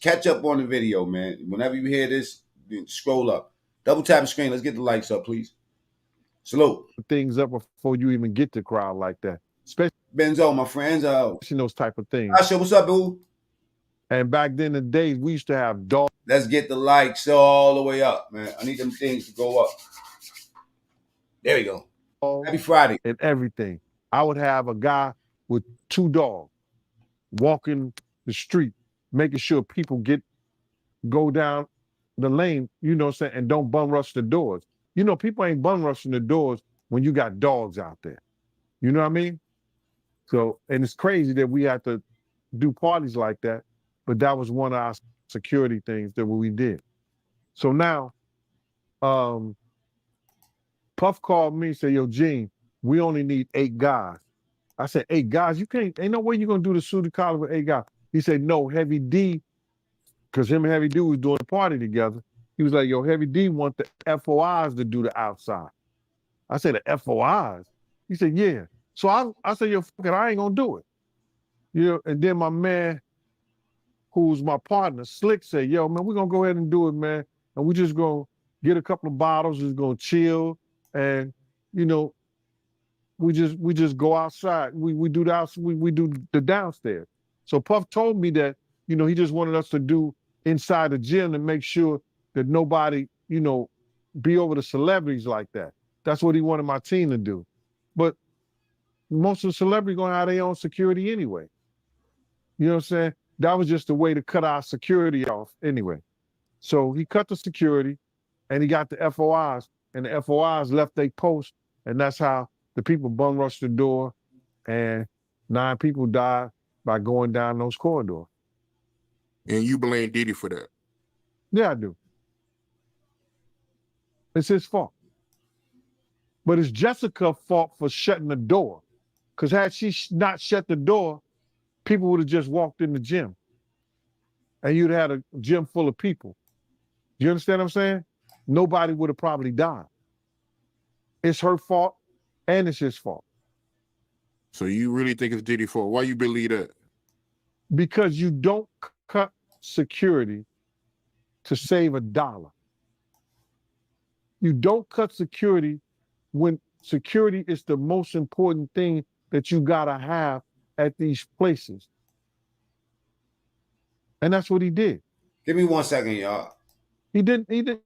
Catch up on the video, man. Whenever you hear this, scroll up. Double tap the screen. Let's get the likes up, please. Salute. Things up before you even get the crowd like that. Especially Benzo, my friends. Those type of things. Asha, what's up, boo? And back then, the days, we used to have dogs. Let's get the likes all the way up, man. I need them things to go up. There we go. Happy Friday. And everything. I would have a guy with 2 dogs walking the street, making sure people go down the lane, you know what I'm saying, and don't bum rush the doors. You know, people ain't bum rushing the doors when you got dogs out there. You know what I mean? So, and it's crazy that we had to do parties like that, but that was one of our security things that we did. So now, Puff called me and said, yo, Gene, we only need 8 guys. I said, 8 guys? You can't, ain't no way you're going to do the Suited Collar with 8 guys. He said, no, Heavy D, because him and Heavy D was doing a party together. He was like, yo, Heavy D want the FOIs to do the outside. I said, the FOIs? He said, yeah. So I said, yo, fuck it, I ain't going to do it. You know, and then my man, who's my partner, Slick, said, yo, man, we're going to go ahead and do it, man. And we just going to get a couple of bottles, just going to chill. And, you know, we just go outside. We do the downstairs. So Puff told me that, you know, he just wanted us to do inside the gym to make sure that nobody, you know, be over the celebrities like that. That's what he wanted my team to do. But most of the celebrities gonna have their own security anyway. You know what I'm saying? That was just a way to cut our security off anyway. So he cut the security and he got the FOIs, and the FOIs left their post, and that's how the people bum rushed the door, and 9 people died by going down those corridors. And you blame Diddy for that? Yeah, I do. It's his fault. But it's Jessica's fault for shutting the door. Because had she not shut the door, people would have just walked in the gym. And you'd have had a gym full of people. You understand what I'm saying? Nobody would have probably died. It's her fault and it's his fault. So you really think it's Diddy's fault? Why you believe that? Because you don't cut security to save $1. You don't cut security when security is the most important thing that you gotta have at these places. And that's what he did. Give me 1 second, y'all. He didn't.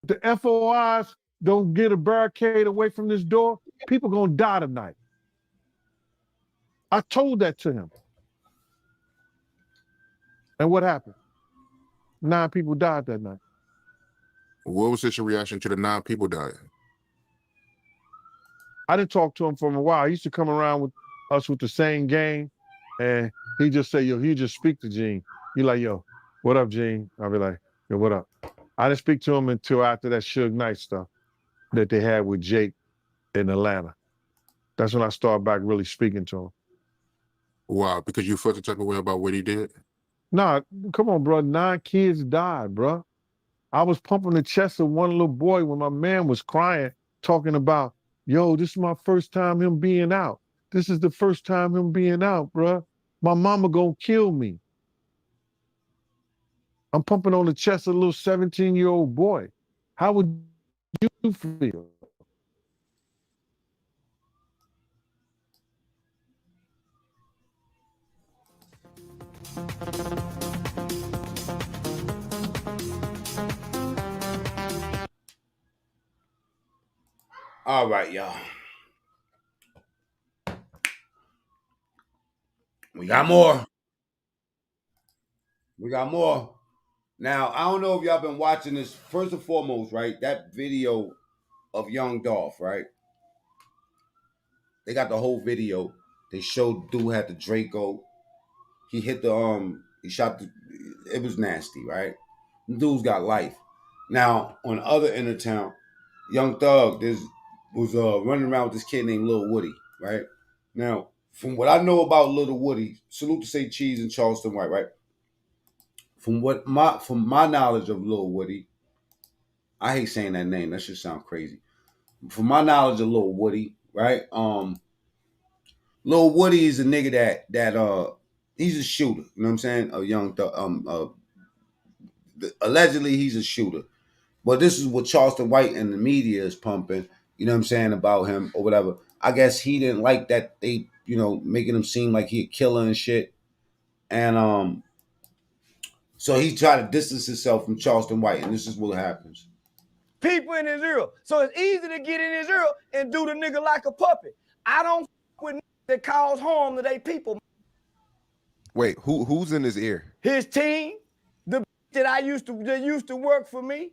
The FOIs don't get a barricade away from this door, people gonna die tonight. I told that to him. And what happened? 9 people died that night. What was his reaction to the 9 people dying? I didn't talk to him for a while. He used to come around with us with the same game, and he just say, yo, he just speak to Gene. He like, yo, what up, Gene? I'll be like, yo, what up? I didn't speak to him until after that Suge Knight stuff that they had with Jake in Atlanta. That's when I started back really speaking to him. Wow, because you felt the type of way about what he did? Nah, come on, bro. 9 kids died, bro. I was pumping the chest of one little boy when my man was crying, talking about, yo, this is my first time him being out. This is the first time him being out, bro. My mama gonna kill me. I'm pumping on the chest of a little 17-year-old boy. How would you feel? All right, y'all. We got more. We got more. Now, I don't know if y'all been watching this. First and foremost, right? That video of Young Dolph, right? They got the whole video. They showed dude had the Draco. He hit the he shot the, it was nasty, right? The dude's got life. Now, on the other end of town, Young Thug was running around with this kid named Lil Woody, right? Now, from what I know about Lil Woody, salute to Say Cheese and Charleston White, right? From my knowledge of Lil Woody, I hate saying that name. That should sound crazy. From my knowledge of Lil Woody, right? Lil Woody is a nigga that he's a shooter. You know what I'm saying? A young allegedly he's a shooter. But this is what Charleston White and the media is pumping, you know what I'm saying, about him or whatever. I guess he didn't like that they, you know, making him seem like he a killer and shit. And so he tried to distance himself from Charleston White, and this is what happens. People in his ear. So it's easy to get in his ear and do the nigga like a puppet. I don't with that cause harm to they people. Wait, who's in his ear? His team, the that used to work for me,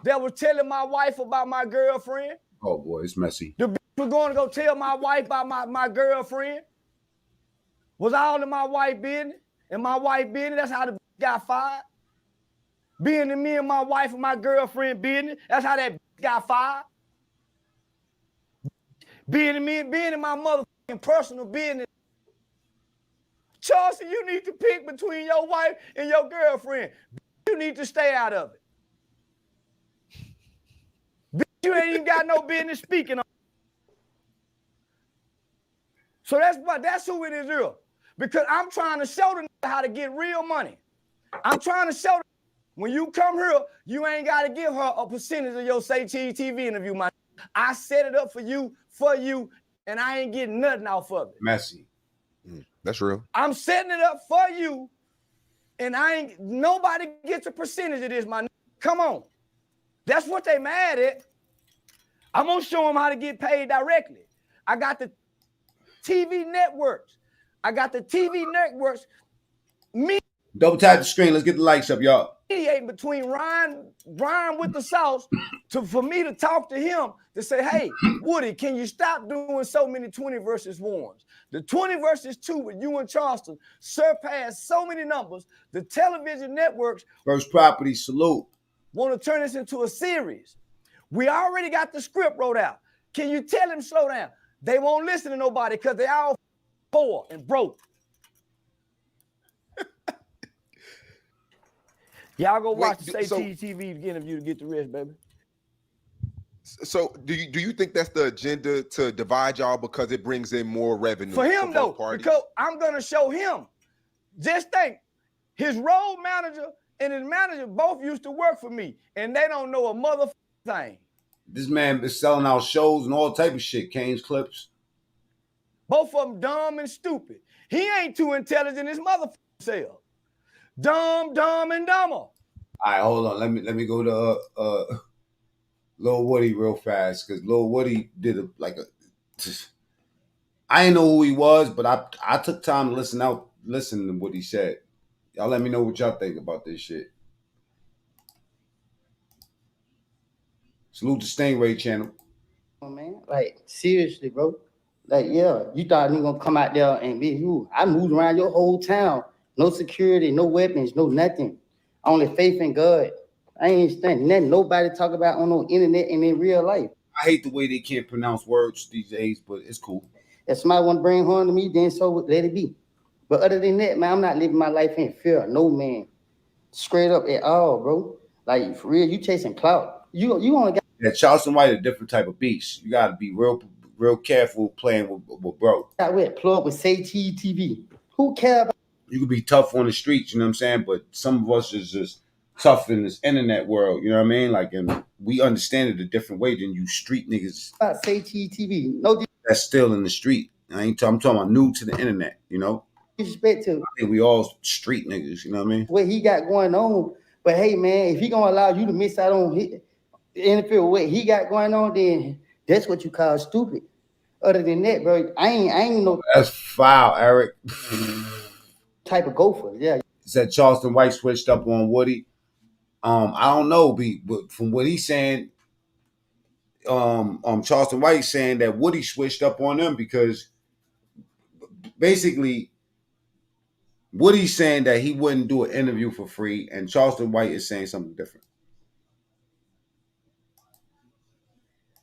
that was telling my wife about my girlfriend. Oh boy, it's messy. The was going to go tell my wife about my girlfriend. Was all in my wife business, and my wife business. That's how the got fired. Being in me and my wife and my girlfriend business, that's how that got fired. Being in my motherfucking personal business. Chauncey, you need to pick between your wife and your girlfriend. You need to stay out of it. You ain't even got no business speaking on. So that's who it is, real. Because I'm trying to show them how to get real money. I'm trying to show them when you come here, you ain't got to give her a percentage of your Say Cheese TV interview, my. I set it up for you, and I ain't getting nothing off of it. Messy. That's real. I'm setting it up for you, and nobody gets a percentage of this, my. Come on. That's what they mad at. I'm going to show them how to get paid directly. I got the TV networks. Me. Double tap the screen. Let's get the lights up, y'all. Mediating between Ryan with the sauce for me to talk to him to say, hey, Woody, can you stop doing so many 20 versus 1s? The 20 versus 2 with you and Charleston surpassed so many numbers. The television networks. First Property, salute. Want to turn this into a series. We already got the script wrote out. Can you tell them slow down? They won't listen to nobody because they all poor and broke. Y'all go watch the Say Cheese TV interview to get the rest, baby. So do you think that's the agenda to divide y'all because it brings in more revenue? For him, though, because I'm going to show him. Just think, his road manager and his manager both used to work for me, and they don't know a motherfucking thing. This man is selling out shows and all type of shit, Kane's clips. Both of them dumb and stupid. He ain't too intelligent as motherfucking self. Dumb, and dumber. All right, hold on. Let me go to Lil Woody real fast, because Lil Woody did I didn't know who he was, but I took time to listen to what he said. Y'all let me know what y'all think about this shit. Salute the Stingray channel. Oh, man, like seriously, bro. Like, yeah, you thought you gonna come out there and be you. I moved around your whole town. No security, no weapons, no nothing. Only faith in God. I ain't standing nothing nobody talk about on no internet and in real life. I hate the way they can't pronounce words these days, but it's cool. If somebody want to bring harm to me, then so let it be. But other than that, man, I'm not living my life in fear of no man. Straight up at all, bro. Like, for real, you chasing clout. You only got... Yeah, Charleston White a different type of beast. You got to be real careful playing with bro. Got with plug with Say Cheese TV. Who care about... You could be tough on the streets, you know what I'm saying? But some of us is just tough in this internet world, you know what I mean? Like, and we understand it a different way than you street niggas. Say Cheese TV. No, that's still in the street. I'm talking about new to the internet, you know? Disrespect to. I think we all street niggas, you know what I mean? What he got going on. But hey, man, if he gonna allow you to miss out on interfere with what he got going on, then that's what you call stupid. Other than that, bro, I ain't no. That's foul, Eric. Type of gopher, yeah. Said Charleston White switched up on Woody. I don't know, but from what he's saying, Charleston White saying that Woody switched up on them because basically Woody's saying that he wouldn't do an interview for free, and Charleston White is saying something different.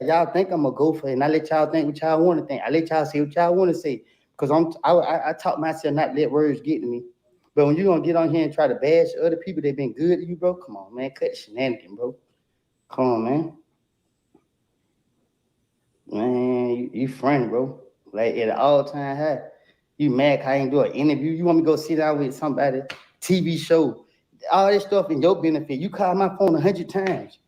Y'all think I'm a gopher, and I let y'all think what y'all want to think. I let y'all say what y'all want to say, because I taught myself not to let words get to me. But when you're gonna get on here and try to bash other people that been good to you, bro, come on, man, cut the shenanigans, bro. Come on, man. Man, you friend, bro. Like at an all-time high. You mad 'cause I ain't do an interview. You want me to go sit down with somebody, TV show, all this stuff in your benefit. You call my phone 100 times.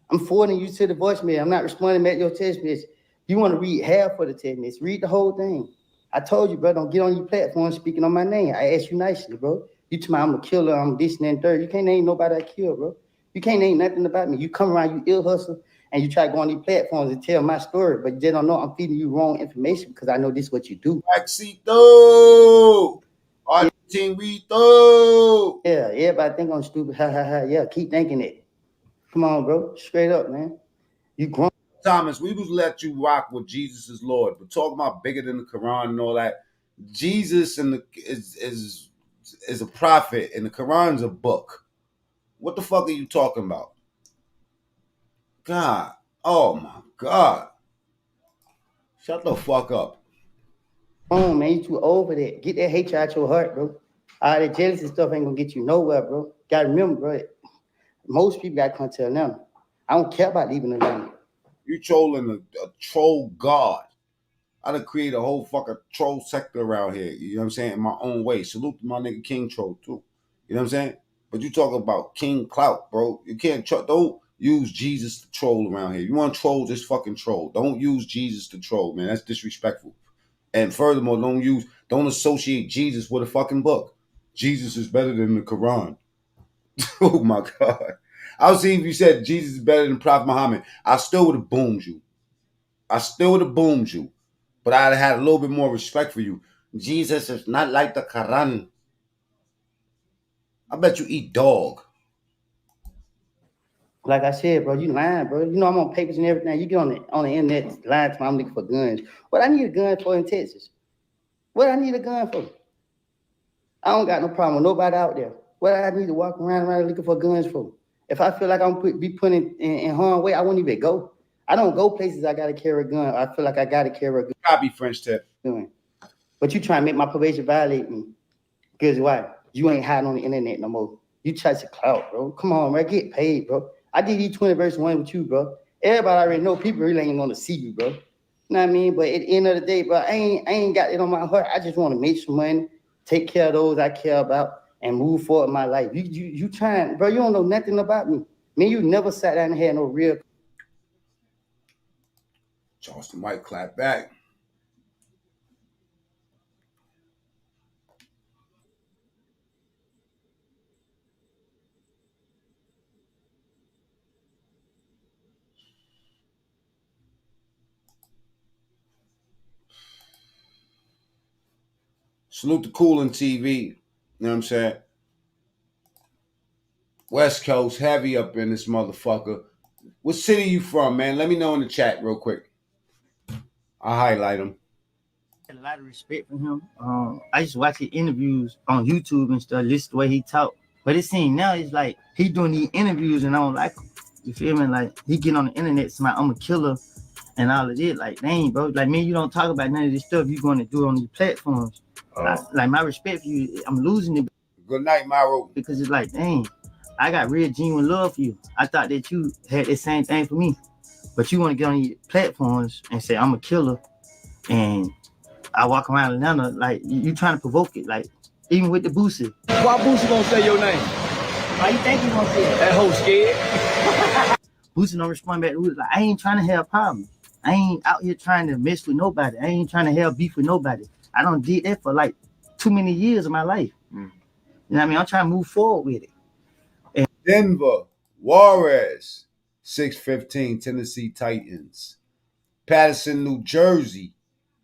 I'm forwarding you to the voicemail. I'm not responding back to your text message. You want to read half of the text message. Read the whole thing. I told you, bro, don't get on your platform speaking on my name. I asked you nicely, bro. You tell me I'm a killer, I'm this and that, third. You can't name nobody I killed, bro. You can't name nothing about me. You come around, you ill hustle, and you try to go on these platforms and tell my story, but you don't know I'm feeding you wrong information because I know this is what you do. Waxito! Argentinito! Yeah, everybody think I'm stupid. Ha, ha, ha. Yeah, keep thinking it. Come on, bro. Straight up, man. You grown. Thomas, we was let you rock with Jesus is Lord, but talking about bigger than the Quran and all that. Jesus and is is a prophet and the Quran's a book. What the fuck are you talking about? God. Oh my God. Shut the fuck up. Oh man, you too old for that. Get that hatred out your heart, bro. All that jealousy stuff ain't gonna get you nowhere, bro. Gotta remember, bro. Most people gotta come to Atlanta. I don't care about leaving Atlanta. You trolling a troll god. I done create a whole fucking troll sector around here. You know what I'm saying? In my own way. Salute to my nigga King Troll too. You know what I'm saying? But you talk about King Clout, bro. You can't don't use Jesus to troll around here. You want to troll, just fucking troll. Don't use Jesus to troll, man. That's disrespectful. And furthermore, don't associate Jesus with a fucking book. Jesus is better than the Quran. Oh my God. I was seeing if you said Jesus is better than Prophet Muhammad. I still would have boomed you. But I'd have had a little bit more respect for you. Jesus is not like the Quran. I bet you eat dog. Like I said, bro, you lying, bro. You know I'm on papers and everything. You get on the internet lying to me, I'm looking for guns. What I need a gun for in Texas? What I need a gun for? I don't got no problem with nobody out there. What I need to walk around looking for guns for? If I feel like I'm be put in harm's way, I won't even go. I don't go places I gotta carry a gun. I feel like I gotta carry a gun. Copy French tip. But you trying to make my probation violate me. Because why? You ain't hiding on the internet no more. You try to clout, bro. Come on, man. Get paid, bro. I did E20 verse 1 with you, bro. Everybody already know people really ain't gonna see you, bro. You know what I mean? But at the end of the day, bro, I ain't got it on my heart. I just want to make some money, take care of those I care about, and move forward in my life. You trying, bro, you don't know nothing about me. Man, you never sat down and had no real. Charleston White clap back. Salute to Coolin TV. You know what I'm saying? West Coast, heavy up in this motherfucker. What city you from, man? Let me know in the chat real quick. I'll highlight him. A lot of respect for him. I just watch his interviews on YouTube and stuff, listen to the way he talk. But it seems now it's like he doing these interviews and I don't like him. You feel me? Like he getting on the internet saying I'm a killer and all of it. Like, dang, bro. Like, man, you don't talk about none of this stuff you're going to do on these platforms. Like, my respect for you, I'm losing it. Good night, Myro. Because it's like, dang, I got real genuine love for you. I thought that you had the same thing for me. But you want to get on these platforms and say I'm a killer and I walk around Atlanta like you trying to provoke it. Like, even with the Boosie. Why Boosie gonna say your name? Why you think he gonna say it? That hoe scared. Boosie don't respond back to Boosie. Like, I ain't trying to have problems. I ain't out here trying to mess with nobody. I ain't trying to have beef with nobody. I don't did that for like too many years of my life. You know what I mean? I'm trying to move forward with it. And Denver, Juarez, 615, Tennessee Titans. Patterson, New Jersey.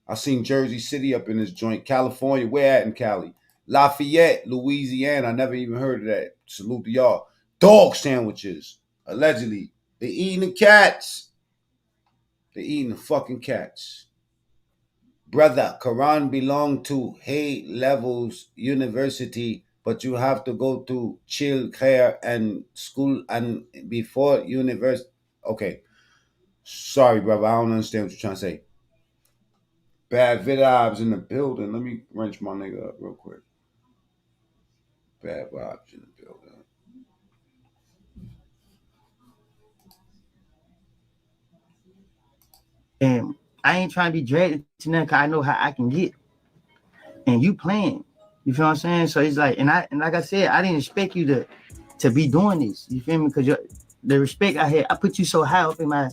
I seen Jersey City up in this joint. California, where at in Cali? Lafayette, Louisiana. I never even heard of that. Salute to y'all. Dog sandwiches, allegedly. They eating the cats. They eating the fucking cats. Brother, Quran belong to Hay Levels University, but you have to go to chill care and school and before university. Okay. Sorry, brother. I don't understand what you're trying to say. Bad vibes in the building. Let me wrench my nigga up real quick. Bad vibes in the building. And I ain't trying to be dragged to nothing because I know how I can get. And you playing. You feel what I'm saying? So it's like, and like I said, I didn't expect you to be doing this. You feel me? Because the respect I had, I put you so high up in my,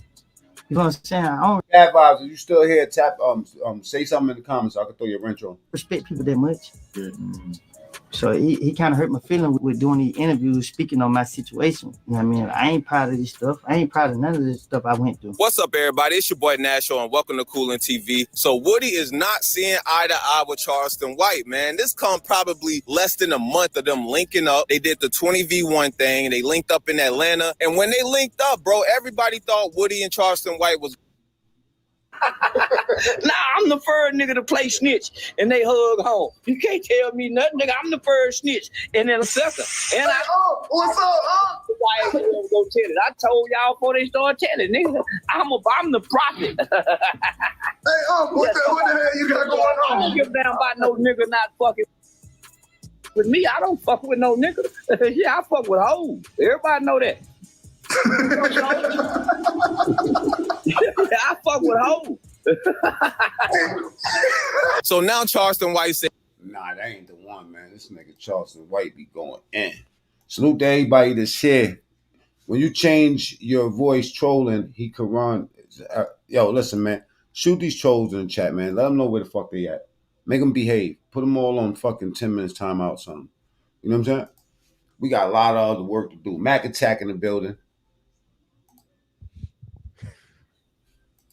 you know what I'm saying? I don't Bad vibes. Are you still here? Tap say something in the comments so I can throw your wrench on. respect people that much. So he kind of hurt my feeling with doing these interviews, speaking on my situation. You know what I mean? I ain't proud of this stuff. I ain't proud of none of this stuff I went through. What's up, everybody? It's your boy Nasho, and welcome to Coolin TV. So Woody is not seeing eye to eye with Charleston White, man. This come probably less than a month of them linking up. They did the 20v1 thing, and they linked up in Atlanta. And when they linked up, bro, everybody thought Woody and Charleston White was... Nah, I'm the first nigga to play snitch and they hug home. You can't tell me nothing, nigga. I'm the first snitch and then a sucker. And what's up, why ain't you go tell it? I told y'all before they start telling, nigga. I'm the prophet. What the hell you got going on? I don't give a damn about no nigga not fucking with me. I don't fuck with no nigga. Yeah, I fuck with hoes. Everybody know that. Yeah, I fuck with hoes. So now Charleston White said, nah, that ain't the one, man. This nigga Charleston White be going in. Salute to everybody that's here. When you change your voice trolling, he could run. Yo, listen, man. Shoot these trolls in the chat, man. Let them know where the fuck they at. Make them behave. Put them all on fucking 10 minutes timeout, something. You know what I'm saying? We got a lot of other work to do. Mac Attack in the building.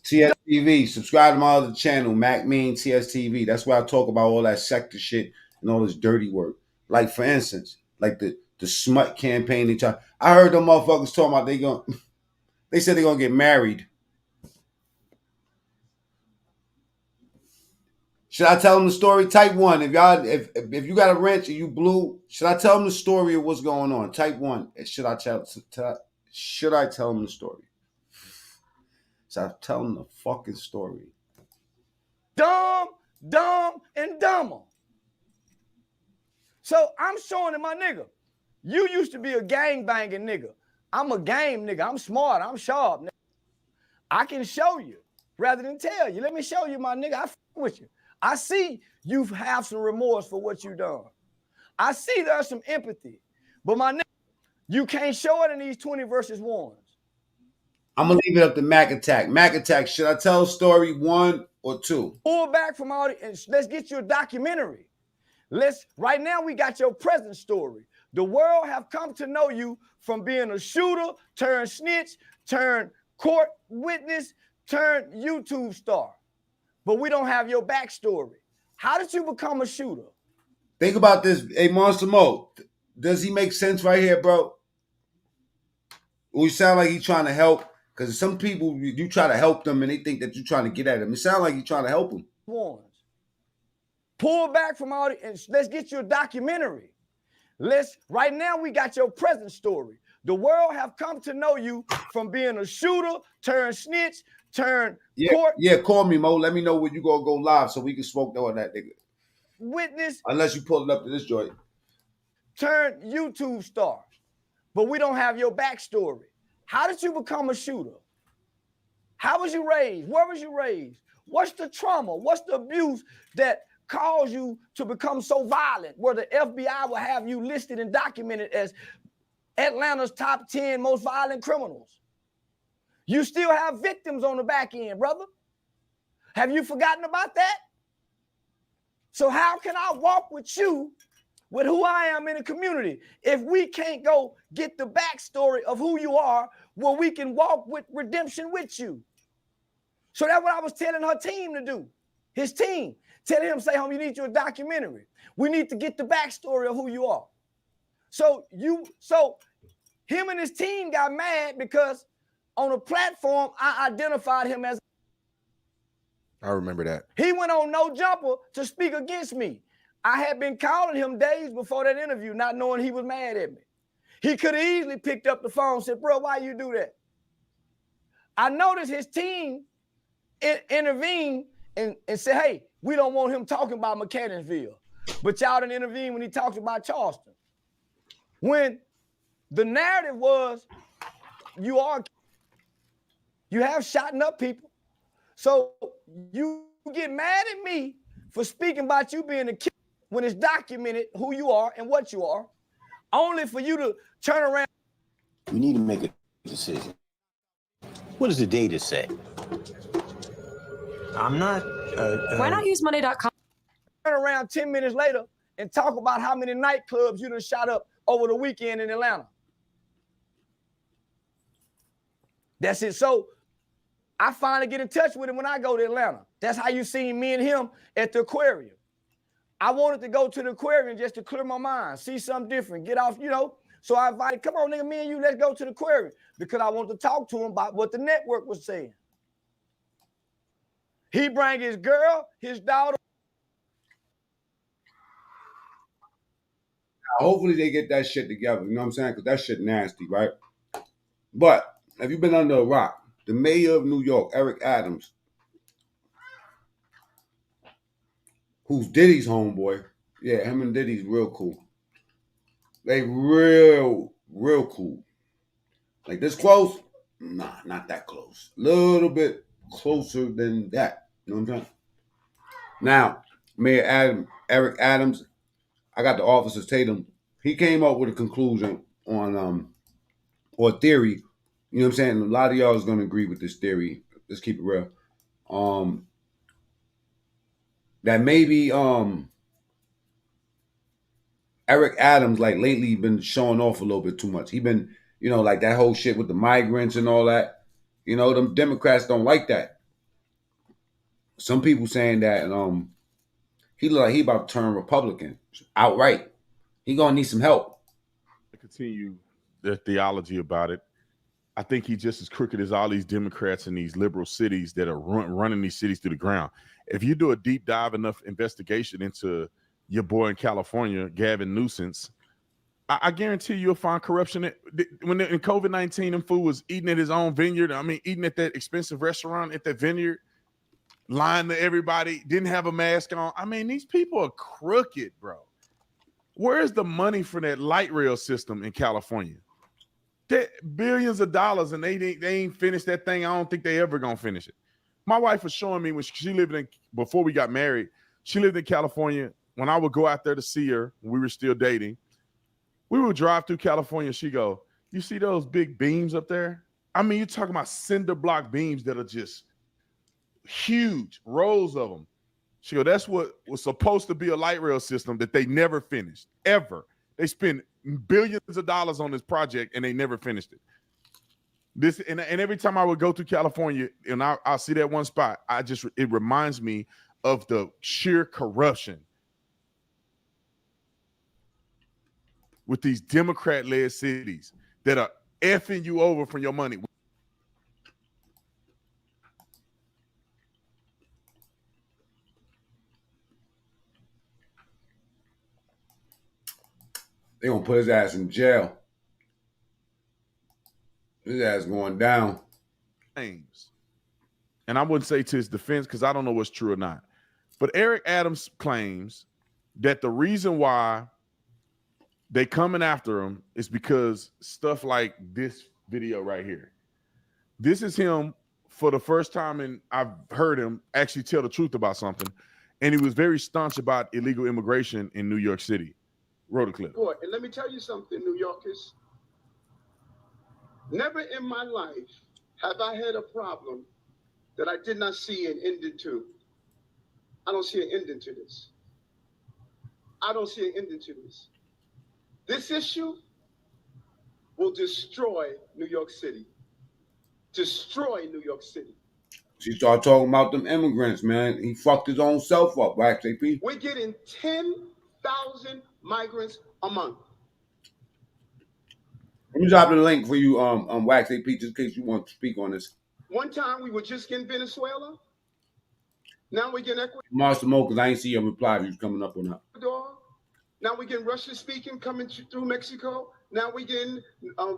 TSTV. Subscribe to my other channel, Mac Mean TSTV. That's where I talk about all that sector shit and all this dirty work. Like, for instance, like the smut campaign. I heard them motherfuckers talking about they said they're gonna get married. Should I tell them the story? Type 1. If you got a wrench and you blue, should I tell them the story of what's going on? Type 1. Should I tell them the story? Should I tell them the fucking story? Dumb, and dumber. So I'm showing him my nigga. You used to be a gang banging nigga. I'm a game nigga. I'm smart. I'm sharp. Nigga. I can show you rather than tell you. Let me show you, my nigga. I fuck with you. I see you have some remorse for what you done. I see there's some empathy. But my nigga, you can't show it in these 20 versus 1s. I'm going to leave it up to Mac Attack. Mac Attack, should I tell story 1 or 2? Pull back from all the, and let's get you a documentary. Right now we got your present story. The world have come to know you from being a shooter, turned snitch, turned court witness, turned YouTube star. But we don't have your backstory. How did you become a shooter? Think about this. Hey, Monster Mo, does he make sense right here, bro? We sound like he's trying to help. Because some people, you try to help them and they think that you're trying to get at them. It sounds like you're trying to help them. Pull back from all the, and let's get you a documentary. Right now we got your present story. The world have come to know you from being a shooter, turned snitch, turned court. Yeah, call me, Mo. Let me know when you gonna go live so we can smoke on that nigga. Witness. Unless you pull it up to this joint. Turned YouTube star. But we don't have your backstory. How did you become a shooter? How was you raised? Where was you raised? What's the trauma? What's the abuse that caused you to become so violent where the FBI will have you listed and documented as Atlanta's top 10 most violent criminals? You still have victims on the back end, brother. Have you forgotten about that? So how can I walk with you with who I am in the community if we can't go get the backstory of who you are where we can walk with redemption with you? So that's what I was telling her team to do. His team. Tell him, say, homie, you need you a documentary. We need to get the backstory of who you are. So him and his team got mad because on a platform, I identified him as. I remember that. He went on No Jumper to speak against me. I had been calling him days before that interview, not knowing he was mad at me. He could have easily picked up the phone and said, bro, why you do that? I noticed his team intervened and said, hey, we don't want him talking about Mechanicsville. But y'all didn't intervene when he talked about Charleston. When the narrative was, you have shotting up people. So you get mad at me for speaking about you being a killer when it's documented who you are and what you are, only for you to turn around. We need to make a decision. What does the data say? I'm not. Why not use money.com? Turn around 10 minutes later and talk about how many nightclubs you done shot up over the weekend in Atlanta. That's it. So I finally get in touch with him when I go to Atlanta. That's how you seen me and him at the aquarium. I wanted to go to the aquarium just to clear my mind, see something different, get off, So I invited, come on, nigga, me and you, let's go to the aquarium because I wanted to talk to him about what the network was saying. He bring his girl, his daughter. Hopefully they get that shit together. You know what I'm saying? Because that shit nasty, right? But have you been under a rock? The mayor of New York, Eric Adams, who's Diddy's homeboy. Yeah, him and Diddy's real cool. They real cool. Like this close? Nah, not that close. Little bit closer than that. You know what I'm saying? Now, Mayor Eric Adams, I got the Officer Tatum. He came up with a conclusion on or a theory. You know what I'm saying? A lot of y'all is gonna agree with this theory. Let's keep it real. That maybe Eric Adams, like lately, been showing off a little bit too much. He been, you know, like that whole shit with the migrants and all that. You know, them Democrats don't like that. Some people saying that he look like he about to turn Republican outright. He gonna need some help. Continue their theology about it. I think he's just as crooked as all these Democrats in these liberal cities that are running these cities to the ground. If you do a deep dive enough investigation into your boy in California, Gavin Newsom, I guarantee you'll find corruption. When in COVID-19, and fool was eating at his own vineyard. I mean, eating at that expensive restaurant at that vineyard, lying to everybody, didn't have a mask on. I mean, these people are crooked, bro. Where's the money for that light rail system in California? Billions of dollars, and they ain't finished that thing. I don't think they ever gonna finish it. My wife was showing me when she lived in, before we got married, she lived in California. When I would go out there to see her, when we were still dating, we would drive through California. She go, you see those big beams up there? I mean, you're talking about cinder block beams that are just huge, rows of them. She go, that's what was supposed to be a light rail system that they never finished, ever. They spent billions of dollars on this project and they never finished it. And every time I would go to California and I'll see that one spot, it reminds me of the sheer corruption with these Democrat-led cities that are effing you over for your money. They gonna put his ass in jail. His ass going down. And I wouldn't say to his defense because I don't know what's true or not. But Eric Adams claims that the reason why they coming after him is because stuff like this video right here. This is him for the first time, and I've heard him actually tell the truth about something. And he was very staunch about illegal immigration in New York City. Roll the clip. Boy, and let me tell you something, New Yorkers. Never in my life have I had a problem that I did not see an ending to. I don't see an ending to this. I don't see an ending to this. This issue will destroy New York City. Destroy New York City. She started talking about them immigrants, man. He fucked his own self up, Wax AP. We're getting 10,000 migrants a month. Let me drop the link for you, Wax AP, just in case you want to speak on this. One time we were just getting Venezuela. Now we're getting Ecuador. Master Mo, because I ain't see your reply if you was coming up or not. Now we're getting Russian speaking coming through Mexico. Now we're getting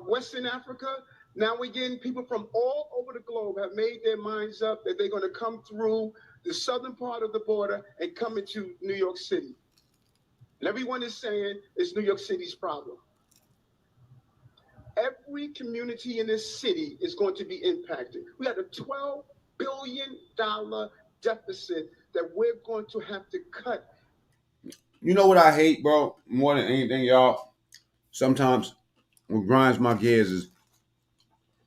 Western Africa. Now we're getting people from all over the globe have made their minds up that they're going to come through the southern part of the border and come into New York City. And everyone is saying it's New York City's problem. Every community in this city is going to be impacted. We got a $12 billion deficit that we're going to have to cut. You know what I hate, bro, more than anything, y'all? Sometimes what grinds my gears is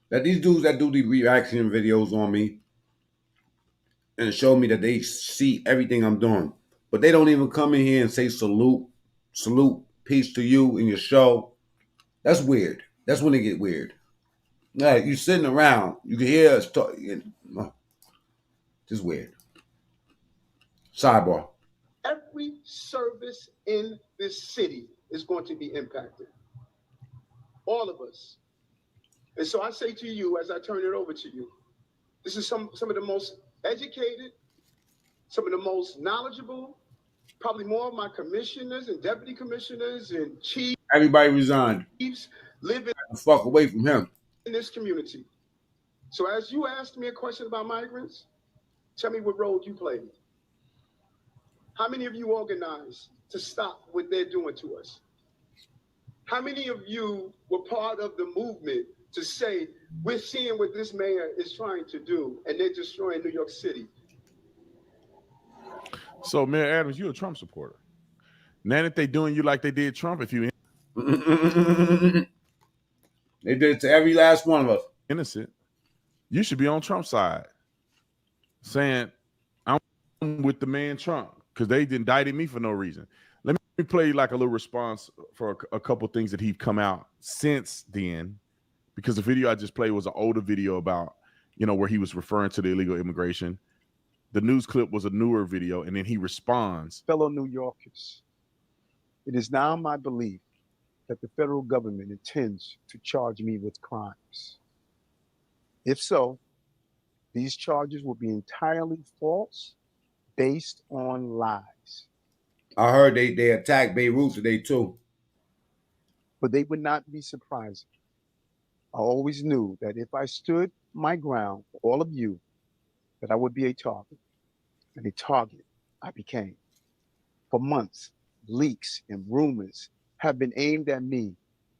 that these dudes that do these reaction videos on me and show me that they see everything I'm doing, but they don't even come in here and say salute, peace to you in your show. That's weird. That's when they get weird. Like, you're sitting around, you can hear us talk. Just weird. Sidebar. Every service in this city is going to be impacted. All of us. And so I say to you, as I turn it over to you, this is some of the most educated, some of the most knowledgeable, probably more of my commissioners and deputy commissioners and chiefs. Everybody resigned. Live the fuck away from him. In this community. So as you asked me a question about migrants, tell me what role you played. How many of you organized to stop what they're doing to us? How many of you were part of the movement to say, we're seeing what this mayor is trying to do and they're destroying New York City? So, Mayor Adams, you're a Trump supporter. Now that they doing you like they did Trump, if you they did it to every last one of us. Innocent, you should be on Trump's side, saying I'm with the man Trump because they indicted me for no reason. Let me play like a little response for a couple things that he've come out since then, because the video I just played was an older video about, where he was referring to the illegal immigration. The news clip was a newer video, and then he responds. Fellow New Yorkers, it is now my belief that the federal government intends to charge me with crimes. If so, these charges will be entirely false, based on lies. I heard they attacked Beirut today too. But they would not be surprising. I always knew that if I stood my ground for all of you, that I would be a target. And a target I became. For months, leaks and rumors have been aimed at me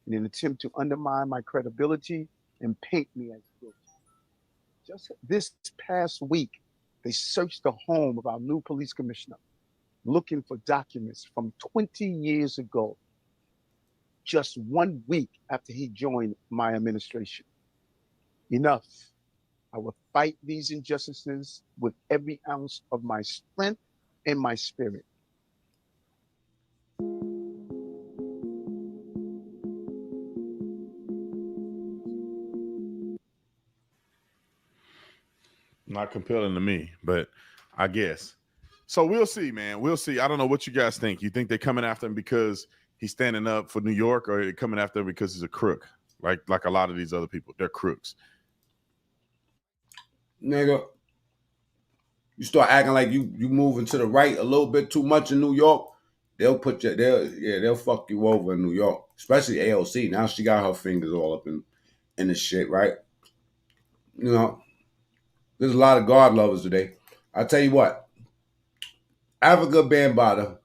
in an attempt to undermine my credibility and paint me as guilty. Just this past week, they searched the home of our new police commissioner, looking for documents from 20 years ago, just 1 week after he joined my administration. Enough. I will fight these injustices with every ounce of my strength and my spirit. Not compelling to me, but I guess. So we'll see, man. We'll see. I don't know what you guys think. You think they're coming after him because he's standing up for New York, or they're coming after him because he's a crook, like a lot of these other people? They're crooks. Nigga, you start acting like you moving to the right a little bit too much in New York, they'll fuck you over in New York, especially AOC. Now she got her fingers all up in the shit, right? There's a lot of God lovers today. I tell you what, Africa Bambaataa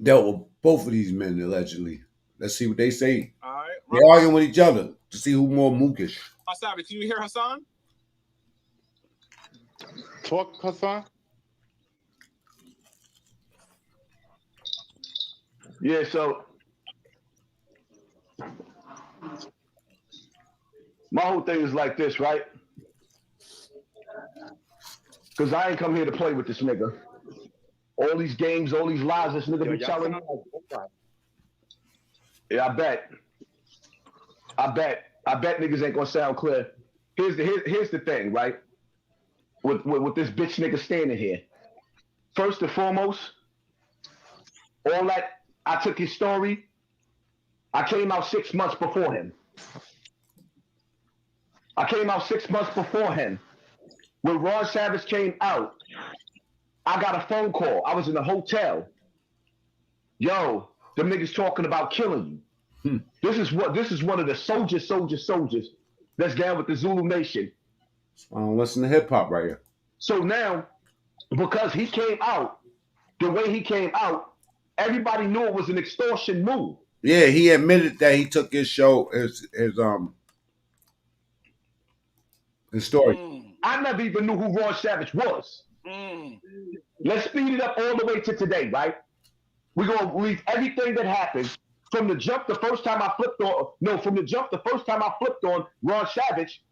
dealt with both of these men allegedly. Let's see what they say. All right. They're arguing with each other to see who's more mookish. Hassan, can you hear Hassan? Talk, Hassan. Yeah, so my whole thing is like this, right? Because I ain't come here to play with this nigga. All these games, all these lies this nigga be telling. Yeah, I bet niggas ain't gonna sound clear. Here's the thing, right? With this bitch nigga standing here. First and foremost, all that, I took his story. I came out 6 months before him. When Ron Savage came out, I got a phone call. I was in a hotel. Yo, them niggas talking about killing you. This is one of the soldiers that's down with the Zulu Nation. I don't listen to hip hop right here. So now, because he came out the way he came out, everybody knew it was an extortion move. Yeah, he admitted that he took his show, his story. I never even knew who Ron Savage was. Let's speed it up all the way to today, right? We're gonna leave everything that happened from the jump. The first time I flipped on Ron Savage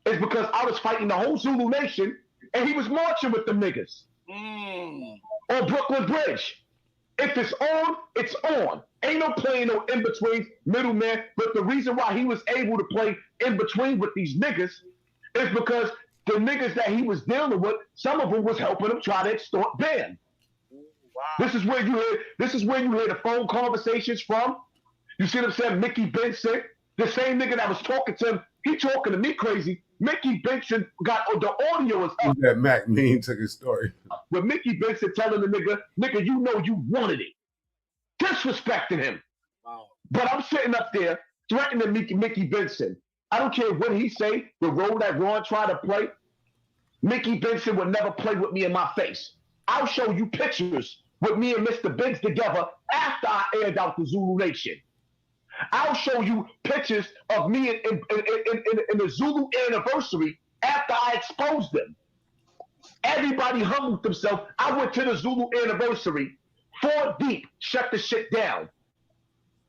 is because I was fighting the whole Zulu Nation, and he was marching with them niggas on Brooklyn Bridge. If it's on, it's on. Ain't no playing no in between middleman. But the reason why he was able to play in between with these niggas is because the niggas that he was dealing with, some of them was helping him try to extort Ben. Wow. This is where you hear the phone conversations from. You see what I'm saying? Mickey Benson, the same nigga that was talking to him, he talking to me crazy. Mickey Benson got the audio is up. That Mac Mean took his story. With Mickey Benson telling the nigga, you know you wanted it. Disrespecting him. Wow. But I'm sitting up there threatening Mickey Benson. I don't care what he say, the role that Ron tried to play. Mickey Benson would never play with me in my face. I'll show you pictures with me and Mr. Biggs together after I aired out the Zulu Nation. I'll show you pictures of me in the Zulu anniversary after I exposed them. Everybody humbled themselves. I went to the Zulu anniversary, 4 deep, shut the shit down.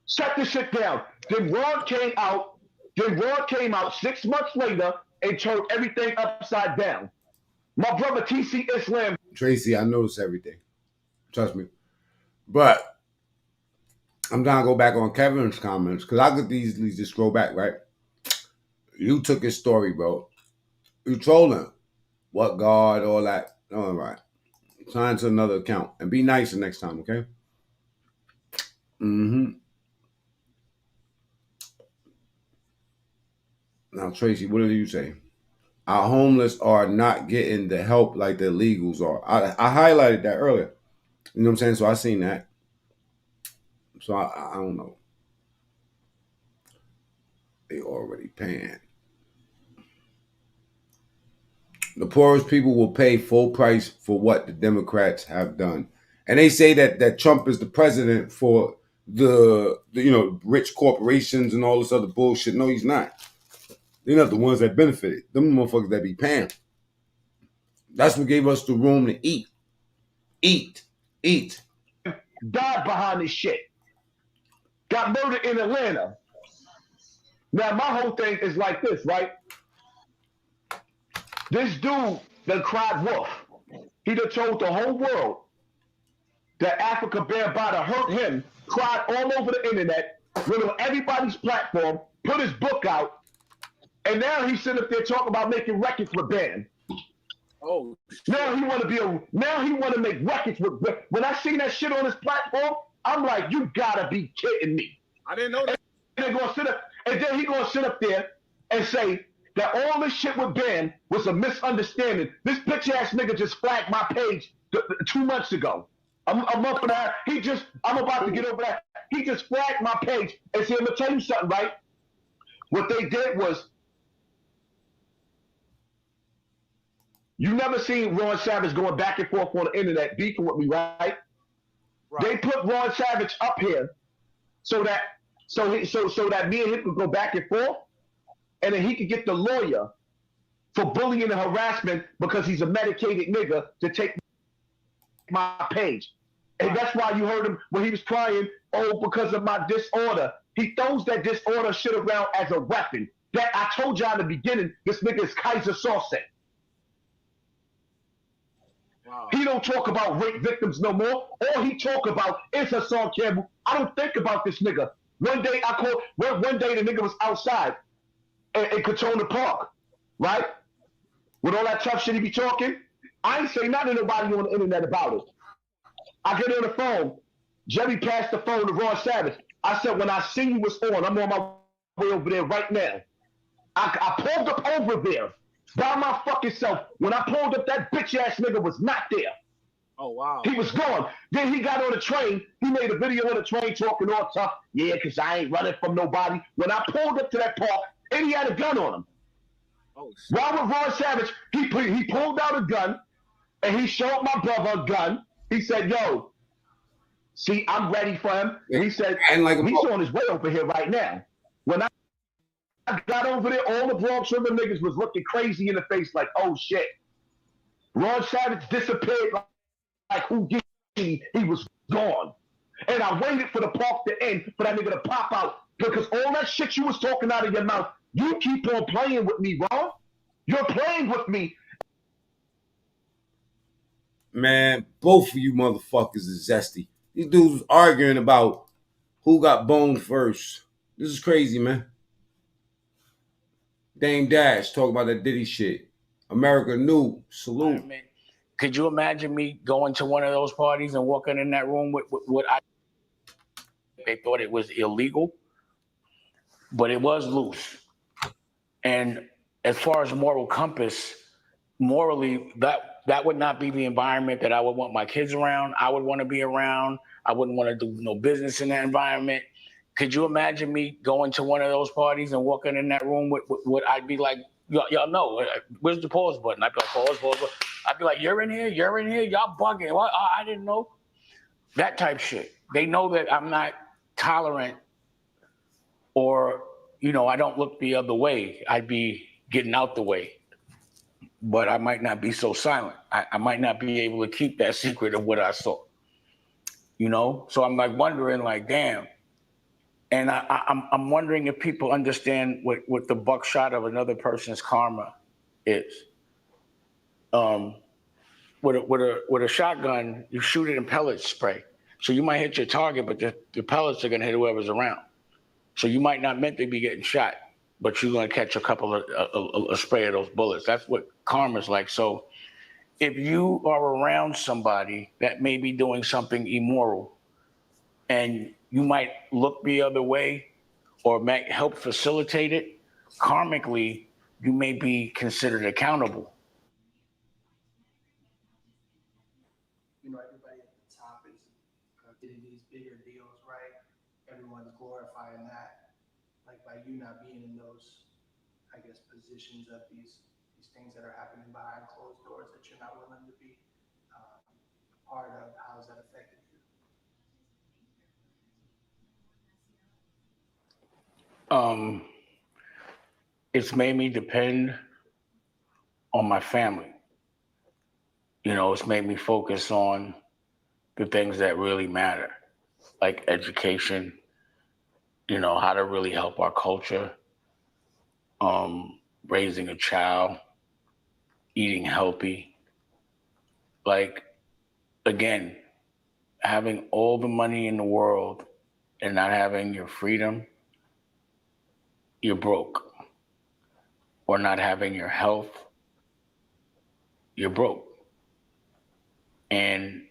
Shut the shit down. Then Ron came out 6 months later and turned everything upside down. My brother TC Islam. Tracy, I notice everything. Trust me. But I'm trying to go back on Kevin's comments because I could easily just scroll back, right? You took his story, bro. You trolling. What God, all that. All right. Sign to another account and be nicer next time, okay? Now, Tracy, what did you say? Our homeless are not getting the help like the illegals are. I highlighted that earlier. You know what I'm saying? So I seen that. So I don't know. They already paying. The poorest people will pay full price for what the Democrats have done. And they say that Trump is the president for the rich corporations and all this other bullshit. No, he's not. They're not the ones that benefited. Them motherfuckers that be paying. That's what gave us the room to eat. Eat. Died behind this shit. Got murdered in Atlanta. Now, my whole thing is like this, right? This dude that cried wolf, he done told the whole world that Africa Bear Bada hurt him, cried all over the internet, went on everybody's platform, put his book out, and now he's sitting up there talking about making records with Ben. Oh, now he want to make records with. When I seen that shit on his platform, I'm like, you gotta be kidding me. I didn't know that. And then he gonna sit up there and say that all this shit with Ben was a misunderstanding. This bitch ass nigga just flagged my page 2 months ago. A month and a half. I'm about to get over that. He just flagged my page and said, I'm gonna tell you something, right? What they did was, you never seen Ron Savage going back and forth on the internet beefing with me, right? They put Ron Savage up here so that me and him could go back and forth, and then he could get the lawyer for bullying and harassment because he's a medicated nigga to take my page. And that's why you heard him when he was crying, oh, because of my disorder. He throws that disorder shit around as a weapon. That I told y'all in the beginning, this nigga is Kaiser Sose. Wow. He don't talk about rape victims no more. All he talk about is Hassan Campbell. I don't think about this nigga. One day the nigga was outside in Katona Park, right? With all that tough shit he be talking. I ain't say nothing to nobody on the internet about it. I get on the phone. Jerry passed the phone to Ron Savage. I said, when I see you was on, I'm on my way over there right now. I pulled up over there by my fucking self. When I pulled up, that bitch ass nigga was not there. Oh, wow. He was gone. Then he got on the train. He made a video on the train talking all tough. Yeah, because I ain't running from nobody. When I pulled up to that park, and he had a gun on him. Oh, shit. While with Ron Savage, he pulled out a gun, and he showed my brother a gun. He said, yo, see, I'm ready for him. And he said, he's on his way over here right now. When I got over there, all the Bronx River niggas was looking crazy in the face like, oh, shit. Ron Savage disappeared like who did he? He was gone. And I waited for the park to end for that nigga to pop out because all that shit you was talking out of your mouth, you keep on playing with me, Ron. You're playing with me. Man, both of you motherfuckers is zesty. These dudes was arguing about who got boned first. This is crazy, man. Dame Dash talk about that Diddy shit. America knew. Salute. Could you imagine me going to one of those parties and walking in that room with what they thought it was illegal, but it was loose. And as far as moral compass, morally, that would not be the environment that I would want my kids around. I would want to be around. I wouldn't want to do no business in that environment. Could you imagine me going to one of those parties and walking in that room with what I'd be like, y'all know, where's the pause button? I'd be like, pause. I'd be like, you're in here, y'all bugging. What? Oh, I didn't know. That type shit. They know that I'm not tolerant, or, I don't look the other way. I'd be getting out the way. But I might not be so silent. I might not be able to keep that secret of what I saw. So I'm like wondering, like, damn. And I'm wondering if people understand what the buckshot of another person's karma is. With a shotgun, you shoot it in pellet spray. So you might hit your target, but the pellets are gonna hit whoever's around. So you might not meant to be getting shot, but you're gonna catch a couple of a spray of those bullets. That's what karma's like. So if you are around somebody that may be doing something immoral, and you might look the other way or might help facilitate it, karmically, you may be considered accountable. Everybody at the top is getting these bigger deals, right? Everyone's glorifying that. Like by you not being in those, I guess, positions of these things that are happening behind closed doors that you're not willing to be part of, how has that affected you? It's made me depend on my family. It's made me focus on the things that really matter, like education, how to really help our culture, raising a child, eating healthy. Like, again, having all the money in the world and not having your freedom, you're broke. Or not having your health, you're broke. And,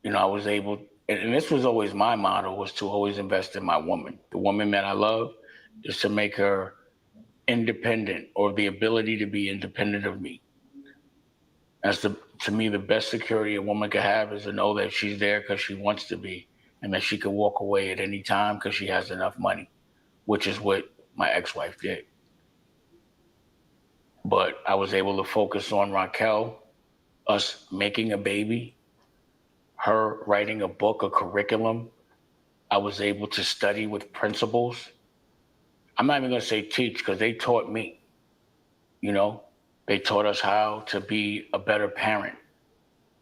I was able, and this was always my motto, was to always invest in my woman. The woman that I love is to make her independent, or the ability to be independent of me. That's to me, the best security a woman can have is to know that she's there because she wants to be, and that she can walk away at any time because she has enough money, which is what my ex-wife did. But I was able to focus on Raquel, us making a baby, her writing a book, a curriculum. I was able to study with principals. I'm not even going to say teach, because they taught me. They taught us how to be a better parent.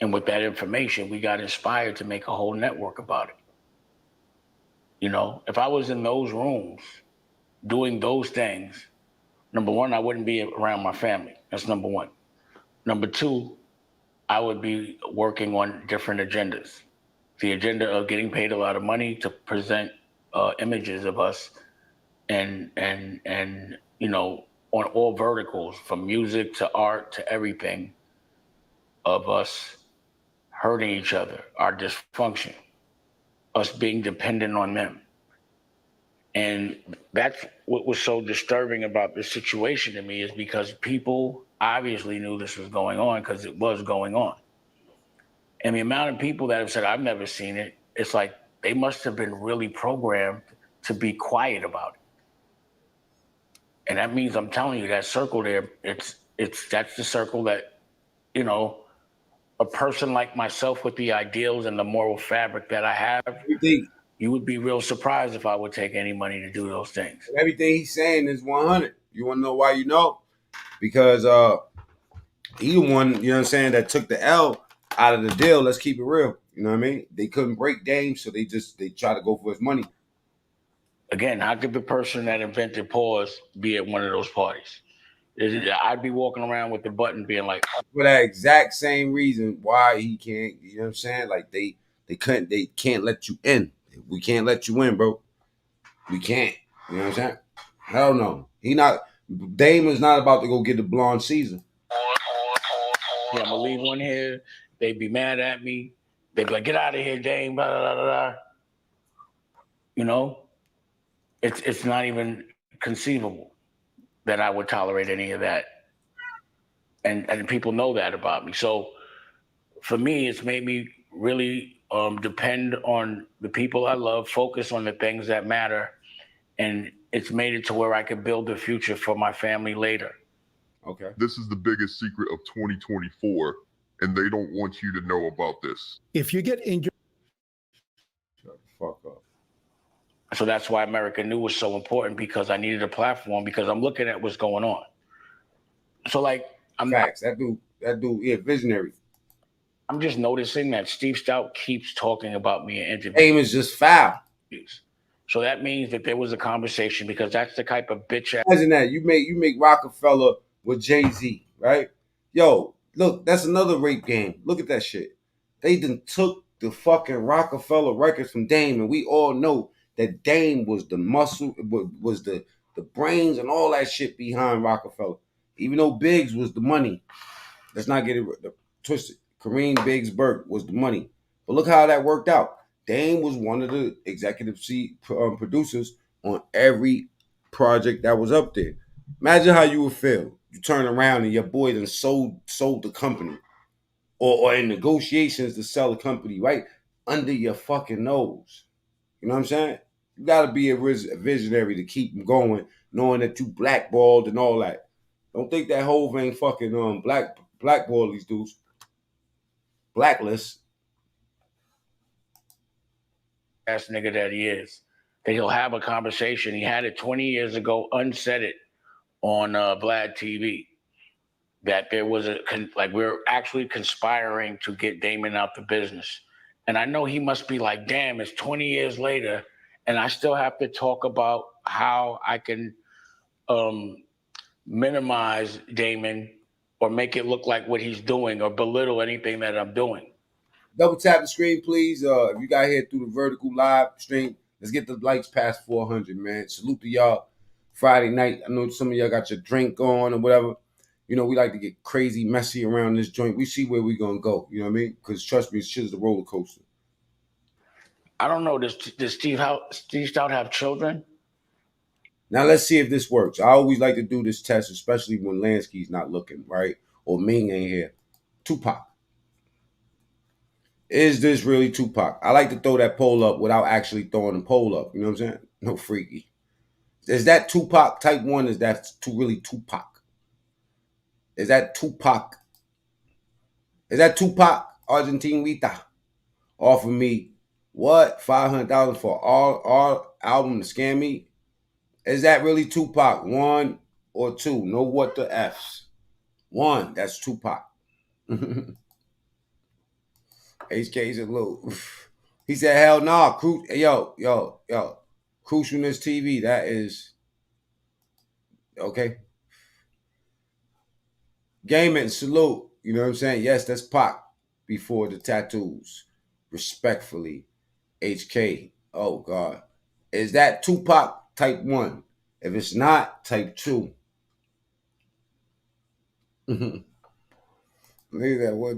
And with that information, we got inspired to make a whole network about it. If I was in those rooms doing those things, number one, I wouldn't be around my family. That's number one. Number two, I would be working on different agendas. The agenda of getting paid a lot of money to present images of us and on all verticals, from music to art to everything, of us hurting each other, our dysfunction, us being dependent on them. And that's what was so disturbing about this situation to me, is because people obviously knew this was going on, because it was going on. And the amount of people that have said, I've never seen it, it's like they must have been really programmed to be quiet about it. And that means, I'm telling you, that circle there, that's the circle that, a person like myself with the ideals and the moral fabric that I have, you would be real surprised if I would take any money to do those things. Everything he's saying is 100. You want to know why? Because he the one, that took the L out of the deal. Let's keep it real. You know what I mean? They couldn't break games, so they try to go for his money. Again, how could the person that invented pause be at one of those parties? I'd be walking around with the button being like, for that exact same reason why he can't, you know what I'm saying? Like they can't let you in. We can't let you in, bro. We can't. You know what I'm saying? Hell no. Dame is not about to go get the blonde Caesar. Yeah, I'm gonna leave one here. They'd be mad at me. They'd be like, get out of here, Dame, blah, blah, blah, blah. It's not even conceivable. that I would tolerate any of that. And people know that about me. So for me, it's made me really depend on the people I love, focus on the things that matter, and it's made it to where I can build a future for my family later. Okay. This is the biggest secret of 2024, and they don't want you to know about this. If you get injured, shut the fuck up. So that's why America New was so important, because I needed a platform, because I'm looking at what's going on. So like, Facts. That dude, yeah, visionary. I'm just noticing that Steve Stout keeps talking about me in interviews. Aim is just foul. So that means that there was a conversation, because that's the type of bitch ass. Imagine that you make Rockefeller with Jay-Z, right? Yo, look, that's another rape game. Look at that shit. They done took the fucking Rockefeller records from Dame, and we all know that Dame was the muscle, was the brains and all that shit behind Rockefeller. Even though Biggs was the money. Let's not get it twisted. Kareem Biggs Burke was the money. But look how that worked out. Dame was one of the executive producers on every project that was up there. Imagine how you would feel. You turn around and your boy done sold the company. Or in negotiations to sell the company right under your fucking nose. You know what I'm saying? You got to be a visionary to keep them going, knowing that you blackballed and all that. Don't think that Hove ain't fucking blackball these dudes. Blacklist. Ass nigga that he is. That he'll have a conversation. He had it 20 years ago, unsaid it on Vlad TV. That there was we're actually conspiring to get Damon out the business. And I know he must be like, damn, it's 20 years later, and I still have to talk about how I can minimize Damon or make it look like what he's doing or belittle anything that I'm doing. Double tap the screen, please. If you got here through the vertical live stream, let's get the likes past 400, man. Salute to y'all. Friday night. I know some of y'all got your drink on or whatever. You know, we like to get crazy, messy around this joint. We see where we're going to go. You know what I mean? Because trust me, shit is a roller coaster. I don't know. Does Steve Stout have children? Now, let's see if this works. I always like to do this test, especially when Lansky's not looking, right? Or Ming ain't here. Tupac. Is this really Tupac? I like to throw that poll up without actually throwing the poll up. You know what I'm saying? No freaky. Is that Tupac type 1? Is that really Tupac? Is that Tupac? Is that Tupac Argentinita? Offer me what? $500 for all album to scam me? Is that really Tupac? 1 or 2? Know what the F's? 1, that's Tupac. HK's a little. He said, hell nah. Yo. Crucialness TV, that is. Okay. Gaming, salute. You know what I'm saying? Yes, that's Pac before the tattoos. Respectfully. HK. Oh, God. Is that Tupac type 1? If it's not, type 2. Look at that. What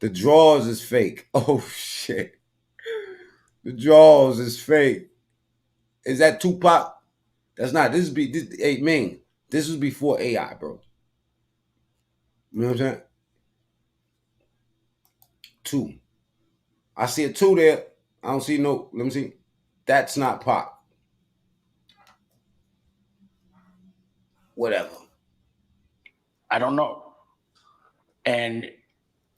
the drawers is fake. Oh, shit. The drawers is fake. Is that Tupac? That's not. Hey, Ming. This was before AI, bro. You know what I'm saying? 2. I see a 2 there. I don't see no. Let me see. That's not Pac. Whatever. I don't know. And,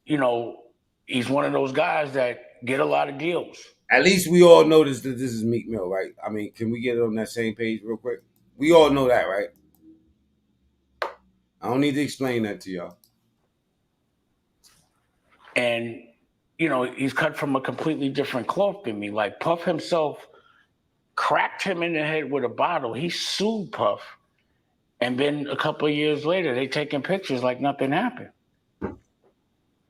you know, he's one of those guys that get a lot of deals. At least we all notice that this is Meek Mill, right? I mean, can we get it on that same page real quick? We all know that, right? I don't need to explain that to y'all. And, you know, he's cut from a completely different cloth than me. Like, Puff himself cracked him in the head with a bottle. He sued Puff. And then a couple of years later, they taking pictures like nothing happened.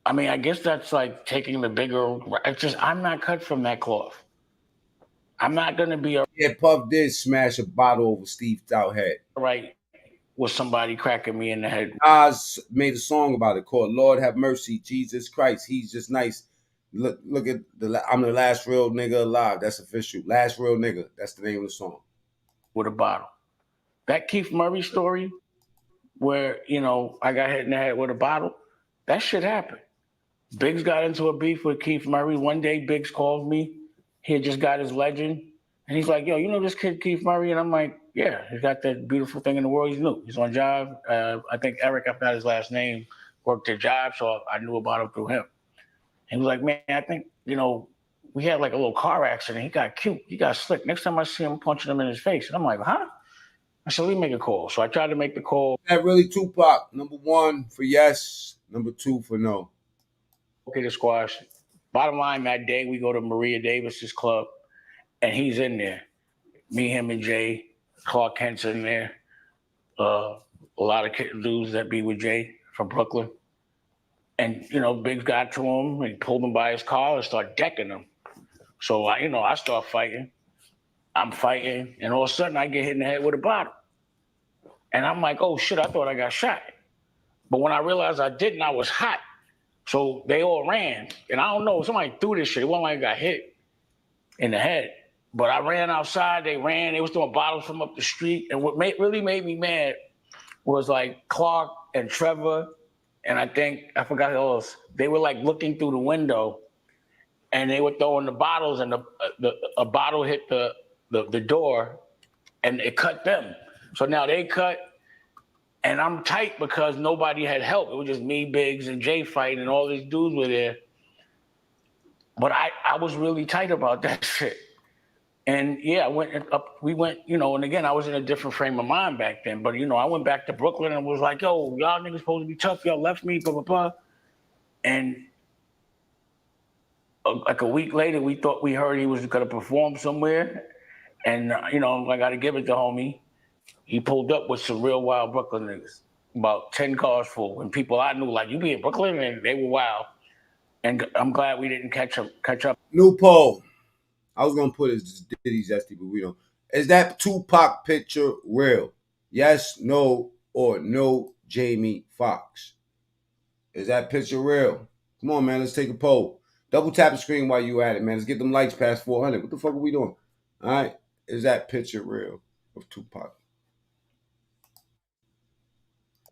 I mean, I guess that's like taking the bigger. It's just, I'm not cut from that cloth. I'm not going to be a. Yeah, Puff did smash a bottle over Steve Stout's head. Right. With somebody cracking me in the head. Nas made a song about it called Lord Have Mercy, Jesus Christ. He's just nice. Look at I'm the last real nigga alive. That's official. Last real nigga. That's the name of the song. With a bottle. That Keith Murray story where, you know, I got hit in the head with a bottle, that shit happened. Biggs got into a beef with Keith Murray. One day, Biggs called me. He had just got his legend. And he's like, yo, you know this kid, Keith Murray? And I'm like, yeah, he's got that beautiful thing in the world. He's new. He's on Jive. I think Eric, I forgot his last name, worked at Jive, so I knew about him through him. And he was like, man, I think, you know, we had like a little car accident. He got cute. He got slick. Next time I see him, punching him in his face. And I'm like, huh? I said, let me make a call. So I tried to make the call. That really Tupac. Number 1 for yes. Number 2 for no. Okay, the squash. Bottom line, that day we go to Maria Davis's club, and he's in there. Me, him, and Jay. Clark Kent's in there. A lot of dudes that be with Jay from Brooklyn. And, you know, Biggs got to him and pulled him by his car and started decking him. So, I start fighting. I'm fighting, and all of a sudden I get hit in the head with a bottle. And I'm like, oh shit, I thought I got shot. But when I realized I didn't, I was hot. So they all ran. And I don't know, somebody threw this shit. It wasn't like I got hit in the head. But I ran outside, they ran, they was throwing bottles from up the street. And what really made me mad was like Clark and Trevor, and I forgot who else. They were like looking through the window and they were throwing the bottles, and a bottle hit the door and it cut them. So now they cut, and I'm tight because nobody had help. It was just me, Biggs, and Jay fighting, and all these dudes were there. But I was really tight about that shit. And yeah, we went, you know, and again, I was in a different frame of mind back then. But, you know, I went back to Brooklyn and was like, yo, y'all niggas supposed to be tough. Y'all left me, blah, blah, blah. And like a week later, we heard he was going to perform somewhere. And, you know, I got to give it to homie. He pulled up with some real wild Brooklyn niggas, about 10 cars full. And people I knew, like, you be in Brooklyn? And they were wild. And I'm glad we didn't catch up. New poll. I was going to put it as Diddy Zesty, but we don't. Is that Tupac picture real? Yes, no, or no Jamie Foxx? Is that picture real? Come on, man. Let's take a poll. Double tap the screen while you at it, man. Let's get them likes past 400. What the fuck are we doing? All right. Is that picture real of Tupac?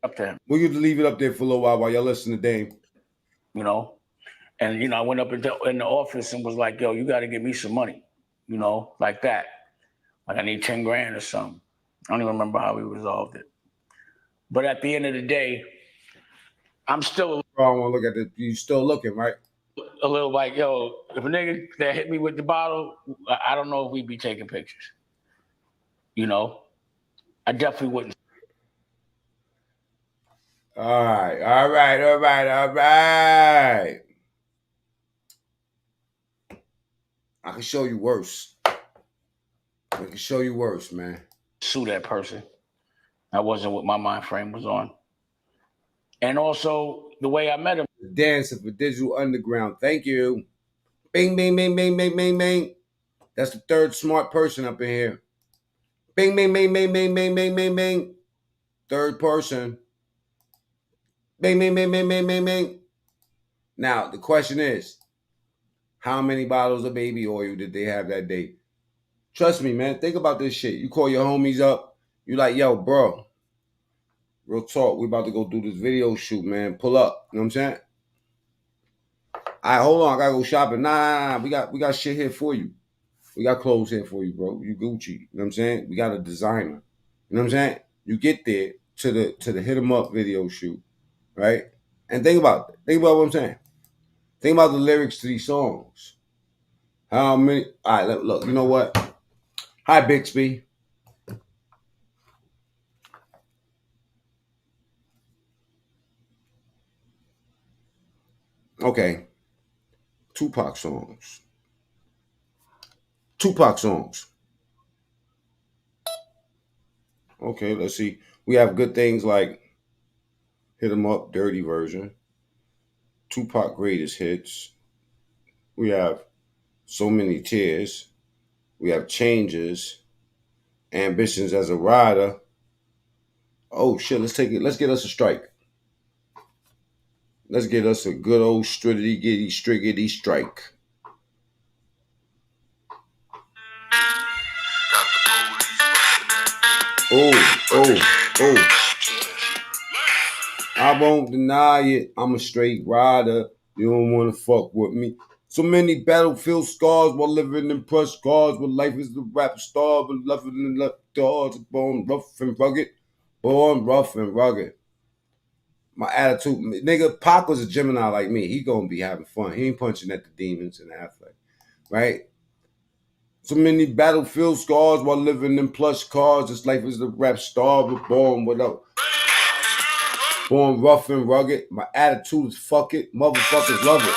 Up to him. We're going to leave it up there for a little while y'all listen to Dame. You know? And, you know, I went up in the office and was like, yo, you got to give me some money, you know, like that. Like I need 10 grand or something. I don't even remember how we resolved it. But at the end of the day, I'm still. I don't want to look at it. You still looking, right? A little like, yo, if a nigga that hit me with the bottle, I don't know if we'd be taking pictures. You know? I definitely wouldn't. All right. I can show you worse. Man. Sue that person. That wasn't what my mind frame was on. And also, the way I met him. Dancing for Digital Underground. Thank you. Bing, bing, bing, bing, bing, bing, bing. That's the third smart person up in here. Bing, bing, bing, bing, bing, bing, bing, bing, bing. Third person. Bing, bing, bing, bing, bing, bing, bing. Now, the question is, how many bottles of baby oil did they have that day? Trust me, man. Think about this shit. You call your homies up. You like, yo, bro. Real talk. We about to go do this video shoot, man. Pull up. You know what I'm saying? All right, hold on. I gotta go shopping. Nah. We got shit here for you. We got clothes here for you, bro. You Gucci. You know what I'm saying? We got a designer. You know what I'm saying? You get there to the hit 'em up video shoot, right? And think about it. Think about what I'm saying. Think about the lyrics to these songs. How many? All right, look. You know what? Hi, Bixby. Okay. Tupac songs. Okay, let's see. We have good things like Hit 'em Up, Dirty Version. Tupac Greatest Hits. We have So Many Tears. We have Changes. Ambitions as a Rider. Oh shit, let's take it. Let's get us a strike. Let's get us a good old striggity strike. Oh. I won't deny it. I'm a straight rider. You don't want to fuck with me. So many battlefield scars while living in plush cars. But life is the rap star. But loving in the doors. Born rough and rugged. Born rough and rugged. My attitude, nigga, Pac was a Gemini like me. He gonna be having fun. He ain't punching at the demons and the Affleck, right? So many battlefield scars while living in plush cars. This life is the rap star, but born without. Born rough and rugged. My attitude is fuck it. Motherfuckers love it.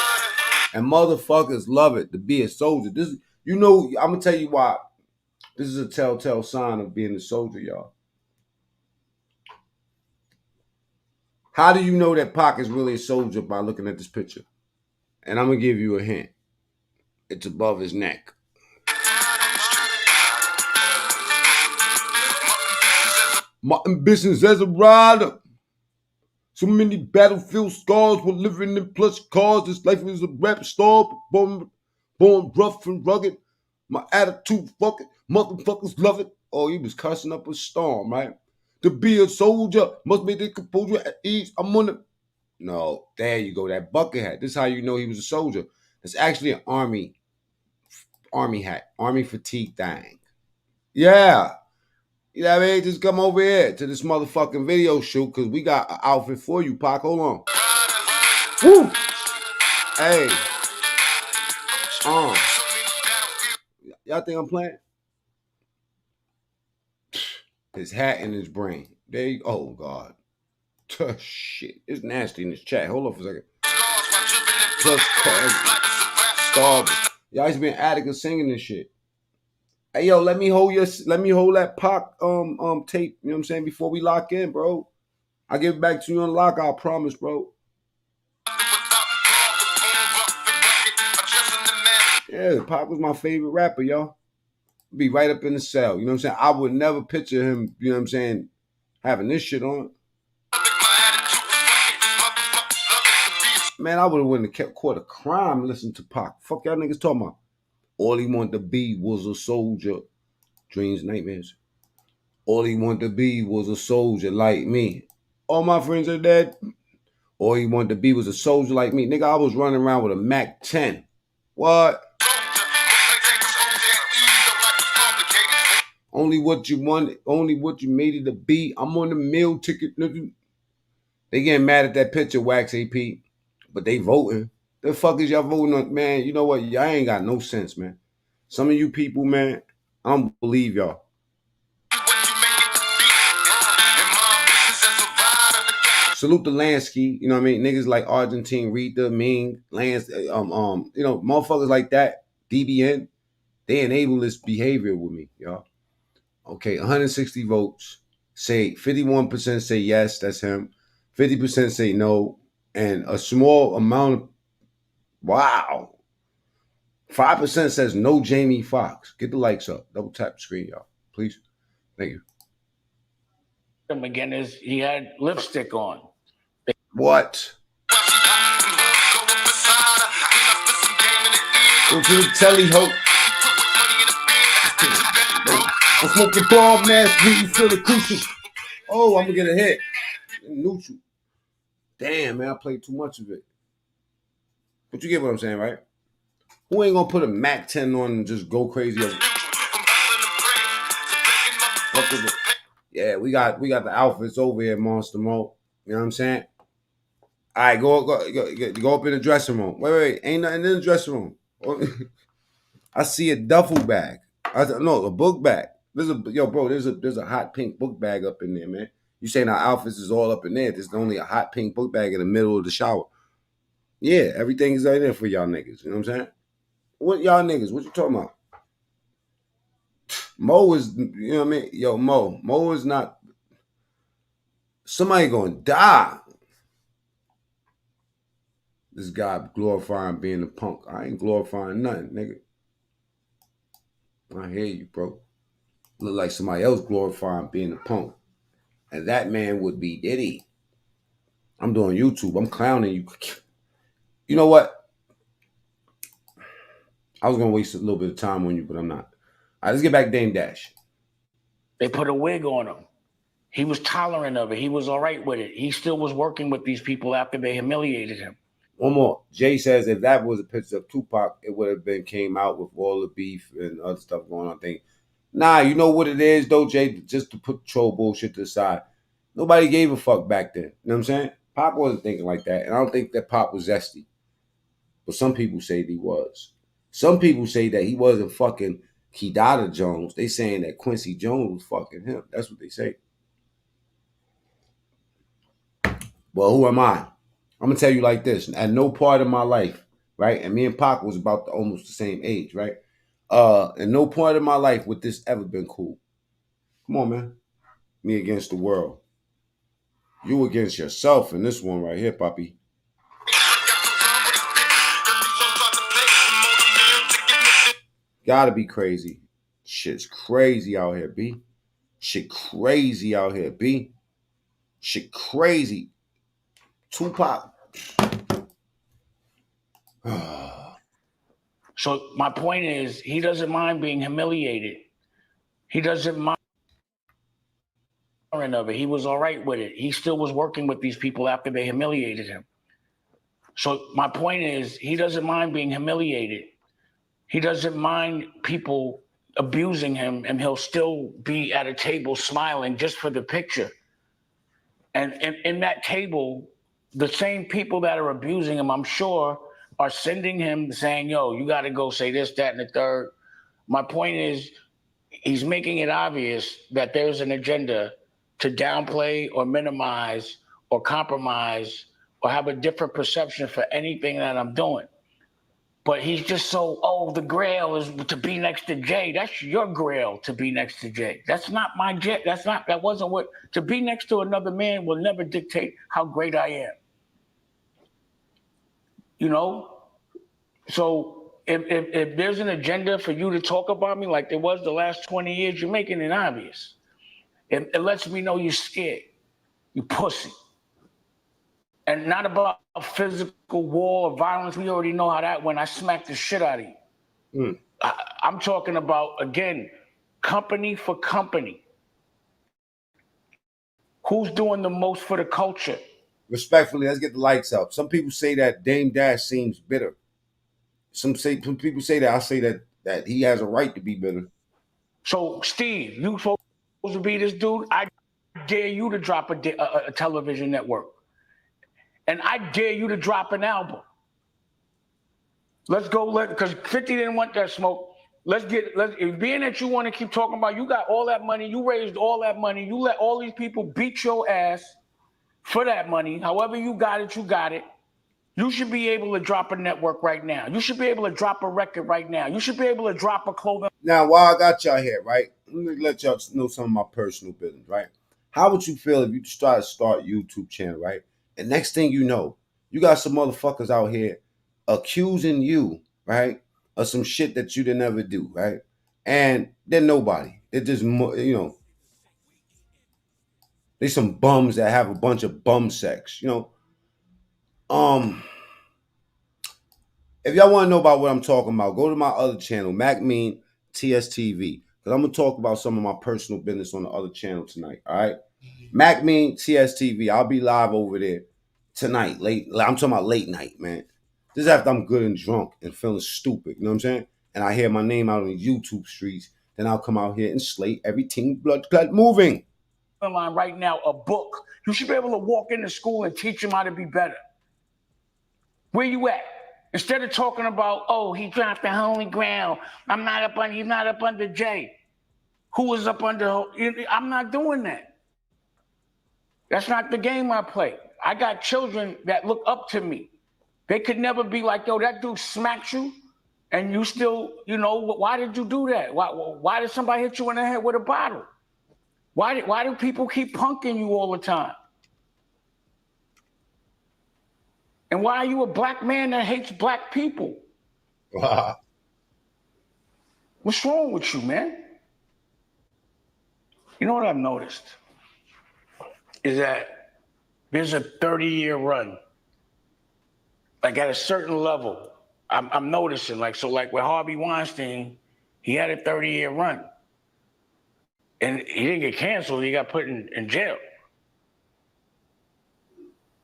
And motherfuckers love it to be a soldier. This, you know, I'm gonna tell you why. This is a telltale sign of being a soldier, y'all. How do you know that Pac is really a soldier by looking at this picture? And I'm gonna give you a hint. It's above his neck. My ambitions as a rider. So many battlefield scars while living in plush cars. This life is a rap star, born rough and rugged. My attitude, fuck it. Motherfuckers love it. Oh, he was cussing up a storm, right? To be a soldier must be the composure at ease. I'm on the. No, there you go. That bucket hat. This is how you know he was a soldier. It's actually an army hat, army fatigue thing. Yeah. You know what I mean? Just come over here to this motherfucking video shoot because we got an outfit for you, Pac. Hold on. Woo! Hey. Y'all think I'm playing? His hat in his brain. There you go. Oh, God. Shit. It's nasty in this chat. Hold on for a second. Plus, starving. Y'all used to be in Attica singing this shit. Hey, yo, let me hold that Pac tape, you know what I'm saying, before we lock in, bro. I'll give it back to you on lock, I promise, bro. Yeah, Pac was my favorite rapper, y'all. Be right up in the cell, you know what I'm saying? I would never picture him, you know what I'm saying, having this shit on. Man, I wouldn't have caught a crime listening to Pac. Fuck y'all niggas talking about. All he wanted to be was a soldier. Dreams, nightmares. All he wanted to be was a soldier like me. All my friends are dead. All he wanted to be was a soldier like me. Nigga, I was running around with a Mac 10. What? Only what you wanted, only what you made it to be. I'm on the meal ticket. They getting mad at that picture, Wax AP. But they voting. The fuck is y'all voting on? Man, you know what? Y'all ain't got no sense, man. Some of you people, man, I don't believe y'all. Salute the Lansky, you know what I mean? Niggas like Argentine, Rita, Ming, Lance, you know, motherfuckers like that, DBN, they enable this behavior with me, y'all. Okay, 160 votes, say 51% say yes, that's him. 50% say no, and a small amount of, wow. 5% says no Jamie Foxx. Get the likes up. Double tap the screen, y'all. Please. Thank you. Him again is he had lipstick on. What? Go to the telly, hope. I'm smoking bomb mask, weed, feel the crucial. Oh, I'm gonna get a hit. Neutral. Damn, man, I played too much of it. But you get what I'm saying, right? Who ain't gonna put a Mac 10 on and just go crazy over? Yeah, we got the outfits over here, Monster Mo. You know what I'm saying? All right, go up in the dressing room. Wait, ain't nothing in the dressing room. I see a duffel bag. No, a book bag. There's a hot pink book bag up in there, man. You saying our outfits is all up in there? There's only a hot pink book bag in the middle of the shower. Yeah, everything is right there for y'all niggas. You know what I'm saying? What y'all niggas? What you talking about? Mo is, you know what I mean? Yo, Mo is not. Somebody gonna die. This guy glorifying being a punk. I ain't glorifying nothing, nigga. I hear you, bro. Look like somebody else glorifying being a punk. And that man would be Diddy. I'm doing YouTube. I'm clowning you. You know what? I was going to waste a little bit of time on you, but I'm not. All right, let's get back to Dame Dash. They put a wig on him. He was tolerant of it. He was all right with it. He still was working with these people after they humiliated him. One more. Jay says if that was a picture of Tupac, it would have been came out with all the beef and other stuff going on. Nah, you know what it is though, Jay? Just to put troll bullshit to the side. Nobody gave a fuck back then. You know what I'm saying? Pop wasn't thinking like that. And I don't think that Pop was zesty. But some people say that he was. Some people say that he wasn't fucking Kidada Jones. They saying that Quincy Jones was fucking him. That's what they say. Well, who am I? I'm going to tell you like this. At no part of my life, right? And me and Pac was about almost the same age, right? At no point of my life would this ever been cool. Come on, man. Me against the world. You against yourself in this one right here, Poppy. Gotta be crazy. Shit's crazy out here, B. Shit crazy out here, B. Shit crazy. Tupac. So my point is, he doesn't mind being humiliated. He doesn't mind of it. He was all right with it. He still was working with these people after they humiliated him. So my point is, he doesn't mind being humiliated. He doesn't mind people abusing him, and he'll still be at a table smiling just for the picture. And in that table, the same people that are abusing him, I'm sure, are sending him saying, yo, you got to go say this, that, and the third. My point is, he's making it obvious that there's an agenda to downplay or minimize or compromise or have a different perception for anything that I'm doing. But he's just so, oh, the grail is to be next to Jay. That's your grail, to be next to Jay. That's not my Jay. That wasn't what, to be next to another man will never dictate how great I am. You know? So if there's an agenda for you to talk about me like there was the last 20 years, you're making it obvious. It lets me know you're scared. You pussy. And not about a physical war or violence. We already know how that went. I smacked the shit out of you. I'm talking about, again, company for company. Who's doing the most for the culture? Respectfully, let's get the lights up. Some people say that Dame Dash seems bitter. Some people say that. I say that he has a right to be bitter. So, Steve, you supposed to be this dude? I dare you to drop a television network. And I dare you to drop an album. Let's go, because 50 didn't want that smoke. Being that you want to keep talking about, you got all that money, you raised all that money, you let all these people beat your ass for that money. However you got it, you got it. You should be able to drop a network right now. You should be able to drop a record right now. You should be able to drop a clothing. Now, while I got y'all here, right, let me let y'all know some of my personal business, right? How would you feel if you start YouTube channel, right? And next thing you know, you got some motherfuckers out here accusing you, right, of some shit that you didn't ever do, right? And they're nobody. They're just, you know, they some bums that have a bunch of bum sex, you know. If y'all want to know about what I'm talking about, go to my other channel, Mac Mean TSTV, because I'm gonna talk about some of my personal business on the other channel tonight. All right, Mac Mean TSTV. I'll be live over there tonight. I'm talking about late night, man. This is after I'm good and drunk and feeling stupid. You know what I'm saying? And I hear my name out on the YouTube streets. Then I'll come out here and slay everything blood clot moving. Line right now, a book. You should be able to walk into school and teach them how to be better. Where you at? Instead of talking about, oh, he dropped the holy ground. He's not up under Jay. Who was up under? I'm not doing that. That's not the game I play. I got children that look up to me. They could never be like, yo, that dude smacked you, and you still, you know, why did you do that? Why did somebody hit you in the head with a bottle? Why do people keep punking you all the time? And why are you a black man that hates black people? What's wrong with you, man? You know what I've noticed is that there's a 30-year run. Like at a certain level, I'm noticing, like with Harvey Weinstein, he had a 30-year run. And he didn't get canceled. He got put in jail.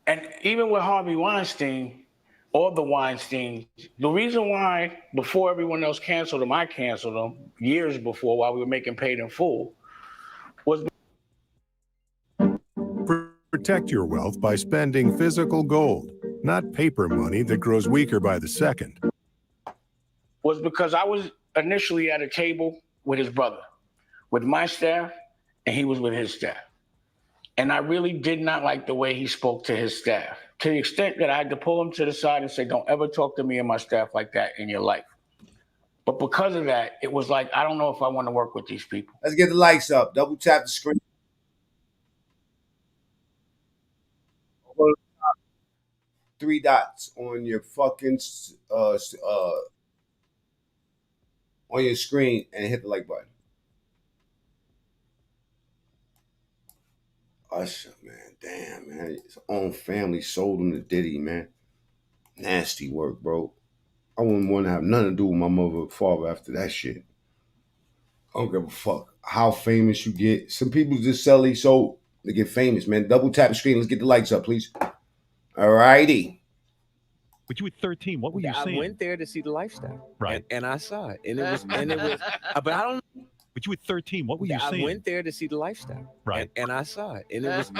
And even with Harvey Weinstein, or the Weinsteins, the reason why before everyone else canceled him, I canceled him years before while we were making Paid in Full was. Protect your wealth by spending physical gold, not paper money that grows weaker by the second. Was because I was initially at a table with his brother, with my staff, and he was with his staff. And I really did not like the way he spoke to his staff, to the extent that I had to pull him to the side and say, don't ever talk to me and my staff like that in your life. But because of that, it was like, I don't know if I want to work with these people. Let's get the lights up. Double tap the screen. Three dots on your fucking on your screen and hit the like button. Usher, man, damn, man, his own family sold him to Diddy, man. Nasty work, bro. I wouldn't want to have nothing to do with my mother or father after that shit. I don't give a fuck how famous you get. Some people just sell their soul to get famous, man. Double tap the screen. Let's get the lights up, please. All righty. But you were 13. What were you saying? I went there to see the lifestyle, right? And I saw it, and it was, but I don't. But you were 13. What were you saying? I went there to see the lifestyle, right? And I saw it, and it was,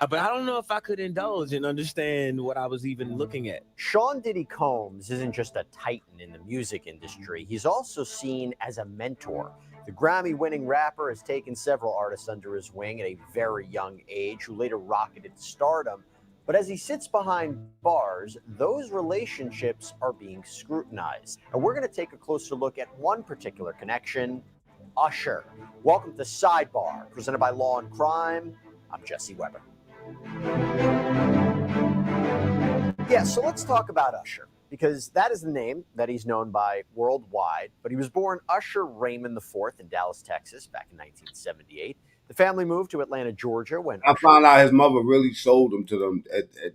but I don't know if I could indulge and understand what I was even looking at. Sean Diddy Combs isn't just a titan in the music industry. He's also seen as a mentor. The Grammy-winning rapper has taken several artists under his wing at a very young age, who later rocketed to stardom. But as he sits behind bars, those relationships are being scrutinized. And we're going to take a closer look at one particular connection, Usher. Welcome to Sidebar, presented by Law and Crime. I'm Jesse Weber. Yeah, so let's talk about Usher, because that is the name that he's known by worldwide. But he was born Usher Raymond IV in Dallas, Texas, back in 1978. The family moved to Atlanta, Georgia when I found out his mother really sold him to them.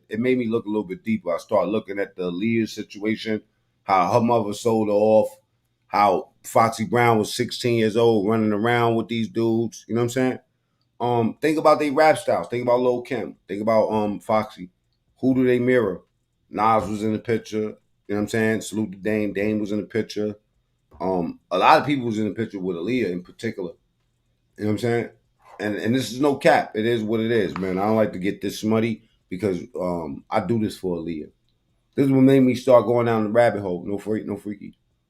It made me look a little bit deeper. I started looking at the Aaliyah situation, how her mother sold her off, how Foxy Brown was 16 years old running around with these dudes. You know what I'm saying? Think about their rap styles. Think about Lil' Kim. Think about Foxy. Who do they mirror? Nas was in the picture. You know what I'm saying? Salute to Dame. Dame was in the picture. A lot of people was in the picture with Aaliyah in particular. You know what I'm saying? And this is no cap. It is what it is, man. I don't like to get this smutty because I do this for Aaliyah. This is what made me start going down the rabbit hole. No freaky. You know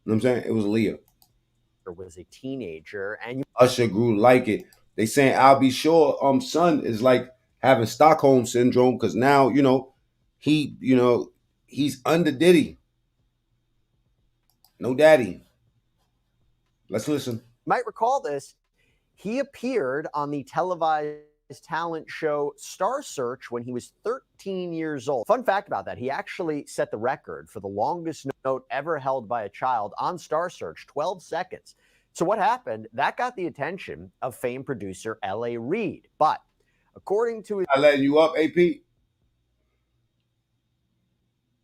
what I'm saying? It was Aaliyah. Was a teenager, and Usher grew to like it. They saying I'll be sure son is like having Stockholm syndrome because now, he's under Diddy. No daddy. Let's listen. You might recall this. He appeared on the televised talent show Star Search when he was 13 years old. Fun fact about that, he actually set the record for the longest note ever held by a child on Star Search, 12 seconds. So what happened? That got the attention of famed producer L.A. Reid. But according to his... I letting you up, AP?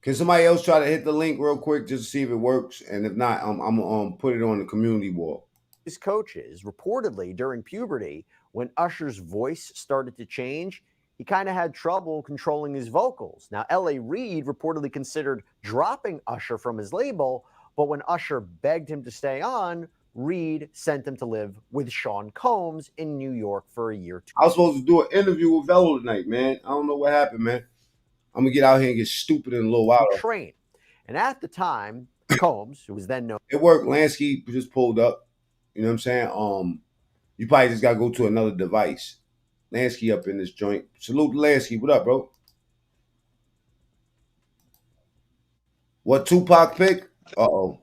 Can somebody else try to hit the link real quick just to see if it works? And if not, I'm gonna put it on the community wall. His coaches reportedly during puberty, when Usher's voice started to change, he kind of had trouble controlling his vocals. Now, L.A. Reid reportedly considered dropping Usher from his label, but when Usher begged him to stay on, Reid sent him to live with Sean Combs in New York for a year. I was supposed to do an interview with Velo tonight, man. I don't know what happened, man. I'm gonna get out here and get stupid in a little while. Train. And at the time, Combs, who was then known... It worked. Lansky just pulled up. You know what I'm saying? You probably just got to go to another device. Lansky up in this joint. Salute to Lansky. What up, bro? What Tupac pick? Uh-oh.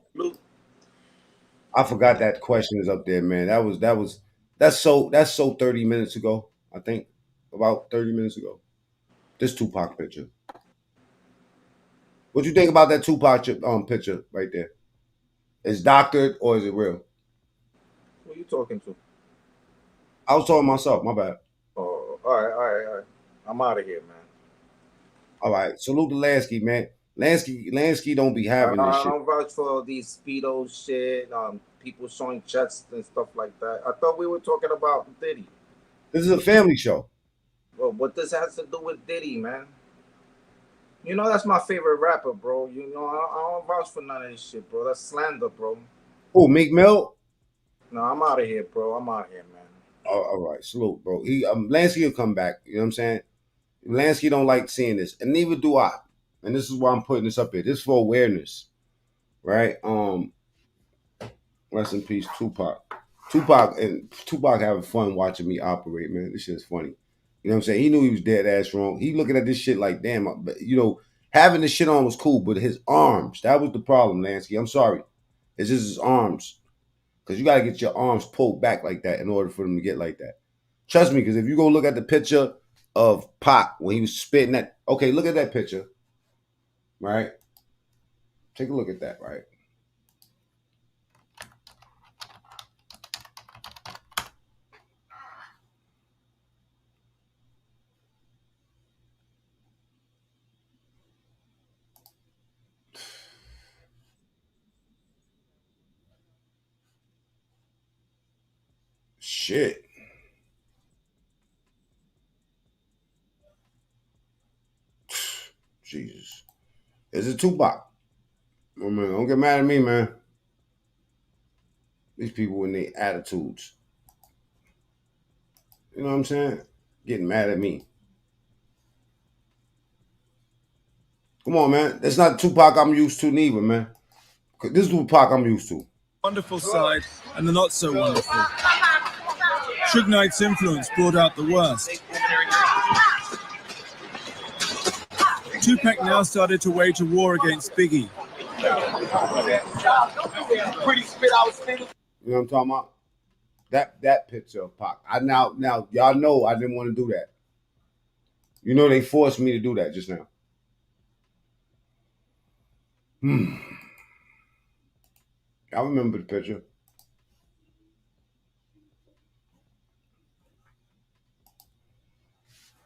I forgot that question is up there, man. That's so 30 minutes ago, I think. About 30 minutes ago. This Tupac picture. What you think about that Tupac picture right there? Is doctored or is it real? Who are you talking to? I was talking to myself. My bad. Oh, all right. I'm out of here, man. All right. Salute to Lansky, man. Lansky don't be having this shit. I don't vouch for all these speedo shit. people showing chests and stuff like that. I thought we were talking about Diddy. This is a family show. Well, what this has to do with Diddy, man? You know that's my favorite rapper, bro. You know I don't vouch for none of this shit, bro. That's slander, bro. Oh, Meek Mill. No, I'm out of here, bro. I'm out of here, man. Oh, all right, salute, bro. He Lansky will come back. You know what I'm saying? Lansky don't like seeing this, and neither do I. And this is why I'm putting this up here. This is for awareness, right? Rest in peace, Tupac. Tupac having fun watching me operate, man. This shit is funny. You know what I'm saying? He knew he was dead ass wrong. He looking at this shit like, damn, you know, having this shit on was cool, but his arms, that was the problem, Lansky. I'm sorry. It's just his arms. Because you got to get your arms pulled back like that in order for them to get like that. Trust me, because if you go look at the picture of Pac when he was spitting that, okay, look at that picture, right? Take a look at that, right? Shit. Jesus. Is it Tupac? Oh, man, don't get mad at me, man. These people and their attitudes. You know what I'm saying? Getting mad at me. Come on, man. That's not Tupac I'm used to neither, man. This is Tupac I'm used to. Wonderful side and the not so wonderful. Suge Knight's influence brought out the worst. Tupac now started to wage a war against Biggie. You know what I'm talking about? That picture of Pac. Now y'all know I didn't want to do that. You know they forced me to do that just now. I remember the picture.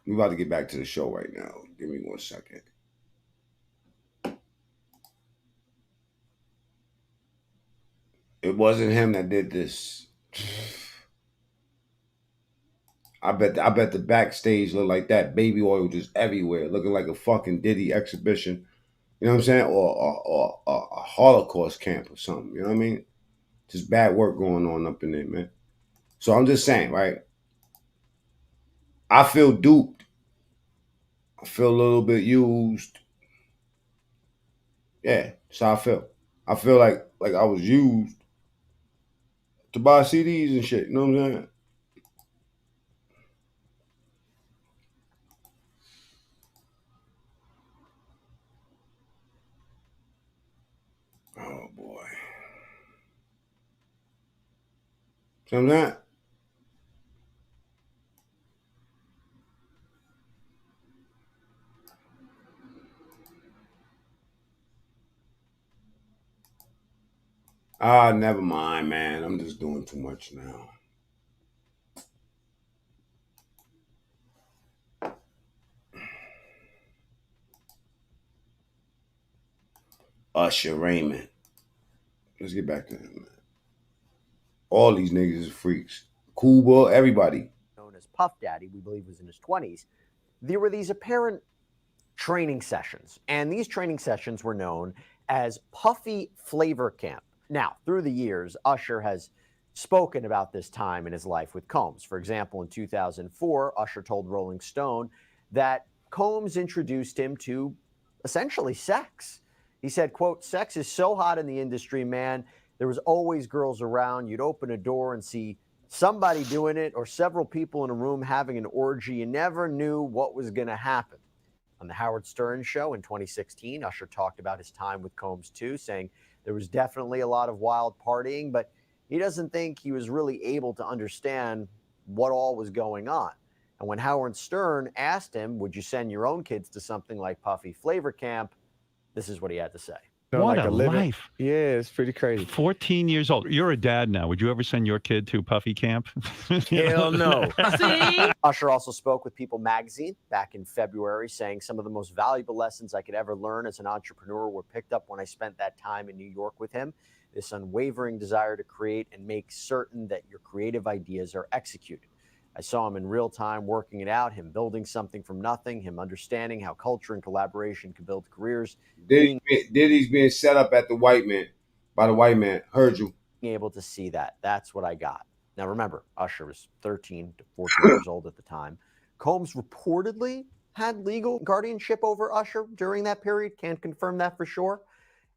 We're about to get back to the show right now. Give me 1 second. It wasn't him that did this. I bet the backstage looked like that. Baby oil just everywhere, looking like a fucking Diddy exhibition. You know what I'm saying? Or a Holocaust camp or something. You know what I mean? Just bad work going on up in there, man. So I'm just saying, right? I feel duped. I feel a little bit used. Yeah, that's how I feel. I feel like I was used to buy CDs and shit. You know what I'm saying? Oh boy. See what I'm saying? Never mind, man. I'm just doing too much now. Usher Raymond. Let's get back to him, man. All these niggas is freaks. Cuba, everybody. Known as Puff Daddy, we believe was in his 20s. There were these apparent training sessions, and these training sessions were known as Puffy Flavor Camp. Now, through the years, Usher has spoken about this time in his life with Combs. For example, in 2004, Usher told Rolling Stone that Combs introduced him to essentially sex. He said, quote, "Sex is so hot in the industry, man. There was always girls around. You'd open a door and see somebody doing it or several people in a room having an orgy. You never knew what was going to happen." On the Howard Stern show in 2016, Usher talked about his time with Combs too, saying there was definitely a lot of wild partying, but he doesn't think he was really able to understand what all was going on. And when Howard Stern asked him, would you send your own kids to something like Puffy Flavor Camp, this is what he had to say. What a life. Yeah, it's pretty crazy. 14 years old. You're a dad now. Would you ever send your kid to Puffy Camp? Hell no. See? Usher also spoke with People magazine back in February, saying some of the most valuable lessons I could ever learn as an entrepreneur were picked up when I spent that time in New York with him. this unwavering desire to create and make certain that your creative ideas are executed. I saw him in real time working it out, him building something from nothing, him understanding how culture and collaboration can build careers. Diddy's being set up at the white man, by the white man. Heard you. Being able to see that. That's what I got. Now remember, Usher was 13 to 14 years old at the time. Combs reportedly had legal guardianship over Usher during that period. Can't confirm that for sure.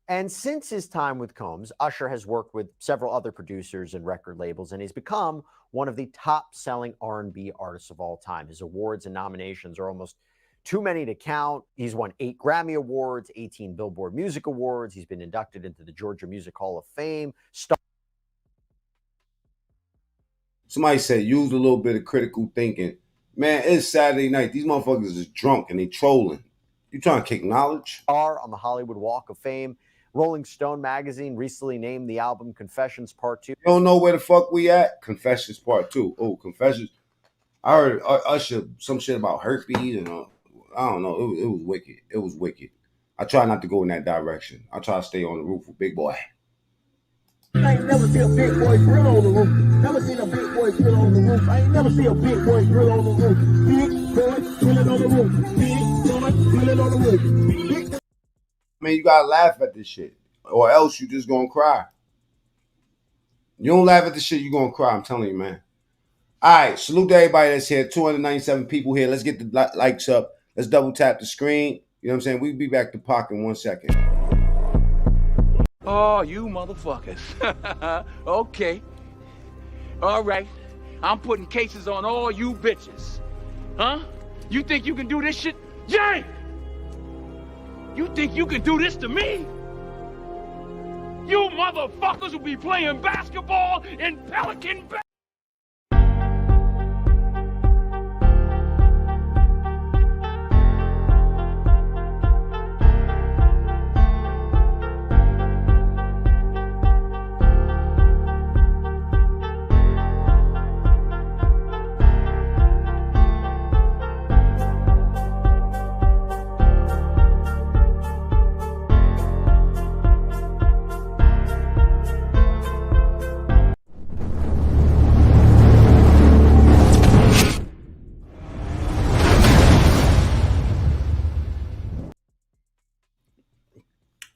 And since his time with Combs, Usher has worked with several other producers and record labels, and he's become one of the top-selling R&B artists of all time. His awards and nominations are almost too many to count. He's won 8 Grammy Awards, 18 Billboard Music Awards. He's been inducted into the Georgia Music Hall of Fame. Somebody said use a little bit of critical thinking. Man, it's Saturday night. These motherfuckers is drunk and they trolling. You trying to kick knowledge? Star on the Hollywood Walk of Fame. Rolling Stone magazine recently named the album Confessions Part 2. You don't know where the fuck we at? Confessions Part 2. Oh, Confessions. I heard Usher some shit about herpes and I don't know. It was wicked. It was wicked. I try not to go in that direction. I try to stay on the roof with Big Boy. I ain't never seen a big boy grill on the roof. Never seen a big boy grill on the roof. I ain't never seen a big boy grill on the roof. Big boy grilling on the roof. Big boy grilling on the roof. Big... Man, you gotta laugh at this shit, or else you just gonna cry. You don't laugh at this shit, you gonna cry. I'm telling you, man. All right, salute to everybody that's here. 297 people here. Let's get the likes up. Let's double tap the screen. You know what I'm saying? We'll be back to Pac in 1 second. Oh, you motherfuckers. Okay. All right. I'm putting cases on all you bitches. Huh? You think you can do this shit? Yank! You think you can do this to me? You motherfuckers will be playing basketball in Pelican Bay.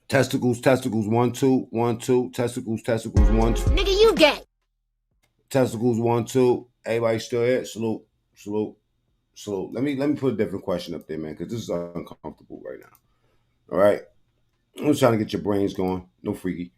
Testicles, 1 2 1 2. Testicles, 1 2. Nigga, you gay. Testicles, 1 2. Everybody still here? Salute. Let me put a different question up there, man, because this is uncomfortable right now. All right, I'm just trying to get your brains going. No freaky.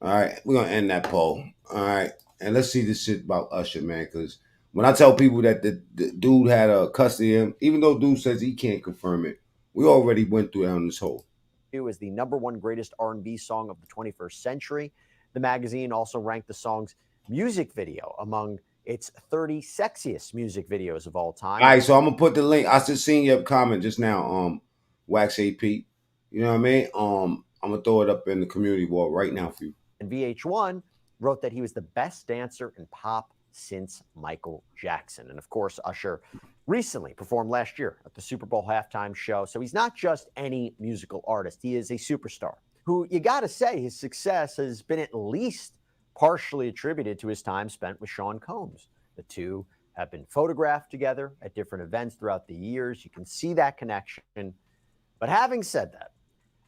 All right, we're gonna end that poll. All right, and let's see this shit about Usher, man, because when I tell people that the dude had a custody of him, even though dude says he can't confirm it, we already went through that on this whole. Is the #1 greatest R&B song of the 21st century. The magazine also ranked the song's music video among its 30 sexiest music videos of all time. All right, so I'm gonna put the link. I just seen your comment just now, Wax AP. You know what I mean? I'm gonna throw it up in the community wall right now for you. And VH1 wrote that he was the best dancer in pop since Michael Jackson. And of course, Usher recently performed last year at the Super Bowl halftime show. So he's not just any musical artist. He is a superstar who, you got to say, his success has been at least partially attributed to his time spent with Sean Combs. The two have been photographed together at different events throughout the years. You can see that connection. But having said that,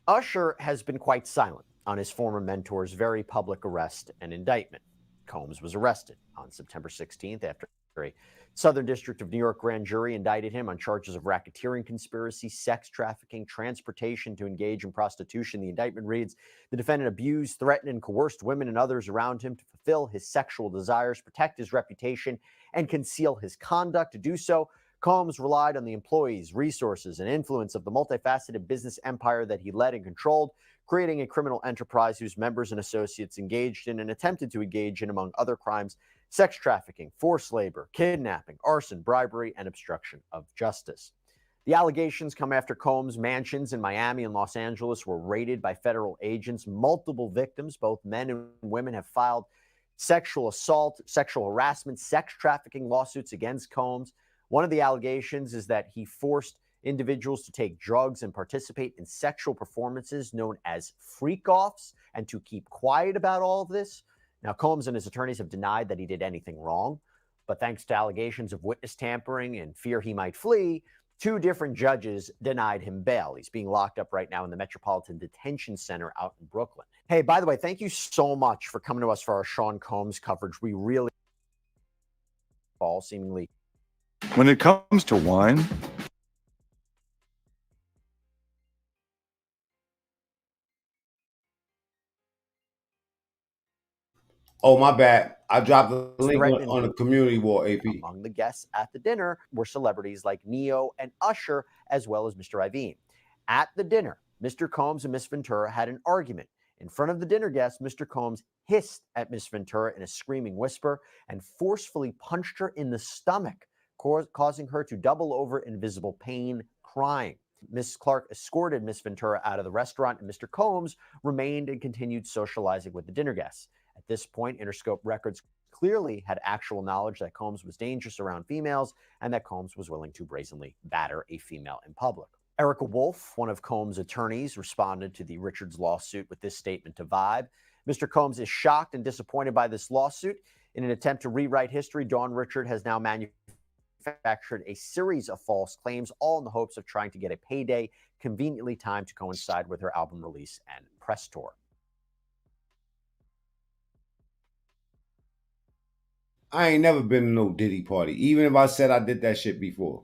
Usher has been quite silent on his former mentor's very public arrest and indictment. Combs was arrested on September 16th after a Southern District of New York grand jury indicted him on charges of racketeering conspiracy, sex trafficking, transportation to engage in prostitution. The indictment reads, the defendant abused, threatened, and coerced women and others around him to fulfill his sexual desires, protect his reputation, and conceal his conduct. To do so, Combs relied on the employees, resources, and influence of the multifaceted business empire that he led and controlled, creating a criminal enterprise whose members and associates engaged in and attempted to engage in, among other crimes, sex trafficking, forced labor, kidnapping, arson, bribery, and obstruction of justice. The allegations come after Combs' mansions in Miami and Los Angeles were raided by federal agents. Multiple victims, both men and women, have filed sexual assault, sexual harassment, sex trafficking lawsuits against Combs. One of the allegations is that he forced individuals to take drugs and participate in sexual performances known as freak-offs and to keep quiet about all of this. Now, Combs and his attorneys have denied that he did anything wrong, but thanks to allegations of witness tampering and fear he might flee, 2 different judges denied him bail. He's being locked up right now in the Metropolitan Detention Center out in Brooklyn. Hey, by the way, thank you so much for coming to us for our Sean Combs coverage. We really all seemingly. When it comes to wine, Oh, my bad. I dropped the link on the community wall, AP. Among the guests at the dinner were celebrities like Neo and Usher, as well as Mr. Iveen. At the dinner, Mr. Combs and Miss Ventura had an argument. In front of the dinner guests, Mr. Combs hissed at Miss Ventura in a screaming whisper and forcefully punched her in the stomach, causing her to double over in visible pain, crying. Miss Clark escorted Miss Ventura out of the restaurant, and Mr. Combs remained and continued socializing with the dinner guests. At this point, Interscope Records clearly had actual knowledge that Combs was dangerous around females and that Combs was willing to brazenly batter a female in public. Erica Wolf, one of Combs' attorneys, responded to the Richards lawsuit with this statement to Vibe. Mr. Combs is shocked and disappointed by this lawsuit. In an attempt to rewrite history, Dawn Richard has now manufactured a series of false claims, all in the hopes of trying to get a payday conveniently timed to coincide with her album release and press tour. I ain't never been to no Diddy party, even if I said I did that shit before.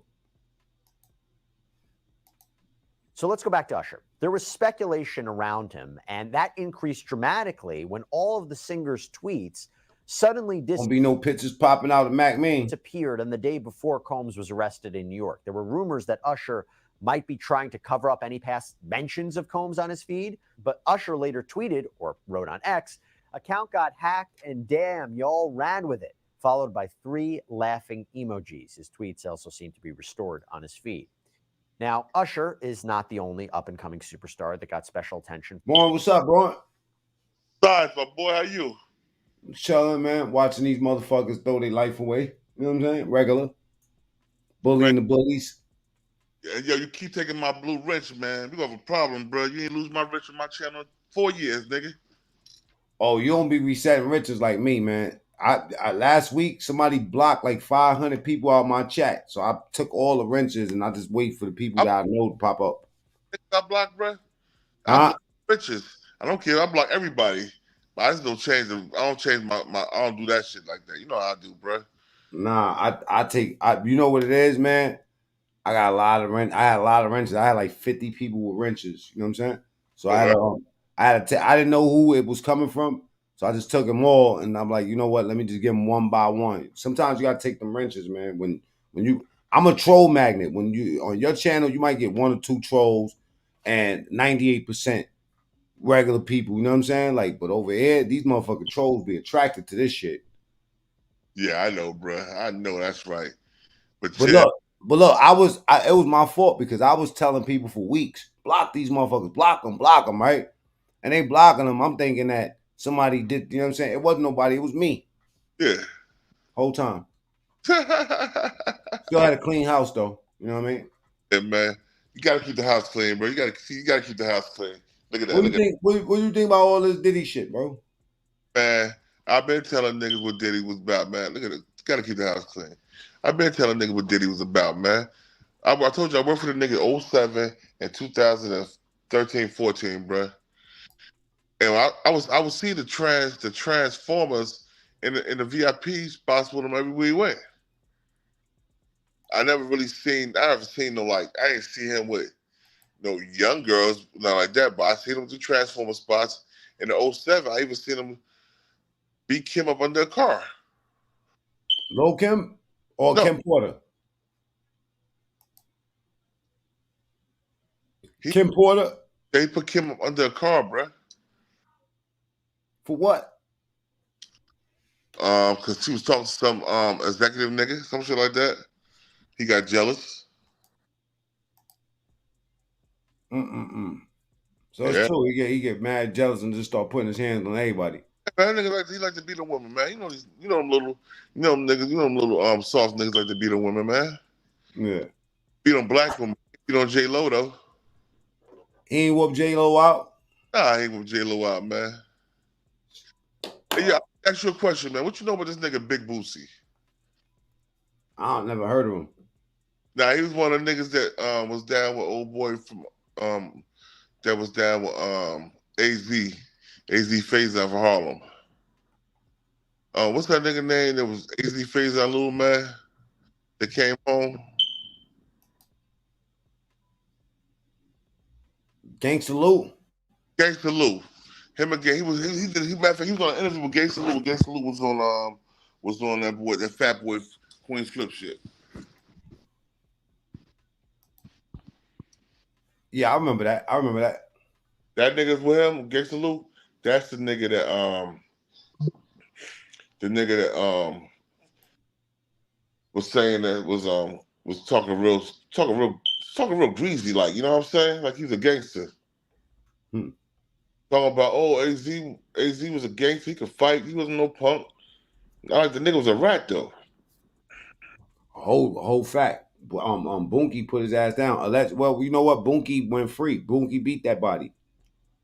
So let's go back to Usher. There was speculation around him, and that increased dramatically when all of the singer's tweets suddenly Won't be no pictures popping out of Mac Mean. disappeared on the day before Combs was arrested in New York. There were rumors that Usher might be trying to cover up any past mentions of Combs on his feed, but Usher later tweeted, or wrote on X, "Account got hacked and damn, y'all ran with it," followed by 3 laughing emojis. His tweets also seem to be restored on his feed. Now, Usher is not the only up-and-coming superstar that got special attention. Born, what's up, Born? Besides, my boy, how you? Chilling, man. Watching these motherfuckers throw their life away. You know what I'm saying? Regular. Bullying the bullies. Yeah, yo, you keep taking my blue wrench, man. We got a problem, bro. You ain't lose my wrench on my channel 4 years, nigga. Oh, you don't be resetting riches like me, man. I last week somebody blocked like 500 people out of my chat, so I took all the wrenches and I just wait for the people that I know to pop up. I block, bro. I block wrenches. I don't care. I block everybody. But I just don't change them. I don't change my. I don't do that shit like that. You know how I do, bro. Nah, I take. You know what it is, man. I got a lot of wrenches. I had a lot of wrenches. I had like 50 people with wrenches. You know what I'm saying? So I didn't know who it was coming from. So I just took them all, and I'm like, you know what? Let me just give them one by one. Sometimes you gotta take them wrenches, man. When I'm a troll magnet. When you on your channel, you might get 1 or 2 trolls, and 98% regular people. You know what I'm saying? Like, but over here, these motherfucking trolls be attracted to this shit. Yeah, I know, bro. I know that's right. But look, it was my fault because I was telling people for weeks, block these motherfuckers, block them, right? And they blocking them. I'm thinking that somebody did, you know what I'm saying? It wasn't nobody, it was me. Yeah. Whole time. Still had a clean house though. You know what I mean? Yeah, man. You gotta keep the house clean, bro. You gotta keep the house clean. Look at that. What do you think about all this Diddy shit, bro? Man, I've been telling niggas what Diddy was about, man. Look at it. You gotta keep the house clean. I've been telling niggas what Diddy was about, man. I told you I worked for the nigga 07 and 2013, 14, bro. And I was seeing the Transformers in the VIP spots with him everywhere he went. I never seen no like, I ain't see him with no young girls, not like that, but I seen him with the Transformer spots. In the 07, I even seen him beat Kim up under a car. Lil Kim or no. Kim Porter? Kim Porter? They put Kim up under a car, bro. For what? Because she was talking to some executive nigga, some shit like that. He got jealous. So it's true. He get mad, jealous, and just start putting his hands on everybody. Man, that nigga he like to beat a woman, man. You know them little soft niggas like to beat a woman, man. Yeah. Beat on black women. You know J-Lo though. He ain't whoop J-Lo out. Nah, I ain't whoop J-Lo out, man. Hey, yeah, I'll ask you a question, man. What you know about this nigga Big Boosie? I never heard of him. Nah, he was one of the niggas that was down with old boy from that was down with AZ Phase out for Harlem. What's that nigga name that was AZ Phase out Little Man that came home? Gangsta Lou. Gangsta Lou. Him again. He was matter of fact, he was on an interview with Gangsta Lou. Gangsta Lou was on that Fat Boy Queens Flip shit. Yeah, I remember that. That nigga's with him, Gangsta Lou. That's the nigga that was saying that was talking real greasy, like, you know what I'm saying? Like he's a gangster. Talking about, AZ was a gangster, he could fight, he wasn't no punk. Not like the nigga was a rat though. Whole fact. Bunky put his ass down. Well, you know what? Bunky went free. Bunky beat that body.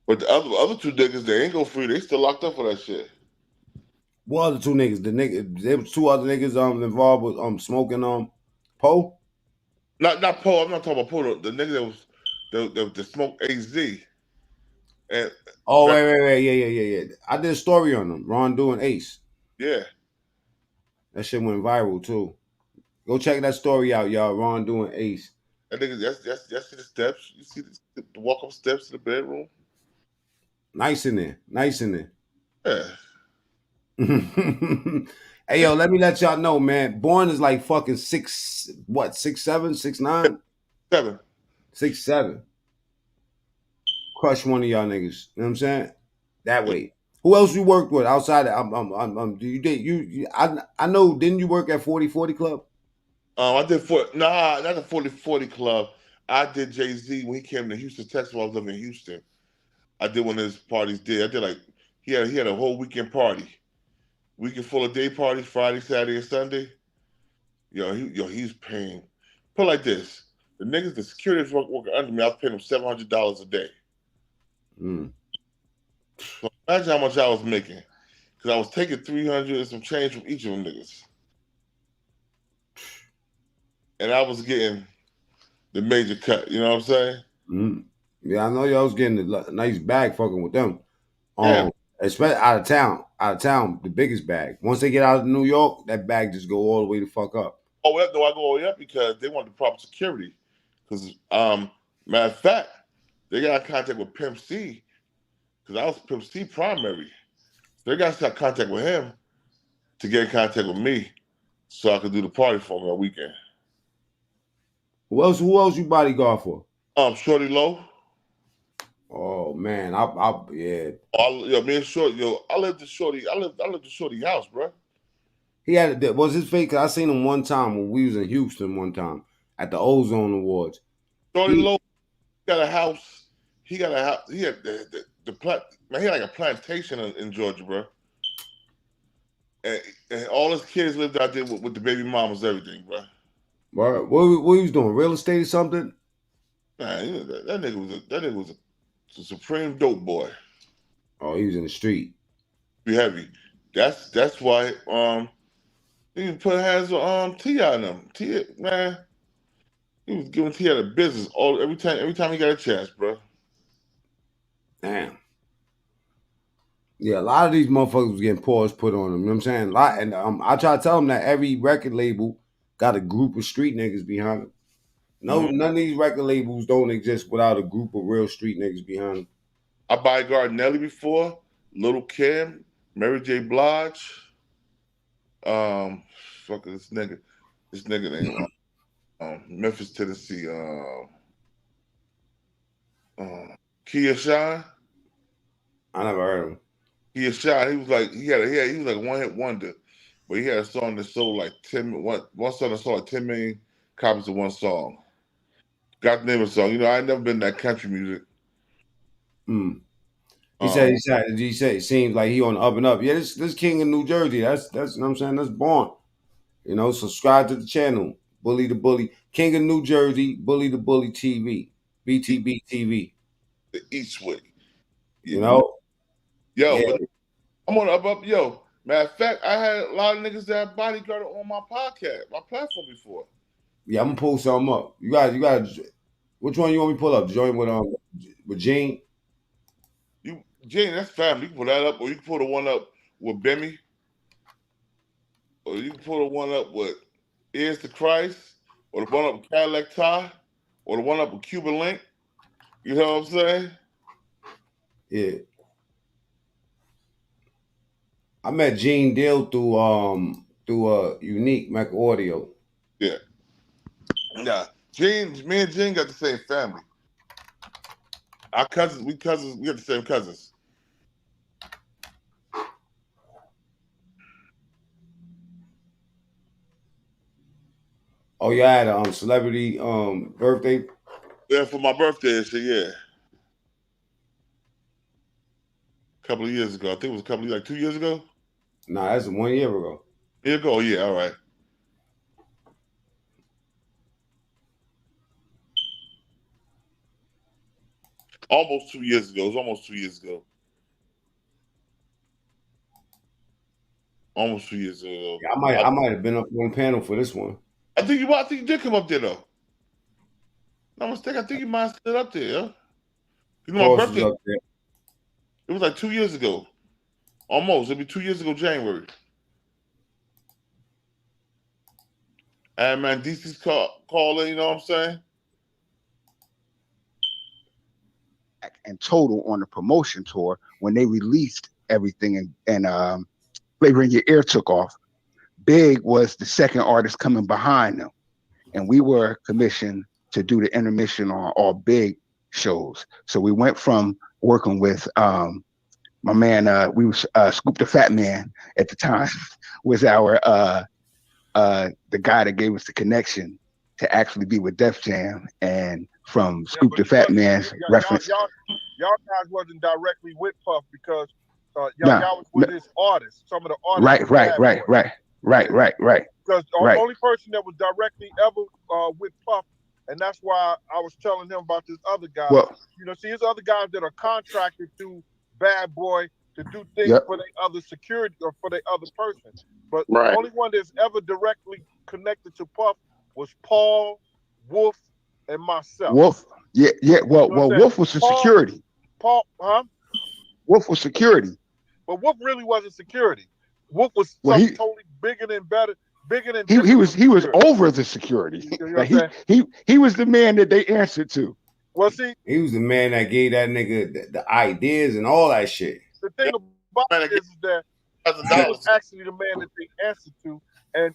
But the other two niggas, they ain't go free. They still locked up for that shit. What other two niggas? There was two other niggas involved with smoking Poe. Not Poe. I'm not talking about Poe. The nigga that smoked AZ. And wait. Yeah. I did a story on them. Ron doing Ace. Yeah. That shit went viral too. Go check that story out, y'all. Ron doing Ace. That nigga, that's the steps. You see the walk up steps to the bedroom. Nice in there. Yeah. Hey yo, let me let y'all know, man. Born is like fucking 6'7", 6'9"? 7. 6'7". Crush one of y'all niggas. You know what I'm saying? That way. Who else you worked with outside of I know, didn't you work at 4040 Club? I did not the 4040 Club. I did Jay-Z when he came to Houston, Texas while I was living in Houston. I did one of his parties there. I did like he had a whole weekend party. Weekend full of day parties, Friday, Saturday, and Sunday. He's paying. Put it like this. The niggas, the security worker under me, I was paying them $700 a day. So imagine how much I was making. Because I was taking 300 and some change from each of them niggas. And I was getting the major cut. You know what I'm saying? Yeah, I know y'all was getting a nice bag fucking with them. Yeah. Especially out of town, the biggest bag. Once they get out of New York, that bag just go all the way the fuck up. Oh, well, no, I go all the way up because they want the proper security. Because, matter of fact, they got in contact with Pimp C because I was Pimp C primary. So they got to start contact with him to get in contact with me so I could do the party for him that weekend. Who else you bodyguard for? Shorty Low. Oh man, yeah. Me and Shorty, I lived the Shorty house, bro. He was his fake. Cause I seen him one time when we was in Houston one time at the Ozone Awards. Shorty Low got a house. He got a house. He had he had like a plantation in Georgia, bro. And all his kids lived out there with the baby mamas, everything, bro. What he was doing? Real estate or something? Nah, that nigga was a supreme dope boy. Oh, he was in the street. Be heavy. That's why he put hands on T.I. and them. T.I., man, he was giving T.I. the business every time he got a chance, bro. Damn. Yeah, a lot of these motherfuckers was getting paws put on them. You know what I'm saying? And I try to tell them that every record label got a group of street niggas behind them. None of these record labels don't exist without a group of real street niggas behind them. I bodyguarded Nelly before, Little Kim, Mary J. Blige. Fuck this nigga. This nigga named Memphis, Tennessee. Kia Shine. I never heard of him. Kia Shine. He was like a one-hit wonder, but he had a song that sold like one song that sold like 10 million copies of one song. Got the name of the song. I ain't never been that country music. He said it seems like he on the up and up. Yeah, this king in New Jersey. That's you know what I'm saying? That's born. Subscribe to the channel. Bully the Bully, King of New Jersey, Bully the Bully TV, BTB TV. The East Way. You know? Yo, Yeah. but I'm on up. Yo, matter of fact, I had a lot of niggas that bodyguarded on my podcast, my platform before. Yeah, I'm gonna pull something up. You got which one you want me to pull up? Join with Gene? Gene, that's family. You can pull that up, or you can pull the one up with Bemmy, or you can pull the one up with Is the Christ, or the one up with Cadillac Ty, or the one up with Cuban Link. You know what I'm saying? Yeah. I met Gene Deal through Unique Mac Audio. Yeah. Nah, me and Gene got the same family. Our cousins, we got the same cousins. Oh, you had a celebrity birthday? Yeah, for my birthday and shit, yeah. A couple of years ago. I think it was a couple of, like 2 years ago. Nah, that's 1 year ago. Year ago, yeah, all right. Almost 2 years ago. It was almost 2 years ago. Almost 2 years ago. Yeah, I might have been up on panel for this one. I think you did come up there though. No mistake. I think you might have stood up there, yeah. You know, my birthday up there. It was like 2 years ago. Almost. It'd be 2 years ago, January. And man, DC's calling, you know what I'm saying? And Total on the promotion tour when they released everything and Flavor in Your Ear took off. Big was the second artist coming behind them, and we were commissioned to do the intermission on all Big shows. So we went from working with my man, we was Scoop the Fat Man at the time was our the guy that gave us the connection to actually be with Def Jam, and from Scoop the Fat Man's reference. Y'all guys wasn't directly with Puff because y'all was with his artists. Some of the artists. Right. Because the only person that was directly ever with Puff, and that's why I was telling him about this other guy. Well, you know, see, there's other guys that are contracted to Bad Boy to do things for their other security or for their other person. But the only one that's ever directly connected to Puff was Paul, Wolf, and myself. Wolf, yeah. Well, You know what I'm Wolf was the saying? security. Paul, huh? Wolf was security. But Wolf really wasn't security. Wolf was something totally bigger than better. He was over the security. You know Like he was the man that they answered to. Well, see, he was the man that gave that nigga the ideas and all that shit. the thing about it is that he was actually the man that they answered to, and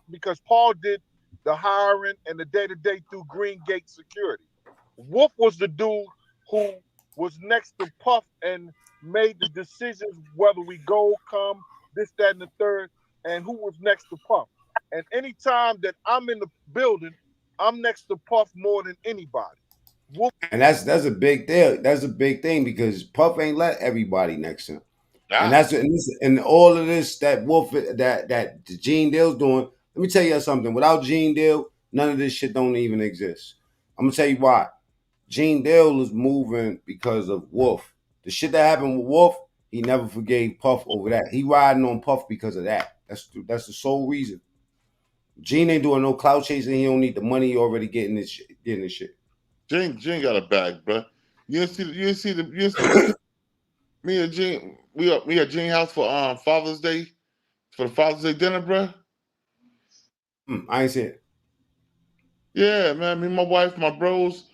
because Paul did the hiring and the day-to-day through Green Gate Security. Wolf was the dude who was next to Puff and made the decisions whether we go, come, this, that, and the third, and who was next to Puff. And anytime that I'm in the building, I'm next to Puff more than anybody. Wolf. And that's a big deal. That's a big thing because Puff ain't let everybody next to him. And that's and all of this that Wolf that Gene Deal's doing. Let me tell you something. Without Gene Deal, none of this shit don't even exist. I'm gonna tell you why. Gene Deal is moving because of Wolf. The shit that happened with Wolf, he never forgave Puff over that. He riding on Puff because of that. That's the sole reason. Gene ain't doing no clout chasing. He don't need the money. He already getting this shit. Gene got a bag, bro. You didn't see me and Gene. We at Gene house for Father's Day, for the Father's Day dinner, bro. I ain't see it. Yeah, man. Me, my wife, my bros,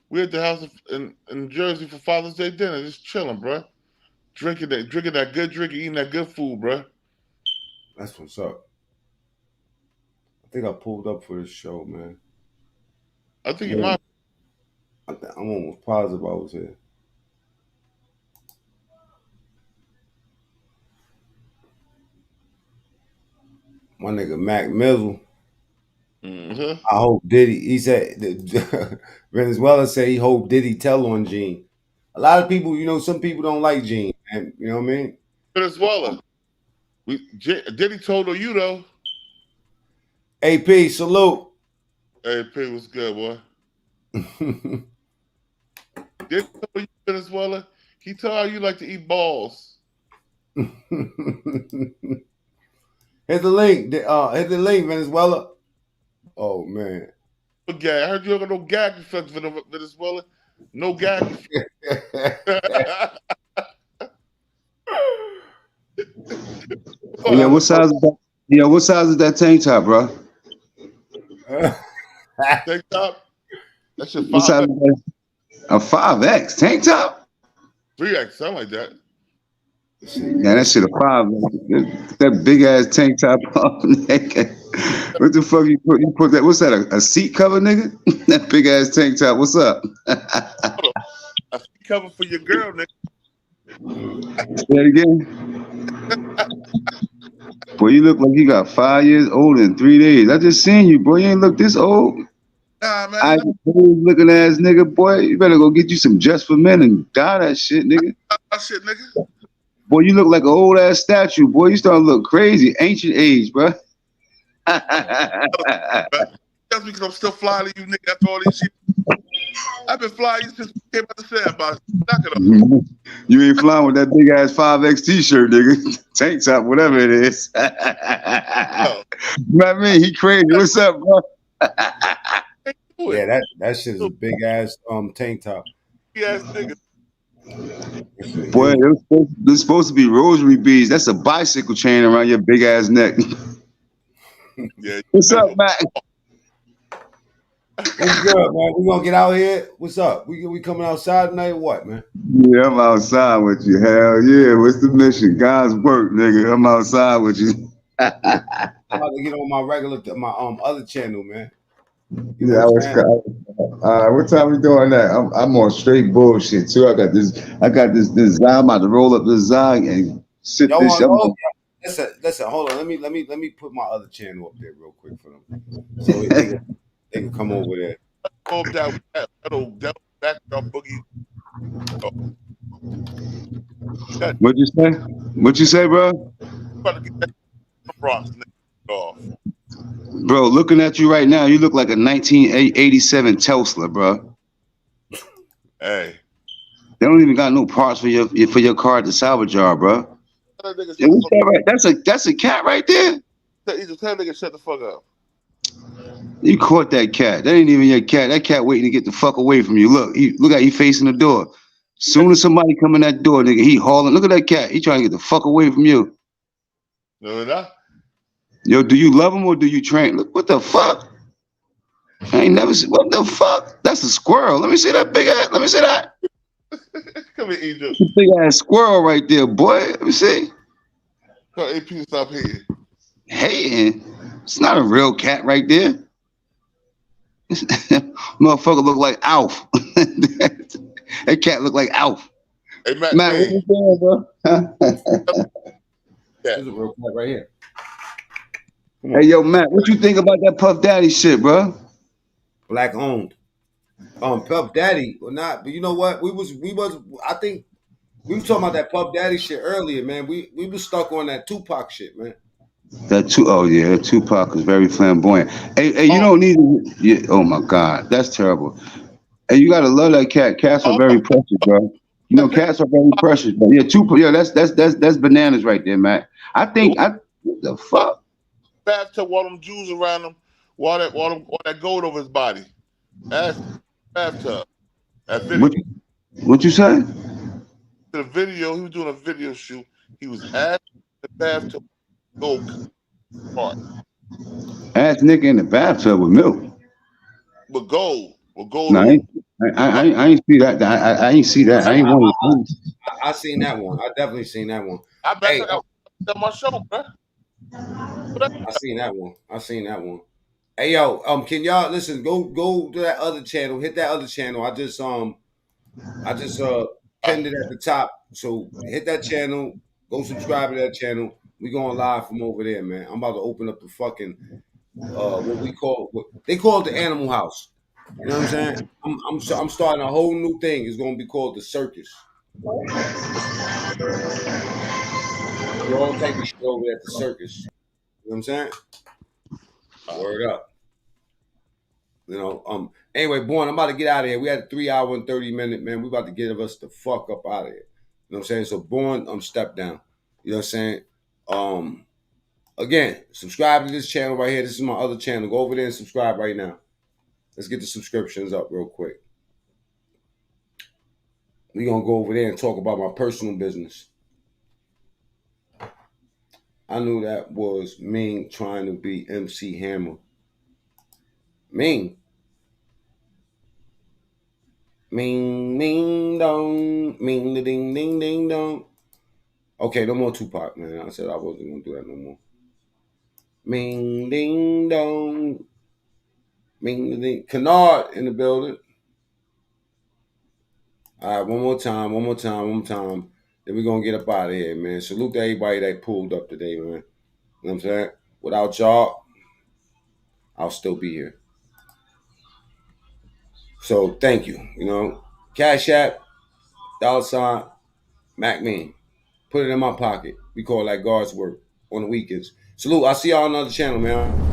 we at the house in Jersey for Father's Day dinner, just chilling, bro. Drinking that good drink, eating that good food, bro. That's what's up. I think I pulled up for this show, man. I think you might. I'm almost positive I was here. My nigga Meek Mill. Mm-hmm. I hope Diddy. He said Venezuela said he hope Diddy tell on Gene. A lot of people, some people don't like Gene, and you know what I mean. Venezuela. Diddy told on you though. AP, salute. AP, what's good, boy? Did he tell you, Venezuela? He told you like to eat balls. Hit the link. Hit the link, Venezuela. Oh man. Okay, I heard you don't got no gag reflex, Venezuela. No gag reflex. Yeah, what size is that? Yeah, what size is that tank top, bro? Tank top? That's your What size 5X. is that? A 5X tank top? 3X, something like that. Yeah, that shit a 5. That big ass tank top off, nigga. What the fuck you put that? What's that? A seat cover, nigga? That big ass tank top. What's up? A seat cover for your girl, nigga. Say it again. Boy, you look like you got 5 years old in 3 days. I just seen you, boy. You ain't look this old. Nah, man. I looking ass nigga, boy. You better go get you some Just for Men and dye that shit, nigga. That shit, nigga. Boy, you look like an old ass statue, boy. You starting to look crazy. Ancient age, bro. That's because I'm still flying to you, nigga, after all these shit. I've been flying you since we came out the sandbox. Knock it off. You ain't flying with that big ass 5X t-shirt, nigga. Tank top, whatever it is. You know what I mean? He crazy. What's up, bro? Yeah, that shit is a big ass tank top. Big ass nigga. Boy, it's supposed to be rosary beads. That's a bicycle chain around your big ass neck. Yeah. What's up, Mac? What's good, man? We gonna get out here. What's up? We coming outside tonight or what, man? Yeah, I'm outside with you. Hell yeah. What's the mission? God's work, nigga. I'm outside with you. I'm about to get on my my other channel, man. You Yeah, what time we doing that? I'm on straight bullshit too. I got this Zag. I'm about to roll up this Zag and sit this shit. Listen, hold on. Let me put my other channel up there real quick for them. So they can come over there. That'll background boogie. What'd you say? What you say, bro? About to get that Bronx nigga off. Bro, looking at you right now, you look like a 1987 Tesla, bro. Hey. They don't even got no parts for your car at the salvage yard, bro. Yeah, what's that right? That's a cat right there. He's a tell nigga shut the fuck up. You caught that cat. That ain't even your cat. That cat waiting to get the fuck away from you. Look at you facing the door. Soon as somebody come in that door, nigga, he hauling. Look at that cat. He trying to get the fuck away from you. No, not. Yo, do you love him or do you train? Look, what the fuck? I ain't never seen. What the fuck? That's a squirrel. Let me see that big ass. Let me see that. Come here, Egypt. Big ass squirrel right there, boy. Let me see. Tell AP to stop hating. Hating? It's not a real cat right there. Motherfucker look like Alf. That cat look like Alf. Hey, Matt, what you doing, bro? There's a real cat right here. Hey, yo, Matt, what you think about that Puff Daddy shit, bro? Black owned. Puff Daddy or not, but you know what? I think we was talking about that Puff Daddy shit earlier, man. We was stuck on that Tupac shit, man. That Tupac is very flamboyant. Hey, you don't need to. Yeah, oh my God, that's terrible. Hey, you gotta love that cat. Cats are very precious, bro. You know, cats are very precious. Bro. Yeah, Tupac. Yeah, that's bananas right there, Matt. What the fuck? Bathtub, all them jewels around him, all that gold over his body. That's bathtub. That video. What you say? The video, he was doing a video shoot. He was at the bathtub, gold part. Ass nigga in the bathtub with milk. With gold. With gold. No, I ain't see that. I ain't see that. I ain't want to. I seen that one. I definitely seen that one. I bet that my show, bro. I seen that one. Hey yo, can y'all listen? Go to that other channel. Hit that other channel. I just pinned it at the top. So hit that channel. Go subscribe to that channel. We going live from over there, man. I'm about to open up the fucking what they call it the Animal House. You know what I'm saying? I'm starting a whole new thing. It's gonna be called the Circus. All type of shit over at the Circus. You know what I'm saying? Word up. You know, anyway, Born, I'm about to get out of here. We had a 3 hour and 30 minute, man. We about to get us the fuck up out of here. You know what I'm saying? So Born, step down. You know what I'm saying? Again, subscribe to this channel right here. This is my other channel. Go over there and subscribe right now. Let's get the subscriptions up real quick. We're going to go over there and talk about my personal business. I knew that was Ming trying to be MC Hammer. Ming. Ming, ming, dong. Ming, ding, ding, ding, dong. Okay, no more Tupac, man. I said I wasn't going to do that no more. Ming, ding, dong. Ming, ding. Kennard in the building. All right, one more time. Then we're going to get up out of here, man. Salute to everybody that pulled up today, man. You know what I'm saying? Without y'all, I'll still be here. So, thank you. You know, Cash App, $, Mac Mean. Put it in my pocket. We call that God's work on the weekends. Salute. I'll see y'all on another channel, man.